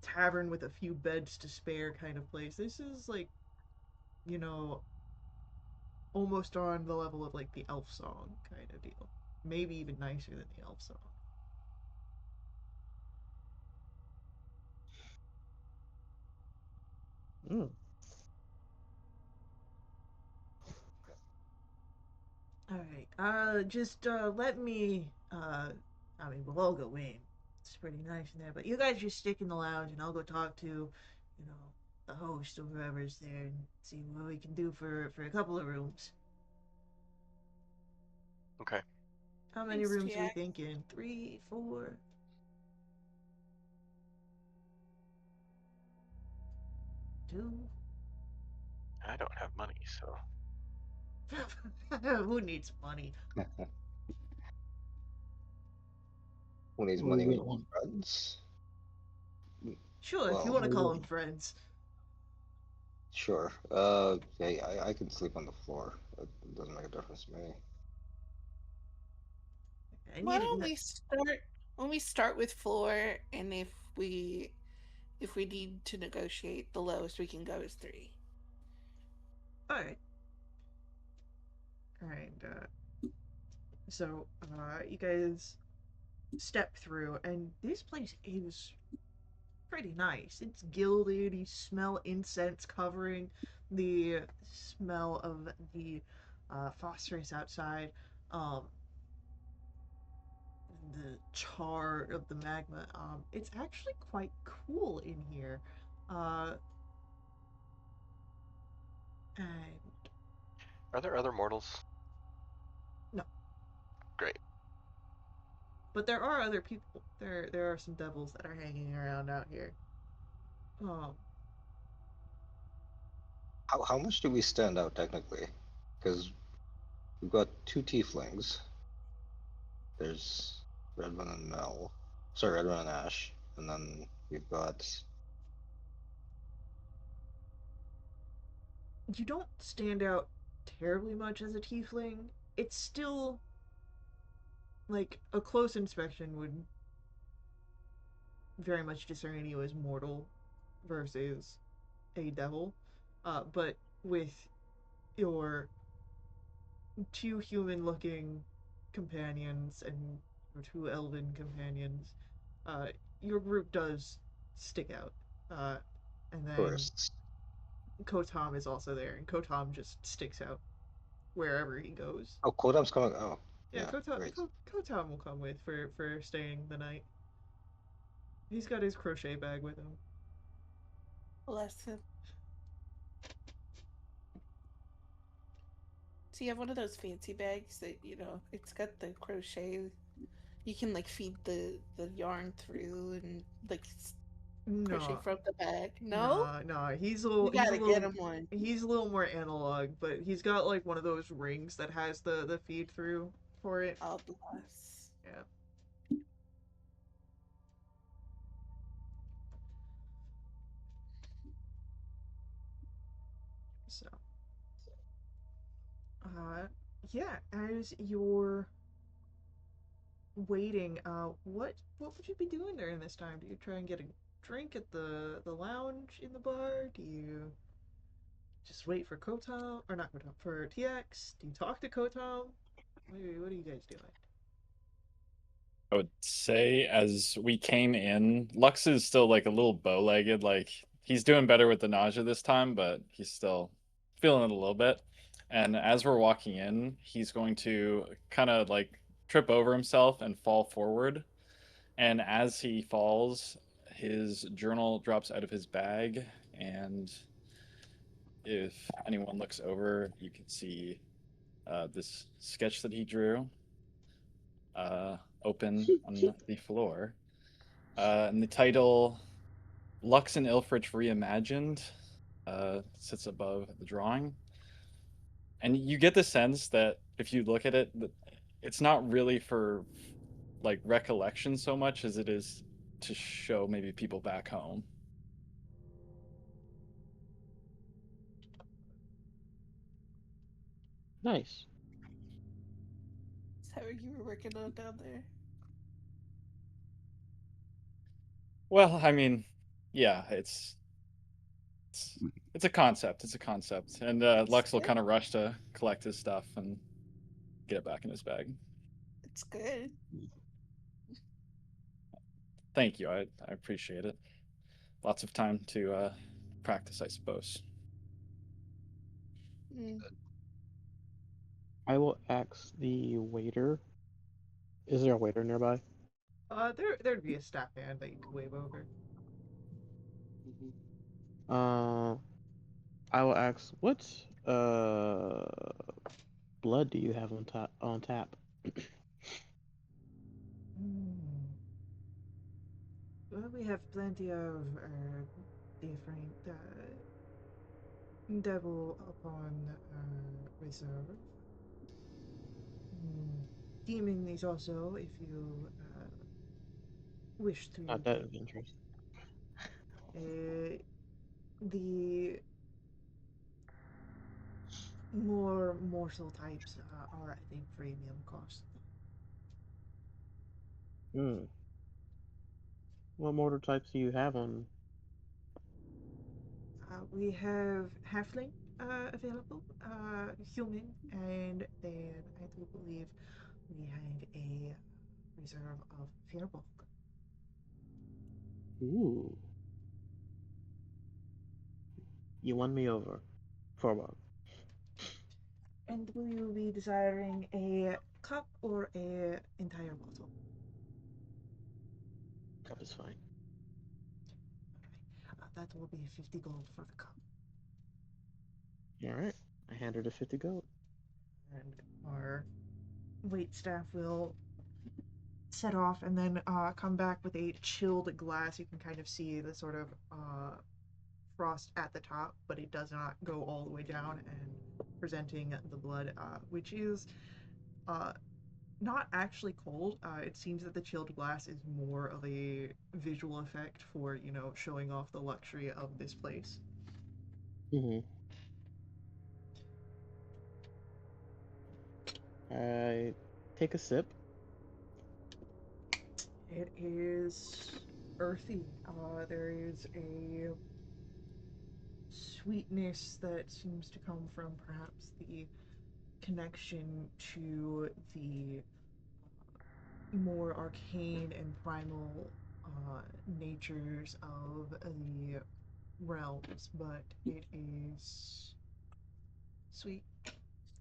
tavern with a few beds to spare kind of place. This is like, you know, almost on the level of like the Elf Song kind of deal. Maybe even nicer than the Elf Song. Mm. All right. Just let me. I mean, we'll all go in. It's pretty nice in there, but you guys just stick in the lounge, and I'll go talk to, the host or whoever's there, and see what we can do for a couple of rooms. Okay. How many Thanks, rooms are we Jack. thinking? Three, four, two. I don't have money, so Who needs money? Who needs We money when get you one. have friends? Sure, if you Well, want to We call get them friends. sure. Yeah, I can sleep on the floor. It doesn't make a difference to me. And Why you don't didn't. we start when we start with floor, and if we need to negotiate, the lowest we can go is three. All right. All right. So, you guys step through, and this place is pretty nice. It's gilded. You smell incense covering the smell of the phosphorus outside. Um, the char of the magma. It's actually quite cool in here. Uh, and are there other mortals? no, Great. but there are other people. There are some devils that are hanging around out here. Um, How much do we stand out technically? Because we've got two tieflings. There's Redmond and Mel. Sorry, Redmond and Ash. And then we've got. you don't stand out terribly much as a tiefling. It's still like a close inspection would very much discern you as mortal versus a devil. But with your two human looking companions and your two elven companions, uh, your group does stick out. Uh, and then Tourists. Kotam is also there, and Kotam just sticks out wherever he goes. Oh, Kodam's coming. Oh, Yeah, yeah, great. Kotam will come with for staying the night. He's got his crochet bag with him. Bless him. So you have one of those fancy bags that it's got the crochet. You can like feed the yarn through and like crochet No, from the bag. No, no, we gotta get him one. he's a little more analog, but he's got like one of those rings that has the feed through for it. Oh bless. Yeah. So, uh, yeah, as you're waiting, what would you be doing during this time? Do you try and get a drink at the lounge in the bar? Do you just wait for Kotam or not Kotam for TX? Do you talk to Kotam? What are you guys doing? I would say as we came in, Lux is still like a little bow-legged. Like he's doing better with the nausea this time, but he's still feeling it a little bit. And as we're walking in, he's going to kind of like trip over himself and fall forward. And as he falls, his journal drops out of his bag. And if anyone looks over, you can see this sketch that he drew open on the floor. And the title Lux and Ilfrich Reimagined. sits above the drawing, and you get the sense that if you look at it, it's not really for like recollection so much as it is to show maybe people back home. Nice. Is that what you were working on down there? Well, I mean, yeah, it's, it's a concept. It's a concept, and It's Lux will good. kind of rush to collect his stuff and get it back in his bag. It's good. Thank you. I appreciate it. Lots of time to practice, I suppose. Mm. I will ask the waiter. Is there a waiter nearby? There'd be a staff hand that you could wave over. Uh, I will ask, what blood do you have on tap? Hmm. Well, we have plenty of different devil upon reserve. Hmm. Demon is also, if you wish Not to that get of interest. the more morsel types are, I think, premium cost. Hmm. What mortal types do you have on? We have halfling available, human, and then I do believe we have a reserve of Firbolg. Ooh, you won me over. Forward. And will you be desiring a cup or a entire bottle? Cup is fine. That will be 50 gold for the cup. All right. I hand her the 50 gold. And our wait staff will set off and then come back with a chilled glass. You can kind of see the sort of frost at the top, but it does not go all the way down, and presenting the blood, which is uh, not actually cold. It seems that the chilled glass is more of a visual effect for, showing off the luxury of this place. Mm-hmm. I take a sip. It is earthy. There is a sweetness that seems to come from perhaps the connection to the more arcane and primal natures of the realms, but it is sweet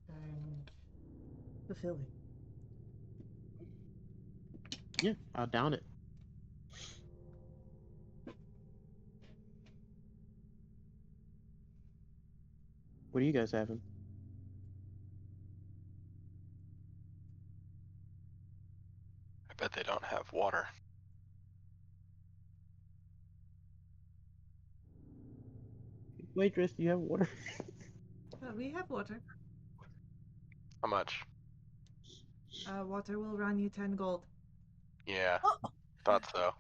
and fulfilling. Yeah, I'll down it. What are you guys having? I bet they don't have water. Waitress, do you have water? We have water. How much? Water will run you 10 gold. Yeah, Oh, thought so.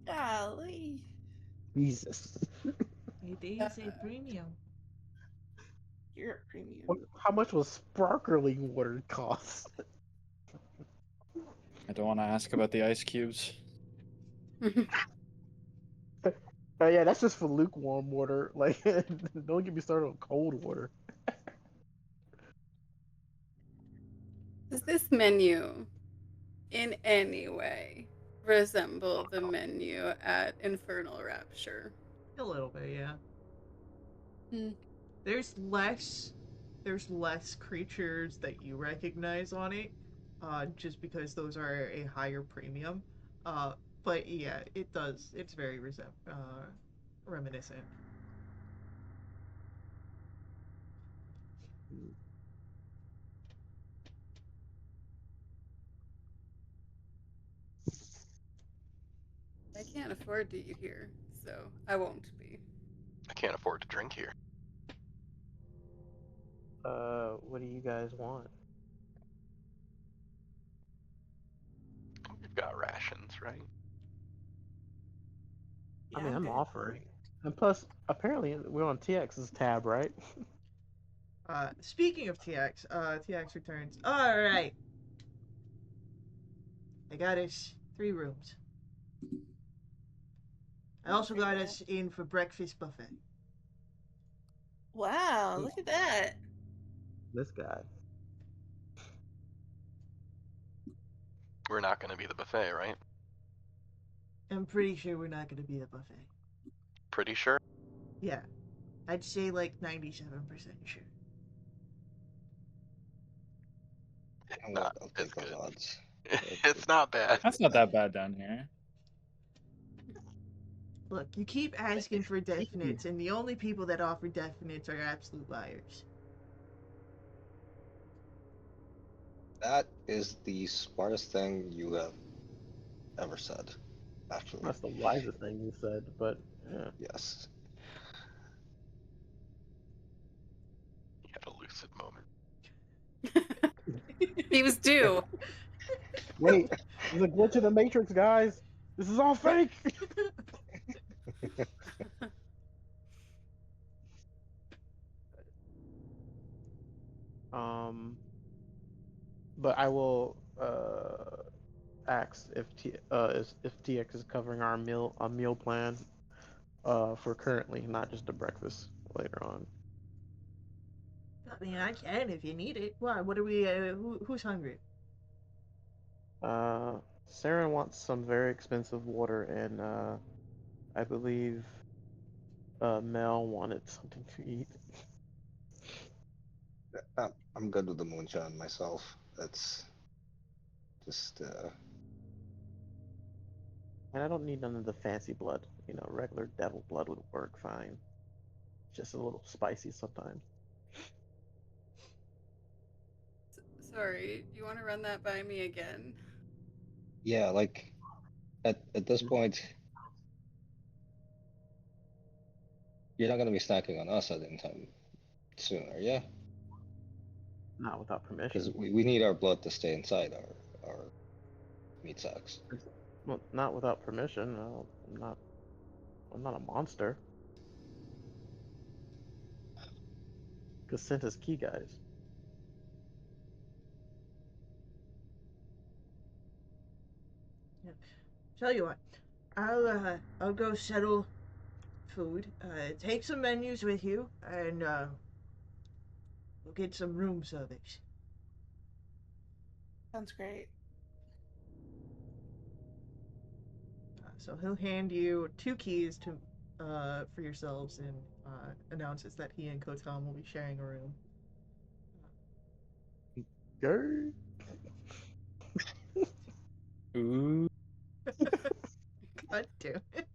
golly. Jesus. It is a premium. You're a premium. How much was sparkling water cost? I don't want to ask about the ice cubes. Oh yeah, that's just for lukewarm water. Like, don't get me started on cold water. Does this menu in any way resemble the menu at Infernal Rapture? A little bit, yeah. Hmm. There's less there's less creatures that you recognize on it, just because those are a higher premium. Uh, but yeah, it does. It's very reminiscent. I can't afford to eat here, so I won't be. I can't afford to drink here. What do you guys want? We've got rations, right? I mean, I'm I'm good. offering. And plus, apparently, we're on TX's tab, right? Speaking of TX, TX returns. All right, I got us 3 rooms. I also got us in for breakfast buffet. Wow, look at that. This guy. We're not going to be the buffet, right? I'm pretty sure we're not going to be the buffet. Pretty sure. Yeah, I'd say like 97% sure. You know what? Not I'll as take those good. odds. It's not bad. That's not that bad down here. Look, you keep asking for definites, and the only people that offer definites are absolute liars. That is the smartest thing you have ever said, actually. That's the wisest thing you said, but yeah. Yes. He had a lucid moment. He was due. Wait, there's a glitch in the Matrix, guys. This is all fake. um, but I will ask if if TX is covering our meal plan for currently, not just the breakfast later on. I mean, I can if you need it. Why? What are we? Who's hungry? Saren wants some very expensive water, and I believe Mel wanted something to eat. I'm good with the moonshine myself. That's just And I don't need none of the fancy blood. You know, regular devil blood would work fine. Just a little spicy sometimes. Sorry, you want to run that by me again? yeah, like at this point, you're not gonna be snacking on us at any time soon, are you? Not without Because permission. we need our blood to stay inside our meat sacks. Well, not without permission. No, I'm not a monster. Consent is key, guys. Yeah. Tell you what, I'll go settle food. Take some menus with you, and we'll get some room service. Sounds great. So he'll hand you 2 keys to for yourselves, and announces that he and Kotam will be sharing a room. Go. Ooh. God damn it.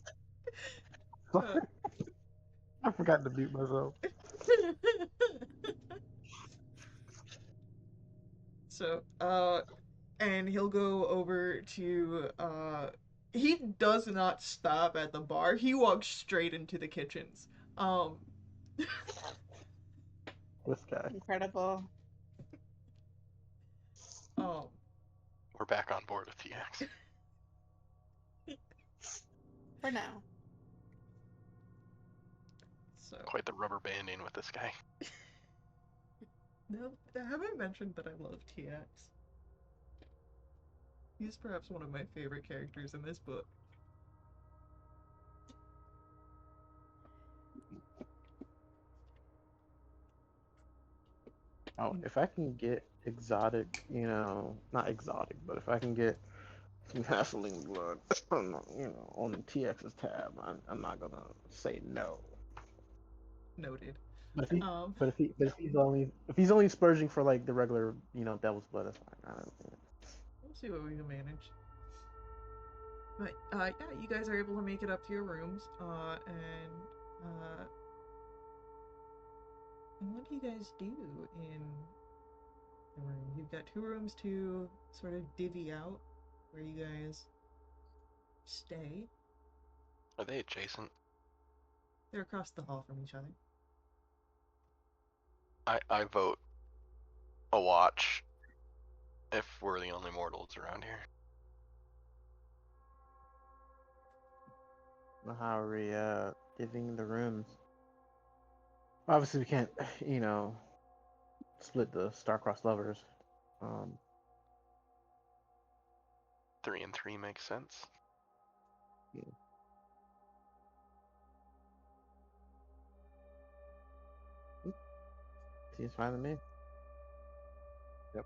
I forgot to mute myself. So, and he'll go over to, he does not stop at the bar. He walks straight into the kitchens. Um, This guy. Incredible. um, We're back on board with TX. For now. so, Quite the rubber banding with this guy. no, have I mentioned that I love TX? He's perhaps one of my favorite characters in this book. Oh, if I can get exotic, you know, not exotic, but if I can get some gasoline blood, you know, on TX's tab, I'm not gonna say no. Noted. But if he, Um, if he's only splurging for like the regular, you know, devil's blood, that's fine. we'll see what we can manage. But, yeah, you guys are able to make it up to your rooms, and what do you guys do in the room? You've got 2 rooms to sort of divvy out where you guys stay. Are they adjacent? They're across the hall from each other. I vote a watch if we're the only mortals around here. How are we giving the rooms? Obviously, we can't, split the star-crossed lovers. 3 and 3 makes sense. Seems fine to me. Yep.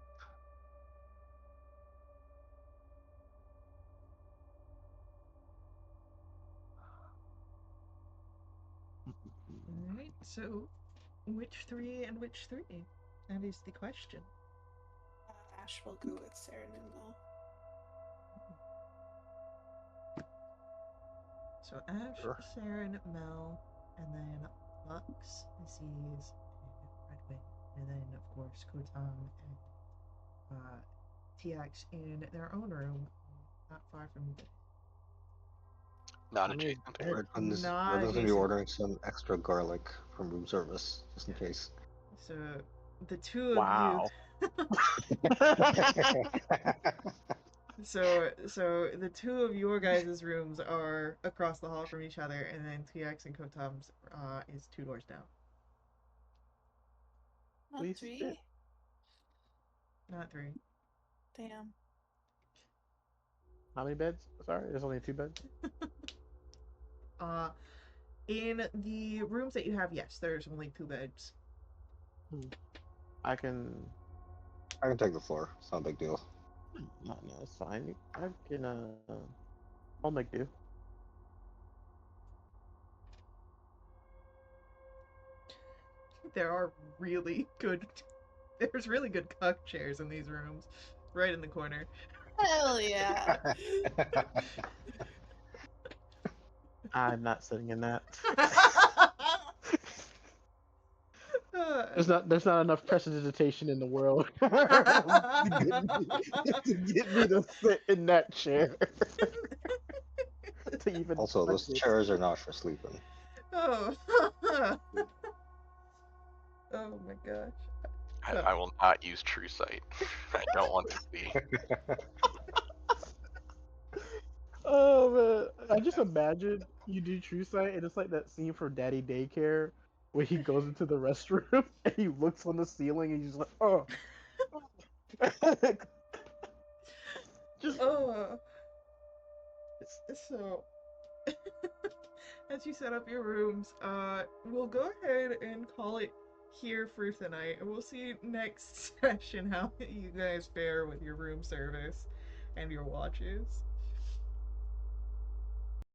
Alright, so which three and which three? That is the question. Ash will go with Saren and Mel. So Ash, Sure. Saren, Mel, and then Lux, Aziz, and Redwin. And then, of course, Kotam and TX in their own room, not far from the Not I mean, adjacent. Redwin's not gonna be adjacent. ordering some extra garlic from room service, just in case. So the two of wow. so the two of your guys' rooms are across the hall from each other, and then TX and Kotam's is 2 doors down. Not We 3. spit. Not 3. Damn. How many beds? Sorry, there's only 2 beds. In the rooms that you have, yes, there's only 2 beds. I can. I can take the floor. It's not a big deal. No, it's fine. I can. I'll make do. There are really good. There's really good cuck chairs in these rooms, right in the corner. Hell yeah. I'm not sitting in that. Uh, There's not enough prestidigitation in the world to get me to sit in that chair. To even Also, touch those it. chairs are not for sleeping. oh. Oh my gosh. I will not use True Sight. I don't want to see. Oh man, I just imagine you do True Sight, and it's like that scene from Daddy Daycare where he goes into the restroom and he looks on the ceiling and he's like, oh. Just Oh. So, as you set up your rooms, we'll go ahead and call it here for tonight, and we'll see next session how you guys fare with your room service and your watches.